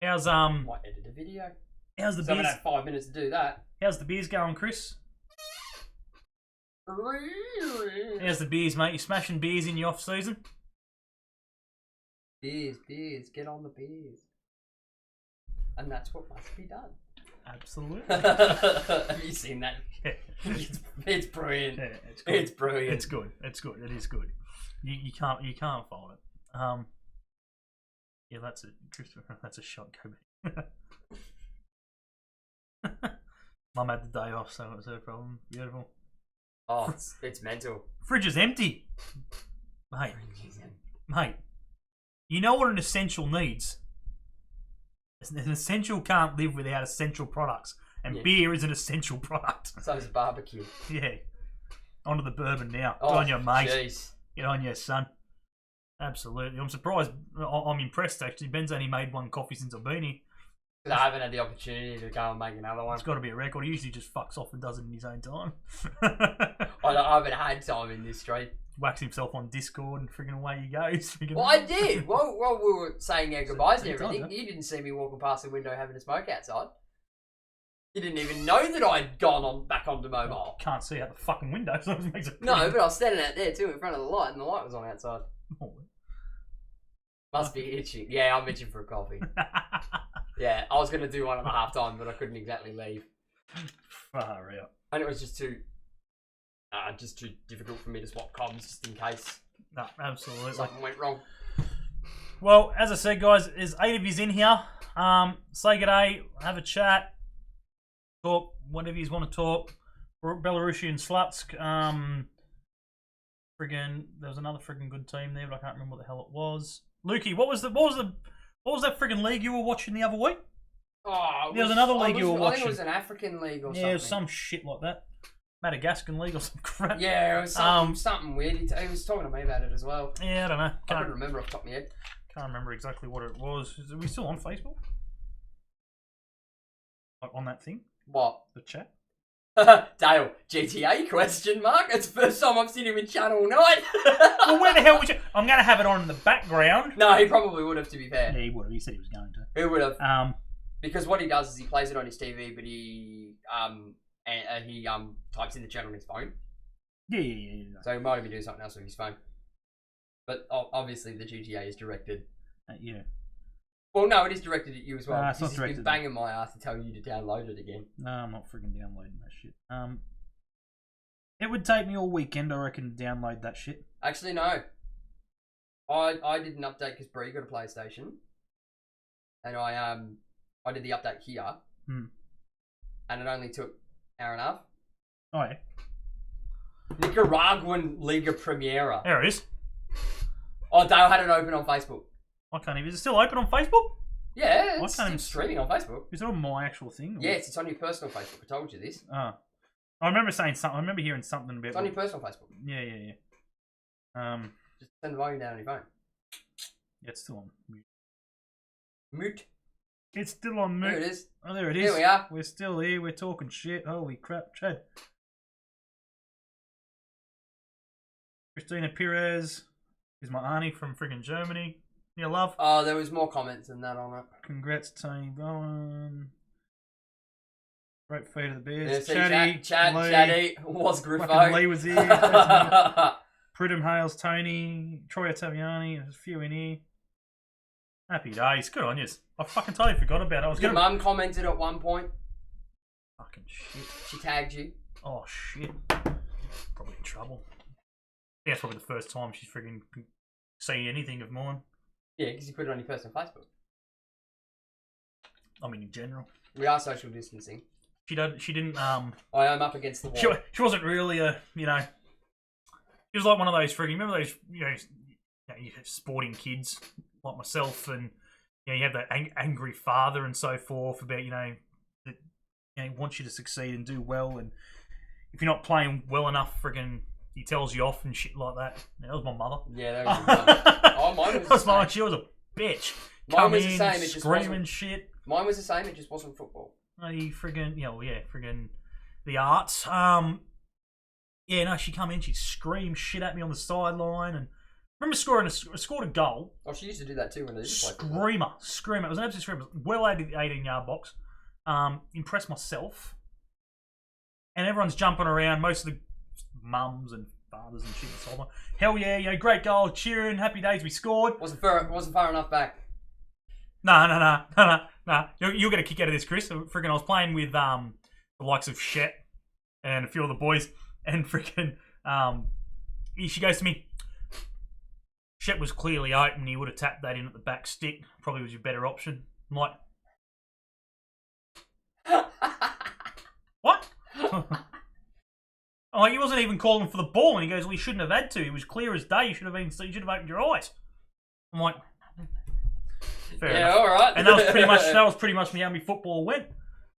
B: How's
H: Might edit a video.
B: How's the
H: So
B: beers?
H: I had 5 minutes to do that.
B: How's the beers going, Chris? How's the beers, mate? You smashing beers in your off season?
H: Beers, get on the beers. And that's what must be done.
B: Absolutely.
H: Have you seen that? It's brilliant.
B: Yeah, it's good.
H: It's brilliant.
B: It's good. It's good. It is good. You can't fault it. Yeah, that's it. Christopher, that's a shot. Go back. Mum had the day off, so it was her problem. Beautiful.
H: Oh, it's mental.
B: Fridge is empty, mate. Mate, you know what an essential needs? An essential can't live without essential products, and beer is an essential product.
H: So is barbecue.
B: Yeah. Onto the bourbon now.
H: Oh,
B: Good on you, mate.
H: Jeez.
B: Get on you, son. Absolutely. I'm surprised. I'm impressed, actually. Ben's only made one coffee since I've been here.
H: I haven't had the opportunity to go and make another one.
B: It's got to be a record. He usually just fucks off and does it in his own time.
H: I haven't had time in this street.
B: Whacks himself on Discord and friggin' away he goes.
H: Well, I did. While we were saying our goodbyes and
B: It's
H: everything,
B: done,
H: you didn't see me walking past the window having a smoke outside. You didn't even know that I'd gone back onto mobile.
B: Can't see out the fucking window, so it makes it
H: No, but I was standing out there too in front of the light, and the light was on outside. Must be itching. Yeah, I'm itching for a coffee. Yeah, I was going to do one at the half time, but I couldn't exactly leave.
B: Far out.
H: And it was just too difficult for me to swap comms just in case
B: No, absolutely.
H: something went wrong.
B: Well, as I said, guys, there's 8 of yous in here. Say g'day, have a chat, talk whatever you want to talk. Belarusian sluts. Friggin', there was another friggin' good team there, but I can't remember what the hell it was. Lukey, what was that friggin' league you were watching the other week?
H: Oh,
B: There was another league you were
H: I think
B: watching.
H: it was an African league or something.
B: Yeah, it was some shit like that. Madagascan league or some crap.
H: Yeah, it was something weird. He was talking to me about it as well.
B: Yeah, I don't know.
H: I couldn't remember off the top of my head.
B: Can't remember exactly what it was. Are we still on Facebook? Like on that thing?
H: What?
B: The chat?
H: Dale, GTA question mark? It's the first time I've seen him in chat all night.
B: Well, where the hell would you... I'm going to have it on in the background.
H: No, he probably would have, to be fair.
B: Yeah, he would have. He said he was going to.
H: He would have.
B: Because
H: what he does is he plays it on his TV, but he types in the chat on his phone.
B: Yeah.
H: So he might be doing something else with his phone. But obviously the GTA is directed.
B: Yeah.
H: Well, no, it is directed at you as well.
B: It's not
H: He's
B: directed
H: been banging my ass to tell you to download it again.
B: No, I'm not freaking downloading that shit. It would take me all weekend, I reckon, to download that shit.
H: Actually, no. I did an update because Bree got a PlayStation, and I did the update here, and it only took an hour and a half.
B: Oh yeah.
H: Nicaraguan Liga Primera.
B: There it is.
H: Oh, Dale had it open on Facebook.
B: I can't even. Is it still open on Facebook?
H: Yeah, it's
B: can't even
H: streaming on Facebook.
B: Is it on my actual thing? Or?
H: Yes, it's on your personal Facebook. I told you this.
B: Oh. I remember saying something. I remember hearing something about.
H: It's on your personal Facebook.
B: Yeah.
H: Just turn the volume down on your phone.
B: Yeah, it's still on mute.
H: Mute.
B: It's still on mute.
H: There it is.
B: Oh, there it is.
H: Here we are.
B: We're still here. We're talking shit. Holy crap, Chad. Christina Perez is my auntie from friggin' Germany. Yeah, love.
H: Oh, there was more comments than that on it.
B: Congrats, Tony Bowen. Great feed of the Bears.
H: Yeah,
B: Chatty.
H: Chatty. Was Griffo.
B: Fucking Lee was here. Pridham Hales, Tony. Troy Ottaviani. There's a few in here. Happy days. Good on yous. I fucking totally forgot about it. I was
H: Your
B: gonna...
H: mum commented at one point.
B: Fucking shit.
H: She tagged you.
B: Oh, shit. Probably in trouble. Yeah, it's probably the first time she's friggin' seen anything of mine.
H: Yeah, because you put it on your personal Facebook.
B: I mean, in general.
H: We are social distancing.
B: She didn't,
H: I am up against the wall.
B: She wasn't really a, you know... She was like one of those friggin'... Remember those, you know, sporting kids like myself and, you have that angry father and so forth about, that wants you to succeed and do well, and if you're not playing well enough, friggin' he tells you off and shit like that. That was my mother.
H: Yeah, that was your mum. Oh, mine was the same.
B: She was a bitch.
H: Mine was the same. It just
B: screaming
H: wasn't
B: shit.
H: Mine was the same. It just wasn't football.
B: Friggin' friggin' the arts. She come in, she'd scream shit at me on the sideline, and I remember scored a goal.
H: Oh, she used to do that too when they used to play.
B: Screamer. It was an absolute screamer. Well out of the 18-yard box. Impressed myself. And everyone's jumping around, most of the mums and fathers and shit and so on. Hell yeah, great goal, cheering, happy days, we scored.
H: Wasn't far enough back.
B: No. You'll get a kick out of this, Chris. Friggin' I was playing with the likes of Shet and a few of the boys, and friggin' she goes to me, Shet was clearly open, he would have tapped that in at the back stick. Probably was your better option. I'm like, what? Oh, he wasn't even calling for the ball, and he goes, well, he shouldn't have had to. He was clear as day. You should have opened your eyes. I'm like, fair enough.
H: All right.
B: And that was pretty much how my football went.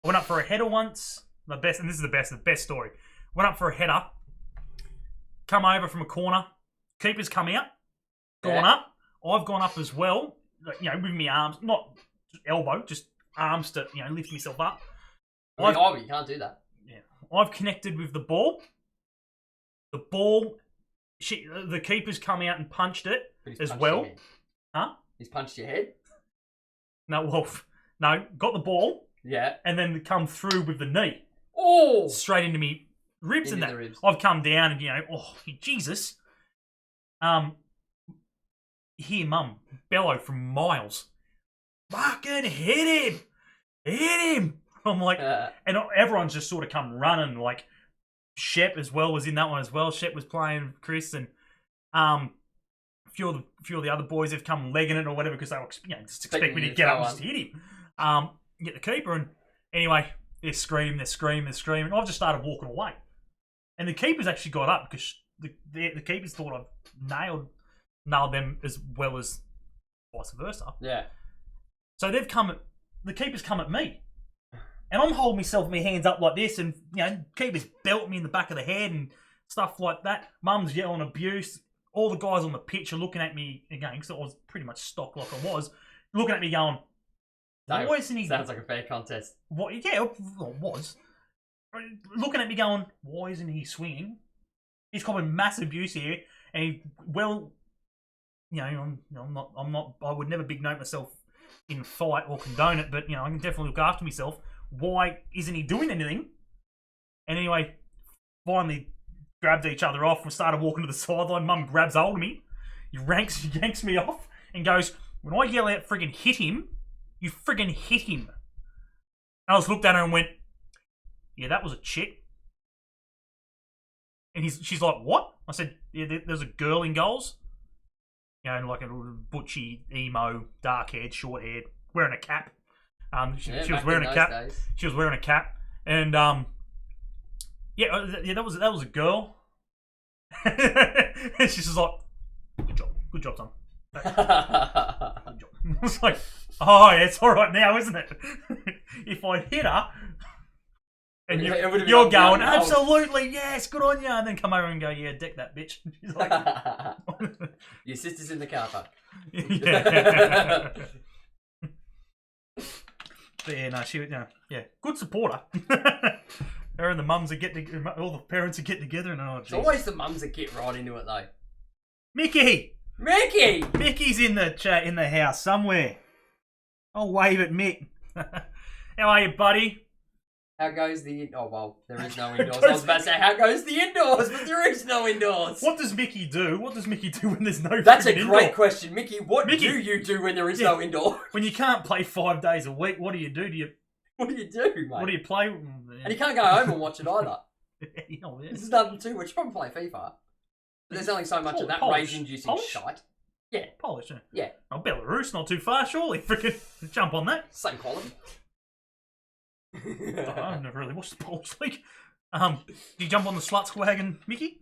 B: I went up for a header once. And this is the best story. Went up for a header. Come over from a corner. Keeper's come out. Gone up. I've gone up as well. With my arms, not elbow, just arms to lift myself up.
H: You can't do that.
B: Yeah, I've connected with the ball. The ball, the keeper's come out and punched it as well. Huh?
H: He's punched your head?
B: No, got the ball.
H: Yeah.
B: And then come through with the knee.
H: Oh!
B: Straight into me ribs and that.
H: Ribs.
B: I've come down and, Jesus. Hear mum bellow from miles. Fucking hit him! Hit him! I'm like, and everyone's just sort of come running, like, Shep as well was in that one as well. Shep was playing Chris, and a few of the other boys have come legging it or whatever because they were just expect me to get up and just hit him. Get the keeper, and anyway, they're screaming. I've just started walking away, and the keeper's actually got up because the keepers thought I've nailed them as well as vice versa.
H: Yeah.
B: So the keeper's come at me. And I'm holding myself, my hands up like this, and keepers belt me in the back of the head and stuff like that. Mum's yelling abuse. All the guys on the pitch are looking at me again, because I was pretty much stocked like I was, looking at me going, why isn't he...
H: Sounds like a fair contest.
B: What? Yeah, it was. Looking at me going, why isn't he swinging? He's copping massive abuse here, and I'm not, I would never big note myself in fight or condone it, but, I can definitely look after myself. Why isn't he doing anything? And anyway, finally grabbed each other off and started walking to the sideline. Mum grabs hold of me. He yanks me off and goes, when I yell out friggin' hit him, you friggin' hit him. And I just looked at her and went, yeah, that was a chick. And she's like, what? I said, yeah, there's a girl in goals. Like a little butchy, emo, dark-haired, short-haired, wearing a cap. She was wearing a cap. Days. She was wearing a cap, and that was a girl. And she's just like, good job, son. Good job. I was like, oh, yeah, it's all right now, isn't it? If I hit her, and you're going, absolutely, yes, good on you, and then come over and go, yeah, deck that bitch. She's like,
H: your sister's in the car park.
B: Yeah. But yeah, no, good supporter. Her and the mums would all the parents would get together, and
H: it's always the mums that get right into it though.
B: Mickey's in the house somewhere. I'll wave at Mick. How are you, buddy?
H: How goes the... Oh, well, there is no indoors. I was about to say, how goes the indoors? But there is no indoors.
B: What does Mickey do? What does Mickey do when there's no
H: That's a great
B: indoor?
H: question. Mickey, what do you do when there is no indoor?
B: When you can't play 5 days a week, what do you do?
H: What do you do, mate?
B: What do you play?
H: And you can't go home and watch it either.
B: Yeah.
H: This is nothing too much. You probably play FIFA. But there's only so much of that rage-inducing shite. Yeah.
B: Polish,
H: yeah.
B: Oh, Belarus, not too far, surely. Freaking jump on that.
H: Same quality.
B: I've never really watched the Polish League. Do you jump on the sluts wagon, Mickey?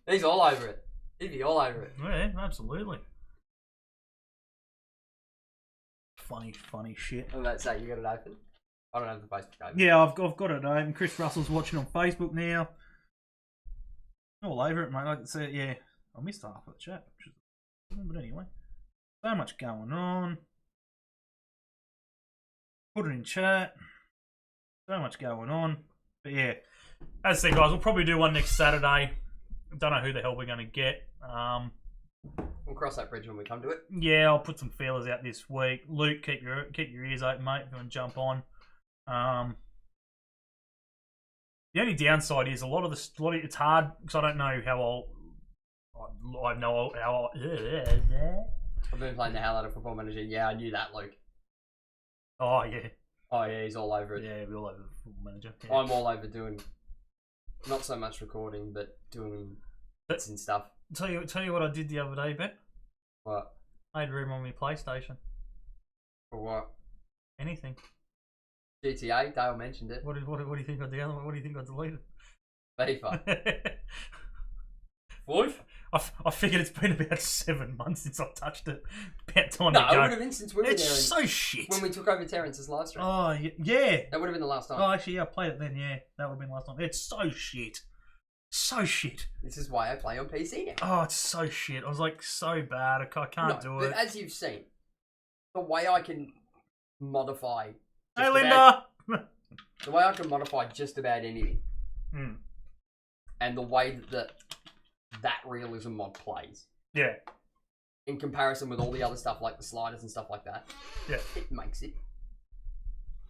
H: He's all over it. He'd be all over it.
B: Yeah, absolutely. Funny shit.
H: I'm about to say, you got it open? I don't have the Facebook open.
B: Yeah, I've got it open. Chris Russell's watching on Facebook now. All over it, mate. Like I said, yeah. I missed half of the chat. But anyway. So much going on. Put it in chat. So much going on. But yeah. As I said, guys, we'll probably do one next Saturday. Don't know who the hell we're going to get.
H: We'll cross that bridge when we come to it.
B: Yeah, I'll put some feelers out this week. Luke, keep your ears open, mate, if you want to jump on. The only downside is it's hard because I don't know how old. I know how.
H: I've been playing the hell out of Football Manager. Yeah, I knew that, Luke.
B: Oh yeah.
H: Oh yeah, he's all over it.
B: Yeah, we're all over Football Manager. Yeah.
H: I'm all over doing, not so much recording, but doing bits and stuff.
B: Tell you what I did the other day, Ben.
H: What?
B: I made room on my PlayStation.
H: For what?
B: Anything.
H: GTA. Dale mentioned it.
B: What do you think I did? What do you think I deleted?
H: FIFA. Wolf?
B: I figured it's been about 7 months since I touched it. About time
H: No,
B: to go.
H: it would have been since we were there.
B: It's so shit.
H: When we took over Terrence's live stream.
B: Oh yeah.
H: That would have been the last time.
B: Oh, actually, yeah, I played it then. Yeah, that would have been last time. It's so shit. So shit.
H: This is why I play on PC now.
B: Oh, it's so shit. I was like, so bad. I can't do it.
H: But as you've seen, the way I can modify.
B: Hey, Linda!
H: The way I can modify just about anything.
B: Mm.
H: And the way that realism mod plays.
B: Yeah.
H: In comparison with all the other stuff like the sliders and stuff like that.
B: Yeah.
H: It makes it.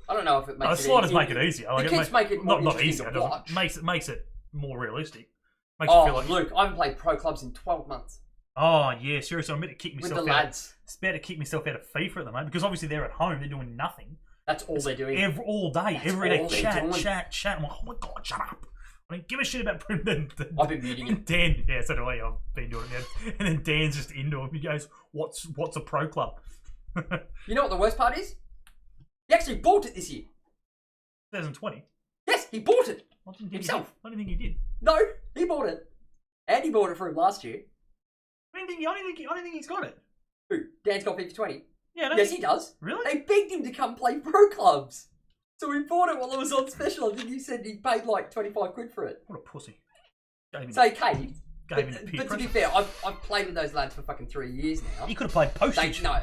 H: I don't know if it makes
B: the sliders make it easier.
H: Like, it make it more
B: not
H: easier
B: easier.
H: to watch.
B: Makes it more realistic. Makes
H: Oh,
B: you feel like
H: Luke, I haven't played pro clubs in 12 months.
B: Oh yeah, seriously, I'm about to kick myself
H: With the
B: out.
H: lads.
B: It's about to kick myself out of FIFA at the moment because obviously they're at home, they're doing nothing.
H: That's all they're doing.
B: All day,
H: That's
B: every day,
H: all they're doing.
B: chat. I'm like, oh my god, shut up. I don't give a shit about putting them.
H: I've been muting it.
B: Dan, yeah, so do I. I've been doing it now. And then Dan's just into him. He goes, "What's a pro club?"
H: You know what the worst part is? He actually bought it this year.
B: 2020.
H: Yes, he bought it
B: himself. I don't think he did.
H: No, he bought it. And he bought it for him last year.
B: I don't think he's got it.
H: Who? Dan's got FIFA 20.
B: Yeah,
H: yes, he does.
B: Really?
H: They begged him to come play pro clubs. So he bought it while it was on special. I think he said he paid like 25 quid for it.
B: What a pussy.
H: So he caved.
B: But
H: to be fair, I've played with those lads for fucking 3 years now.
B: He could have played postage.
H: No,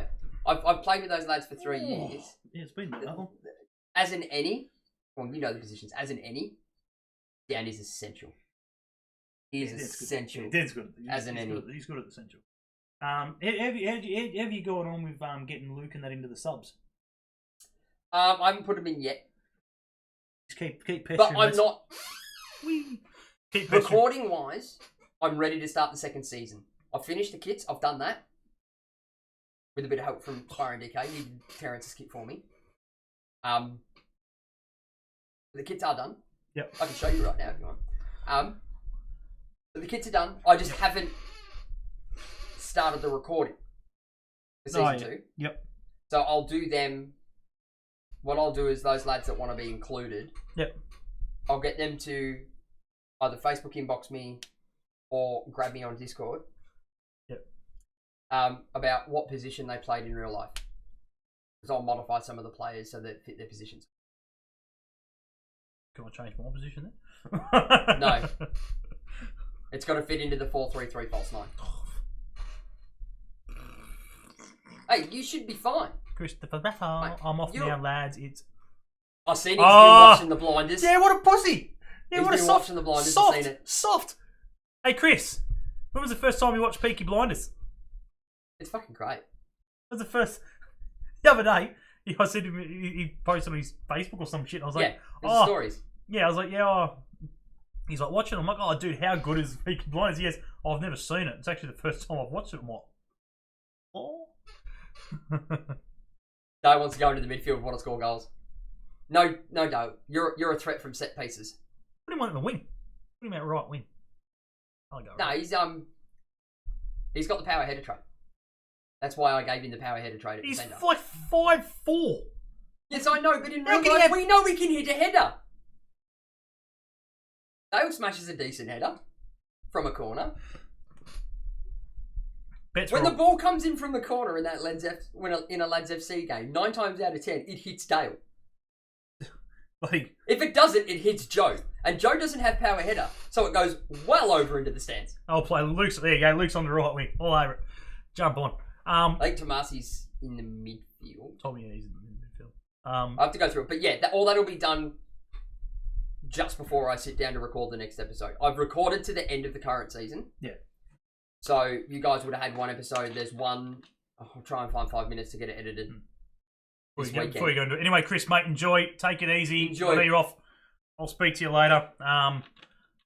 H: I've played with those lads for 3 years.
B: Yeah, it's been that long.
H: As in any, well, you know the positions. As in any, Dan is essential. He is essential.
B: Yeah, Dan's good.
H: As in any.
B: He's good at the essential. Have you gone on with getting Luke and that into the subs?
H: I haven't put him in yet.
B: Just keep pestering.
H: But I'm not.
B: Keep
H: recording wise, I'm ready to start the second season. I've finished the kits. I've done that with a bit of help from Spire and DK. He did Terrence's kit for me. The kits are done.
B: Yep.
H: I can show you right now if you want. But the kits are done. I just haven't started the recording for season 2.
B: Yep.
H: So I'll do them. What I'll do is those lads that want to be included.
B: Yep.
H: I'll get them to either Facebook inbox me or grab me on Discord.
B: Yep.
H: About what position they played in real life. Because I'll modify some of the players so that fit their positions.
B: Can I change my position then?
H: No. It's got to fit into the 4-3-3 false 9. Hey, you should be fine.
B: Christopher Better, I'm off now, lads. It's.
H: I've seen he's been watching the blinders.
B: Yeah, what a pussy. Yeah,
H: he's
B: what a
H: been
B: soft.
H: Watching the blinders.
B: Soft.
H: Seen it.
B: Soft. Hey, Chris. When was the first time you watched Peaky Blinders?
H: It's fucking great.
B: It was the first. The other day, I said to him, he posted on his Facebook or some shit. I was like,
H: yeah, stories.
B: Yeah, I was like, yeah. He's like, watching it. I'm like, oh, dude, how good is Peaky Blinders? He goes, oh, I've never seen it. It's actually the first time I've watched it. I'm like, oh.
H: No one wants to go into the midfield and want to score goals. No. You're a threat from set pieces.
B: What do you want him to win? What do you mean right win? I'll go.
H: No,
B: right.
H: He's got the power header trait. That's why I gave him the power header trait at
B: He's
H: defender.
B: like 5'4".
H: Yes, I know, but in real life, we know we can hit a header. Dale smashes a decent header from a corner.
B: Bets
H: When
B: were
H: the ball comes in from the corner in that in a Lads FC game, 9 times out of 10, it hits Dale.
B: like,
H: If it doesn't, it hits Joe. And Joe doesn't have power header, so it goes well over into the stands.
B: I'll play Luke's. There you go. Luke's on the right wing. All over it. Jump on.
H: I think Tomasi's in the midfield.
B: Told me he's in the midfield.
H: I have to go through it. But yeah, all that'll be done just before I sit down to record the next episode. I've recorded to the end of the current season.
B: Yeah.
H: So you guys would have had one episode. There's one. I'll try and find 5 minutes to get it edited.
B: Before you go into it. Anyway, Chris, mate, enjoy. Take it easy.
H: Enjoy.
B: I know you're off. I'll speak to you later.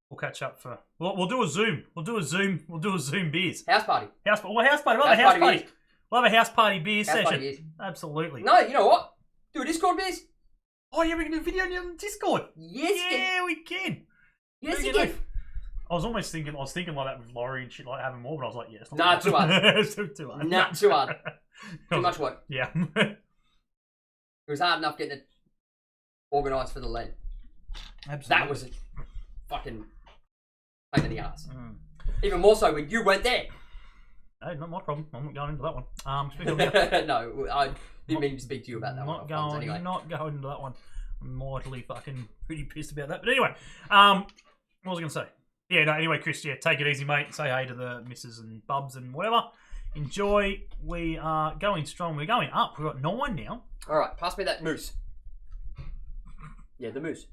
B: We'll catch up for. We'll do a Zoom. We'll do a Zoom beers.
H: House party.
B: House party. We'll have a house party.
H: Beers.
B: We'll have a house party beer
H: House
B: session.
H: party beers.
B: Absolutely.
H: No, you know what? Do a Discord beers.
B: Oh yeah, we can do video on Discord.
H: Yes,
B: Yeah, we can.
H: yes,
B: We
H: you
B: can
H: can.
B: do. I was almost thinking. I was thinking like that with Laurie and shit, like having more. But I was like, yeah, it's not
H: Nah, too hard.
B: It's too hard.
H: Nah, too hard. Too much work.
B: Yeah.
H: It was hard enough getting it organised for the lead.
B: Absolutely.
H: That was a fucking pain in the ass.
B: Mm.
H: Even more so when you weren't there.
B: Hey, not my problem. I'm not going into that one. Speaking of
H: No, I didn't mean to speak to you about that
B: not
H: one.
B: going,
H: Anyway.
B: not going into that one. I'm mightily fucking pretty pissed about that. But anyway, what was I going to say? Yeah, no, anyway, Chris, yeah, take it easy, mate. Say hey to the missus and bubs and whatever. Enjoy. We are going strong. We're going up. We've got 9 now.
H: All right, pass me that moose. Yeah, the moose.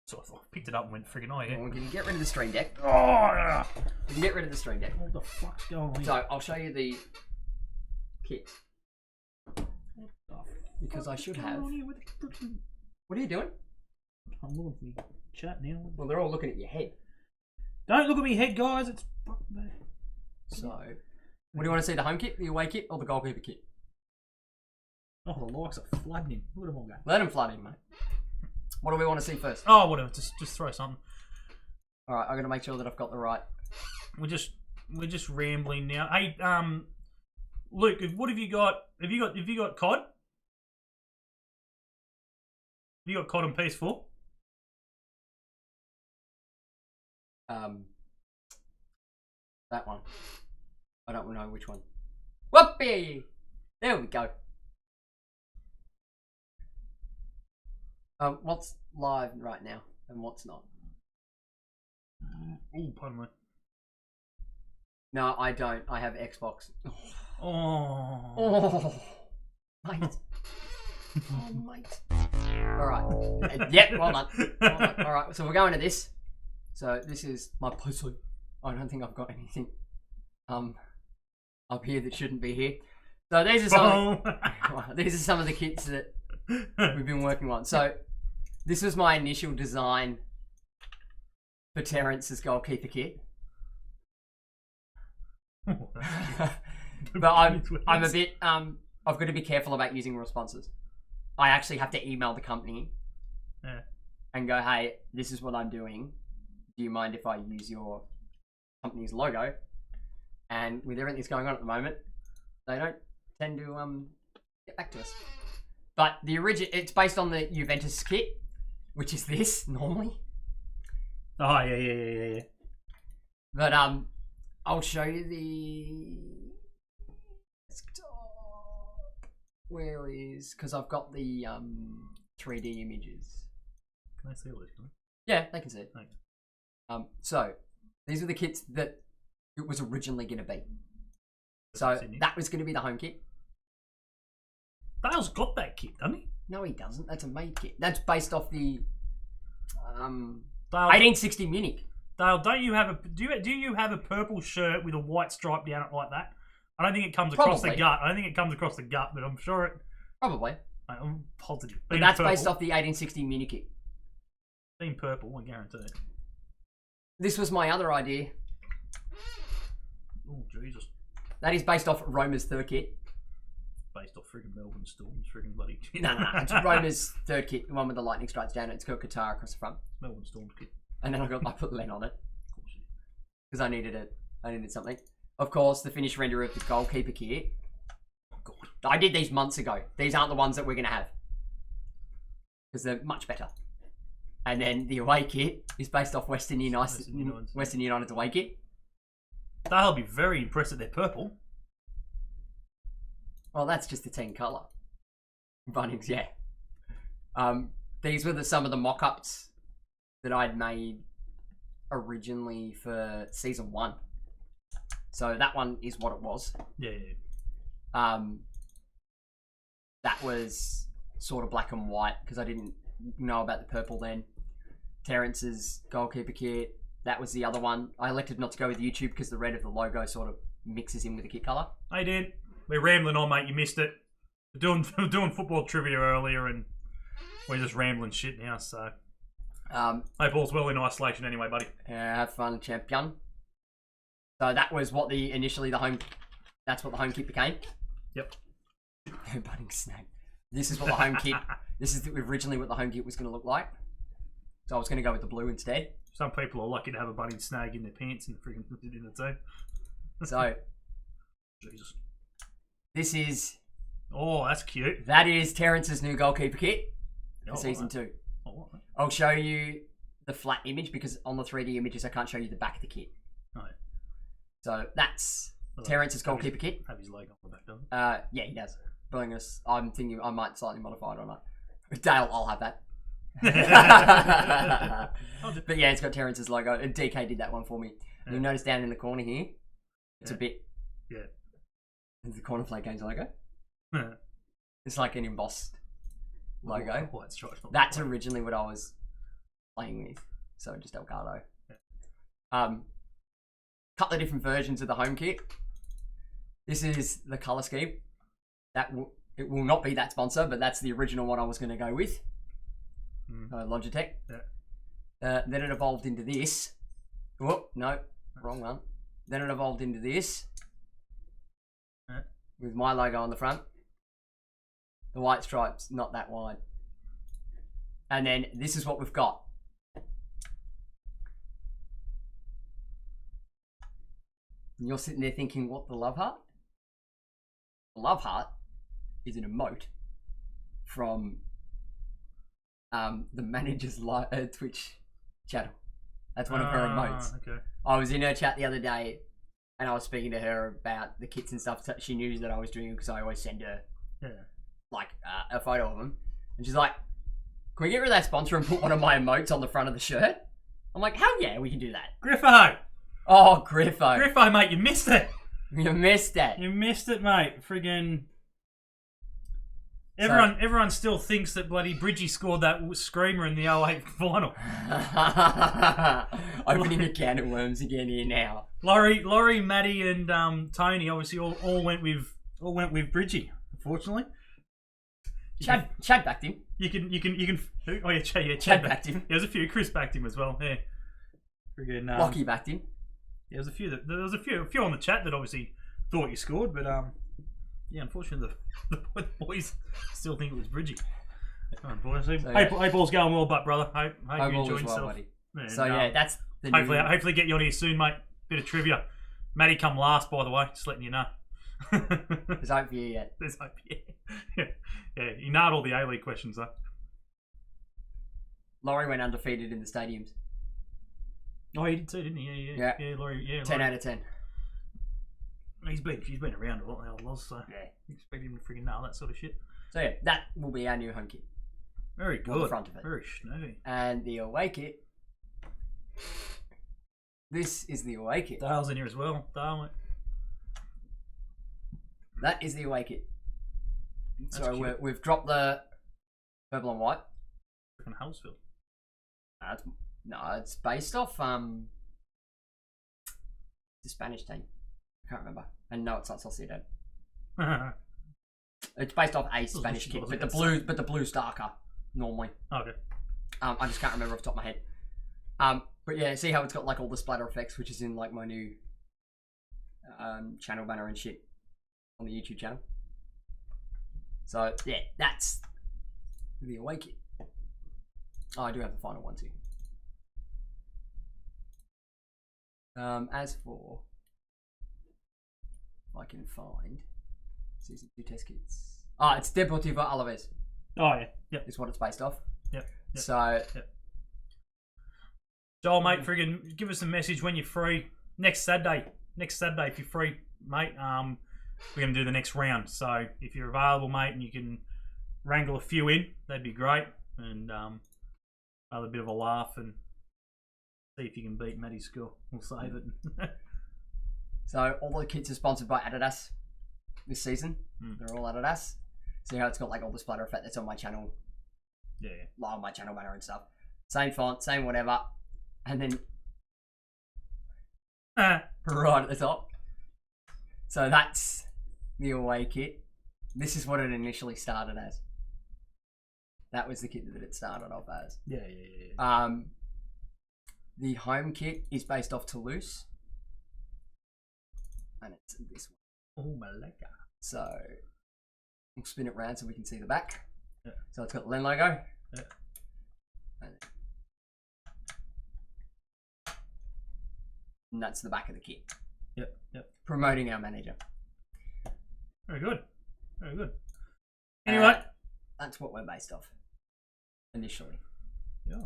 B: So I picked it up and went friggin' oh yeah.
H: We can get rid of the stream deck.
B: Oh, yeah.
H: We can get rid of the stream deck.
B: What the fuck's going on?
H: So I'll show you the kit. Because I should have. What are you doing?
B: I'm looking for me chat now.
H: Well, they're all looking at your head.
B: Don't look at me head, guys. It's fucking bad.
H: So, what do you want to see? The home kit, the away kit, or the goalkeeper kit?
B: Oh, the likes are flooding in. Look at them all go.
H: Let them flood in, mate. What do we want to see first?
B: Oh, whatever. Just throw something.
H: All right, I'm gonna make sure that I've got the right.
B: We're just rambling now. Hey, Luke, what have you got? Have you got COD? Have you got COD on PS4?
H: That one. I don't know which one. Whoopee! There we go. What's live right now and what's not?
B: Oh, pardon me.
H: No, I don't. I have Xbox.
B: Oh.
H: Oh, mate. Oh, mate. All right. Yep, well done. All right, so we're going to this. So this is my puzzle. I don't think I've got anything up here that shouldn't be here. So these are some of the kits that we've been working on. So this was my initial design for Terrence's goalkeeper kit. But I'm a bit I've got to be careful about using responses. I actually have to email the company and go, hey, this is what I'm doing. Do you mind if I use your company's logo? And with everything that's going on at the moment, they don't tend to get back to us. But the it's based on the Juventus kit, which is this normally.
B: Oh yeah.
H: But I'll show you the desktop. Where is? Because I've got the 3D images.
B: Can I see all this?
H: Yeah, they can see it.
B: Thanks.
H: So these are the kits that it was originally going to be. So that was going to be the home kit.
B: Dale's got that kit, doesn't he?
H: No, he doesn't. That's a made kit. That's based off the
B: Dale,
H: 1860 Munich.
B: Dale, do you have a purple shirt with a white stripe down it like that? I don't think it comes across the gut. I don't think it comes across the gut, but I'm sure it.
H: Probably.
B: I'm positive.
H: But that's based off the 1860 Munich kit.
B: Being purple, I guarantee it.
H: This was my other idea.
B: Oh Jesus!
H: That is based off Roma's third kit.
B: Based off friggin' Melbourne Storms, friggin' bloody.
H: No, it's Roma's third kit, the one with the lightning strikes down. It's got guitar across the front.
B: Melbourne Storms kit.
H: And then I put Len on it because I needed something. Of course, the finished render of the goalkeeper kit. Oh God! I did these months ago. These aren't the ones that we're gonna have because they're much better. And then the away kit is based off Western United's away kit.
B: They'll be very impressed that they're purple.
H: Well, that's just the 10 colour. Bunnings, yeah. These were some of the mock-ups that I'd made originally for season 1. So that one is what it was.
B: Yeah.
H: That was sort of black and white because I didn't know about the purple then. Terrence's goalkeeper kit, that was the other one. I elected not to go with YouTube because the red of the logo sort of mixes in with the kit colour.
B: I did. We're rambling on, mate. You missed it. We're doing football trivia earlier, and we're just rambling shit now. So, hope all's well in isolation, anyway, buddy.
H: Have fun, champion. So that was what that's what the home kit became.
B: Yep.
H: Budding snake. This is what the home kit. This is originally what the home kit was going to look like. So I was going to go with the blue instead.
B: Some people are lucky to have a budding snag in their pants in the freaking in the team.
H: So,
B: Jesus.
H: This is.
B: Oh, that's cute.
H: That is Terrence's new goalkeeper kit for season 2.
B: Oh,
H: I'll show you the flat image because on the 3D images I can't show you the back of the kit.
B: Oh.
H: So that's Terrence's goalkeeper kit.
B: Have his leg on the back, doesn't
H: yeah, he does. Bonus. I'm thinking I might slightly modify it or not. Dale, I'll have that. But yeah, it's got Terrence's logo. And DK did that one for me. And you'll notice down in the corner here, it's a bit.
B: Yeah.
H: The Corner Flag Games logo. It's like an embossed logo. That's originally what I was playing with. So just Elgato. Couple of different versions of the home kit. This is the colour scheme. It will not be that sponsor, but that's the original one I was going to go with. Logitech. Yeah. Then it evolved into this. Whoop, no, wrong one. Then it evolved into this. With my logo on the front. The white stripes, not that wide. And then this is what we've got. And you're sitting there thinking, what, the love heart? The love heart is an emote from the manager's Twitch channel. That's one of her emotes.
B: Okay.
H: I was in her chat the other day and I was speaking to her about the kits and stuff. So she knew that I was doing it because I always send her like a photo of them. And she's like, can we get rid of that sponsor and put one of my emotes on the front of the shirt? I'm like, hell yeah, we can do that.
B: Griffo!
H: Oh, Griffo.
B: Griffo, mate, you missed it.
H: You missed it.
B: You missed it, mate. Friggin'. Everyone still thinks that bloody Bridgie scored that screamer in the 08 final.
H: Opening a can of worms again here now.
B: Laurie, Maddie, and Tony obviously all went with Bridgie. Unfortunately,
H: Chad backed him.
B: You can. Oh yeah,
H: Chad backed him.
B: There was a few. Chris backed him as well. Yeah. Friggin'.
H: Lockie backed him.
B: There was a few on the chat that obviously thought you scored, but yeah, unfortunately the boys still think it was Bridgie. Come on, boys. So, April's going well, but brother, hope you enjoyed yourself.
H: Yeah, so yeah, that's the
B: hopefully get you on here soon, mate. Bit of trivia. Maddie come last, by the way. Just letting you know.
H: There's hope for you yet.
B: There's hope, yeah. Yeah, he nailed all the A League questions though.
H: Laurie went undefeated in the stadiums.
B: Oh, he did too, didn't he? Yeah, Laurie.
H: 10 out of 10.
B: She's been around a lot, the old Loz, so you expect him to freaking nail that sort of shit.
H: So yeah, that will be our new home kit.
B: Very good.
H: On the front of it.
B: Very schnurry.
H: And the away kit. This is the away kit.
B: Dale's in here as well. Dale, mate.
H: That is the away kit.
B: That's
H: so we've dropped the purple and white.
B: From Hallsfield.
H: It's based off the Spanish team. I can't remember. And no, it's not Sociedad. It's based off a Spanish kit, but the blue's darker normally.
B: Okay.
H: I just can't remember off the top of my head. But yeah, see how it's got like all the splatter effects, which is in like my new channel banner and shit on the YouTube channel. So yeah, that's the away kit. Oh, I do have the final one too. As for if I can find season 2 test kits. It's Deportivo Alaves.
B: Oh yeah, yep.
H: It's what it's based off.
B: Yep.
H: So
B: Joel, mate, friggin' give us a message when you're free next Saturday. next Saturday if you're free, mate. We're going to do the next round. So if you're available, mate, and you can wrangle a few in, that'd be great. And have a bit of a laugh and see if you can beat Matty's score. We'll save it.
H: So all the kits are sponsored by Adidas this season. They're all Adidas. See how it's got like all the splatter effect that's on my channel.
B: Yeah.
H: On my channel banner and stuff. Same font, same whatever. And then right at the top. So that's the away kit. This is what it initially started as. That was the kit that it started off as.
B: Yeah.
H: The home kit is based off Toulouse. And it's this one.
B: Oh, Malaka.
H: So we'll spin it round so we can see the back.
B: Yeah.
H: So it's got the Len logo.
B: Yeah.
H: And that's the back of the kit.
B: Yep.
H: Promoting our manager.
B: Very good. Anyway.
H: That's what we're based off. Initially.
B: Yeah.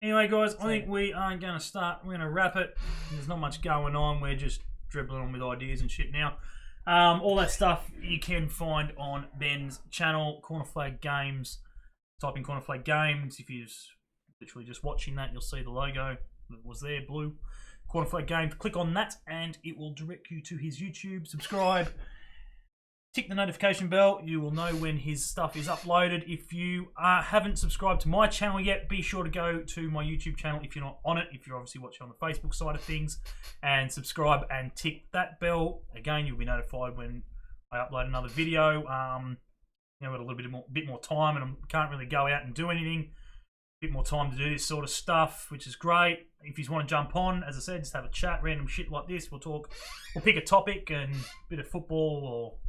B: Anyway, guys, I think we are going to start. We're going to wrap it. There's not much going on. We're just dribbling on with ideas and shit now. All that stuff you can find on Ben's channel, Corner Flag Games. Type in Corner Flag Games. If you're literally just watching that, you'll see the logo that was there, blue. Corner Flag Games. Click on that and it will direct you to his YouTube. Subscribe. Tick the notification bell. You will know when his stuff is uploaded. If you haven't subscribed to my channel yet, be sure to go to my YouTube channel if you're not on it. If you're obviously watching on the Facebook side of things, and subscribe and tick that bell. Again, you'll be notified when I upload another video. We've got a little bit more time, and I can't really go out and do anything. A bit more time to do this sort of stuff, which is great. If you want to jump on, as I said, just have a chat, random shit like this. We'll talk. We'll pick a topic and a bit of football or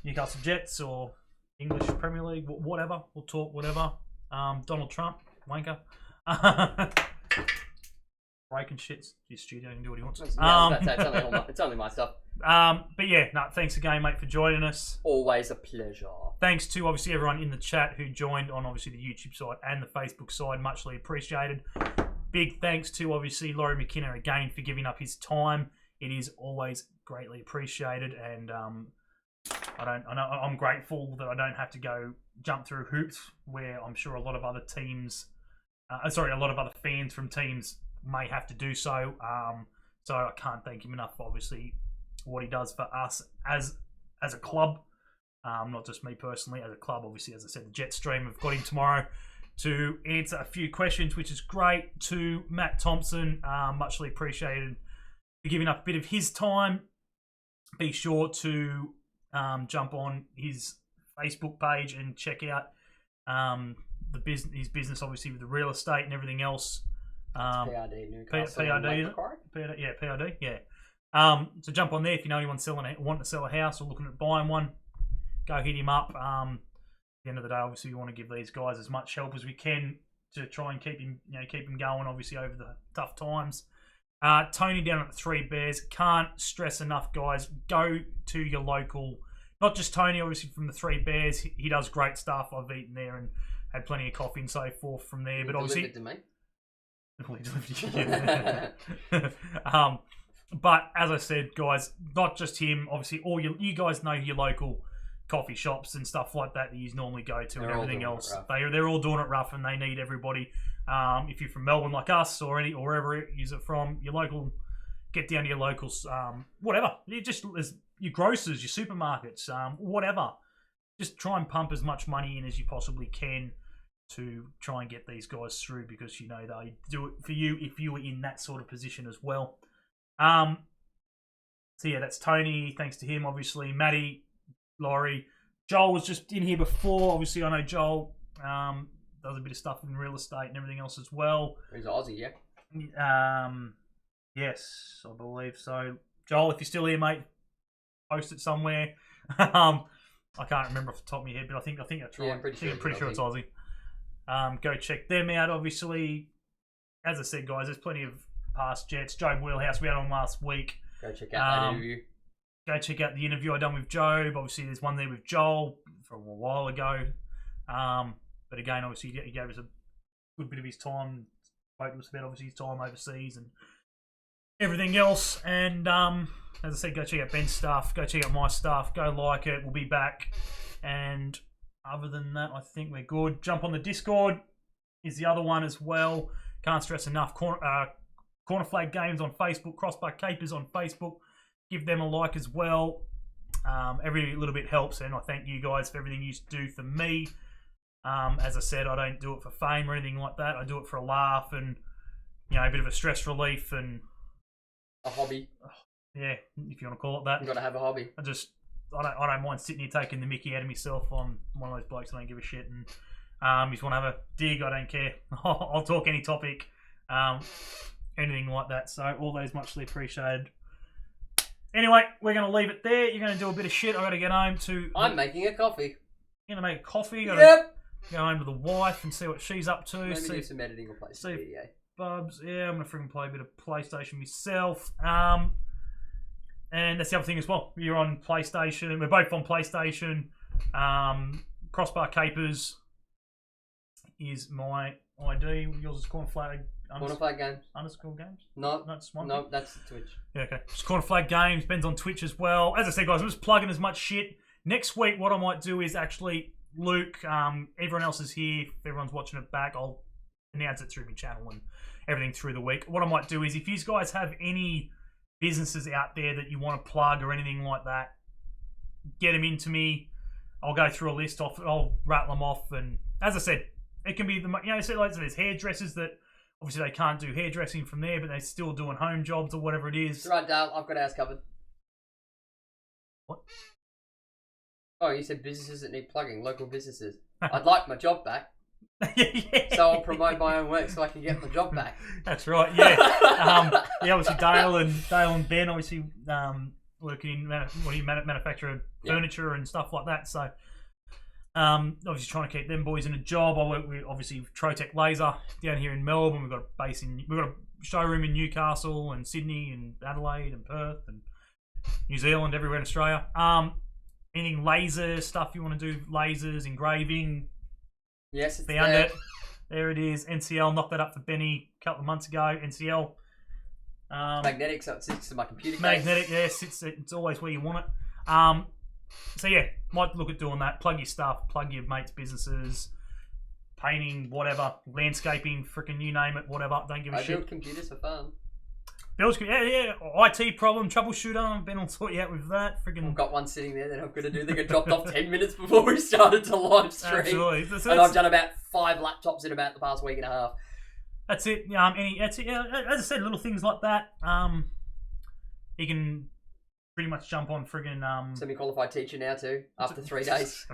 B: Newcastle Jets or English Premier League, whatever. We'll talk whatever. Donald Trump, wanker. Breaking shits. His studio can do what he wants.
H: It's only my stuff.
B: But yeah, thanks again, mate, for joining us.
H: Always a pleasure.
B: Thanks to obviously everyone in the chat who joined on obviously the YouTube side and the Facebook side. Muchly appreciated. Big thanks to obviously Laurie McKenna again for giving up his time. It is always greatly appreciated, and I'm grateful that I don't have to go jump through hoops where I'm sure a lot of other teams, a lot of other fans from teams may have to do so. So I can't thank him enough for obviously what he does for us as a club, not just me personally, as a club. Obviously, as I said, the Jet Stream have got him tomorrow to answer a few questions, which is great. To Matt Thompson, muchly appreciated for giving up a bit of his time. Be sure to jump on his Facebook page and check out his business, obviously with the real estate and everything else.
H: PRD Newcastle.
B: PRD, yeah. So jump on there if you know anyone wanting to sell a house or looking at buying one. Go hit him up. At the end of the day, obviously, we want to give these guys as much help as we can to try and keep him going. Obviously, over the tough times. Tony down at the Three Bears. Can't stress enough, guys. Go to your local. Not just Tony, obviously from the Three Bears. He does great stuff. I've eaten there and had plenty of coffee and so forth from there. But obviously,
H: to me.
B: But as I said, guys, not just him. Obviously, all you guys know your local coffee shops and stuff like that you normally go to, and everything else. They're all doing it rough, and they need everybody. If you're from Melbourne like us, or wherever you're from, your local, get down to your locals. Whatever, your grocers, your supermarkets, whatever. Just try and pump as much money in as you possibly can to try and get these guys through, because they do it for you if you were in that sort of position as well. So yeah, that's Tony. Thanks to him, obviously. Matty, Laurie, Joel was just in here before. Obviously, I know Joel does a bit of stuff in real estate and everything else as well.
H: He's Aussie, yeah.
B: Yes, I believe so. Joel, if you're still here, mate, post it somewhere. I can't remember off the top of my head, but I think that's right.
H: Yeah, I'm pretty sure
B: it's Aussie. Go check them out, obviously. As I said, guys, there's plenty of past Jets. Jobe Wheelhouse, we had on last week.
H: Go check out that interview.
B: Go check out the interview I done with Jobe. Obviously, there's one there with Joel from a while ago. But again, obviously, he gave us a good bit of his time. Spoke to us about, obviously, his time overseas and everything else. And as I said, go check out Ben's stuff. Go check out my stuff. Go like it. We'll be back. And other than that, I think we're good. Jump on the Discord is the other one as well. Can't stress enough. Corner Flag Games on Facebook. Crossbar Capers on Facebook. Give them a like as well. Every little bit helps, and I thank you guys for everything you do for me. As I said, I don't do it for fame or anything like that. I do it for a laugh and, you know, a bit of a stress relief and
H: a hobby.
B: Yeah, if you want to call it that.
H: You got to have a hobby.
B: I don't mind sitting here taking the mickey out of myself. I'm one of those blokes that don't give a shit, and you just want to have a dig. I don't care. I'll talk any topic, anything like that. So all those muchly appreciated. Anyway, we're going to leave it there. You're going to do a bit of shit. I've got to get home to...
H: I'm making a coffee.
B: You're going to make a coffee?
H: Yep.
B: Go home to the wife and see what she's up to.
H: Maybe do some editing or play some video.
B: Bubs. Yeah, I'm going to freaking play a bit of PlayStation myself. And that's the other thing as well. You're on PlayStation. We're both on PlayStation. Crossbar Capers is my ID. Yours is Corner Flag.
H: Corner Flag Games.
B: Underscore Games?
H: No,
B: that's one.
H: No, that's Twitch.
B: Yeah, okay. It's Corner Flag Games. Ben's on Twitch as well. As I said, guys, I'm just plugging as much shit. Next week, what I might do is actually, Luke, everyone else is here. If everyone's watching it back, I'll announce it through my channel and everything through the week. What I might do is, if you guys have any businesses out there that you want to plug or anything like that, get them into me. I'll go through a list. I'll rattle them off. And as I said, it can be, you know, so like there's hairdressers that obviously they can't do hairdressing from there, but they're still doing home jobs or whatever it is.
H: That's right, Dale. I've got ours covered.
B: What?
H: Oh, you said businesses that need plugging, local businesses. I'd like my job back.
B: Yeah.
H: So I'll promote my own work so I can get my job back.
B: That's right, yeah. Yeah, obviously Dale and Ben obviously working in manufacture furniture and stuff like that. So obviously trying to keep them boys in a job. I work with obviously Trotec Laser down here in Melbourne. We've got a showroom in Newcastle and Sydney and Adelaide and Perth and New Zealand, everywhere in Australia. Anything laser stuff you want to do, lasers, engraving.
H: Yes, it's
B: found
H: there.
B: it. There it is. NCL, knocked that up for Benny a couple of months ago. NCL.
H: Magnetic, so it sits in my computer case.
B: Magnetic, yes. It's always where you want it. So yeah, might look at doing that. Plug your stuff, plug your mates' businesses, painting, whatever, landscaping, freaking you name it, whatever. Don't give a shit.
H: I build computers for fun.
B: Yeah. IT problem, troubleshooter. Ben will sort you out with that.
H: I've got one sitting there that I'm going to do. They got dropped off 10 minutes before we started to live stream.
B: Absolutely.
H: And I've done about 5 laptops in about the past week and a half.
B: That's it. That's it. Yeah, as I said, little things like that. You can pretty much jump on friggin'
H: semi-qualified teacher now too. After 3 days.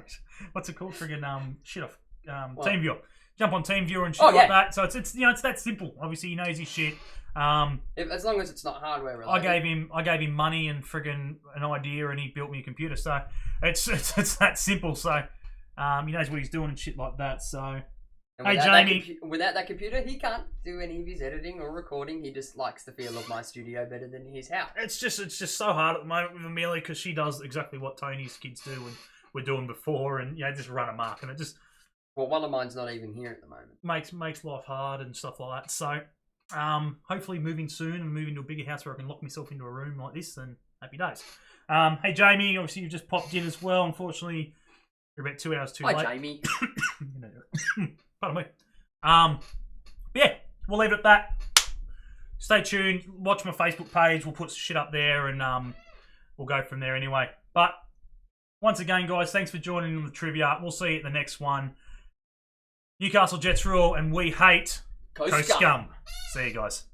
B: What's it called? Friggin' TeamViewer. Jump on TeamViewer and shit like that. So it's that simple. Obviously he knows his shit.
H: As long as it's not hardware related.
B: I gave him money and friggin' an idea, and he built me a computer. So it's that simple. So he knows what he's doing and shit like that. So
H: and
B: hey Jamie,
H: without that computer, he can't do any of his editing or recording. He just likes the feel of my studio better than his house.
B: It's just so hard at the moment with Amelia because she does exactly what Tony's kids do and we're doing before, and just run amok, and it just.
H: Well, one of mine's not even here at the moment.
B: Makes life hard and stuff like that. So, hopefully moving soon and moving to a bigger house where I can lock myself into a room like this, then happy days. Hey, Jamie, obviously you've just popped in as well. Unfortunately, you're about 2 hours too late.
H: Hi, Jamie.
B: Pardon me. Yeah, we'll leave it at that. Stay tuned. Watch my Facebook page. We'll put shit up there and we'll go from there anyway. But once again, guys, thanks for joining in the trivia. We'll see you at the next one. Newcastle Jets rule, and we hate Coast Scum. See you guys.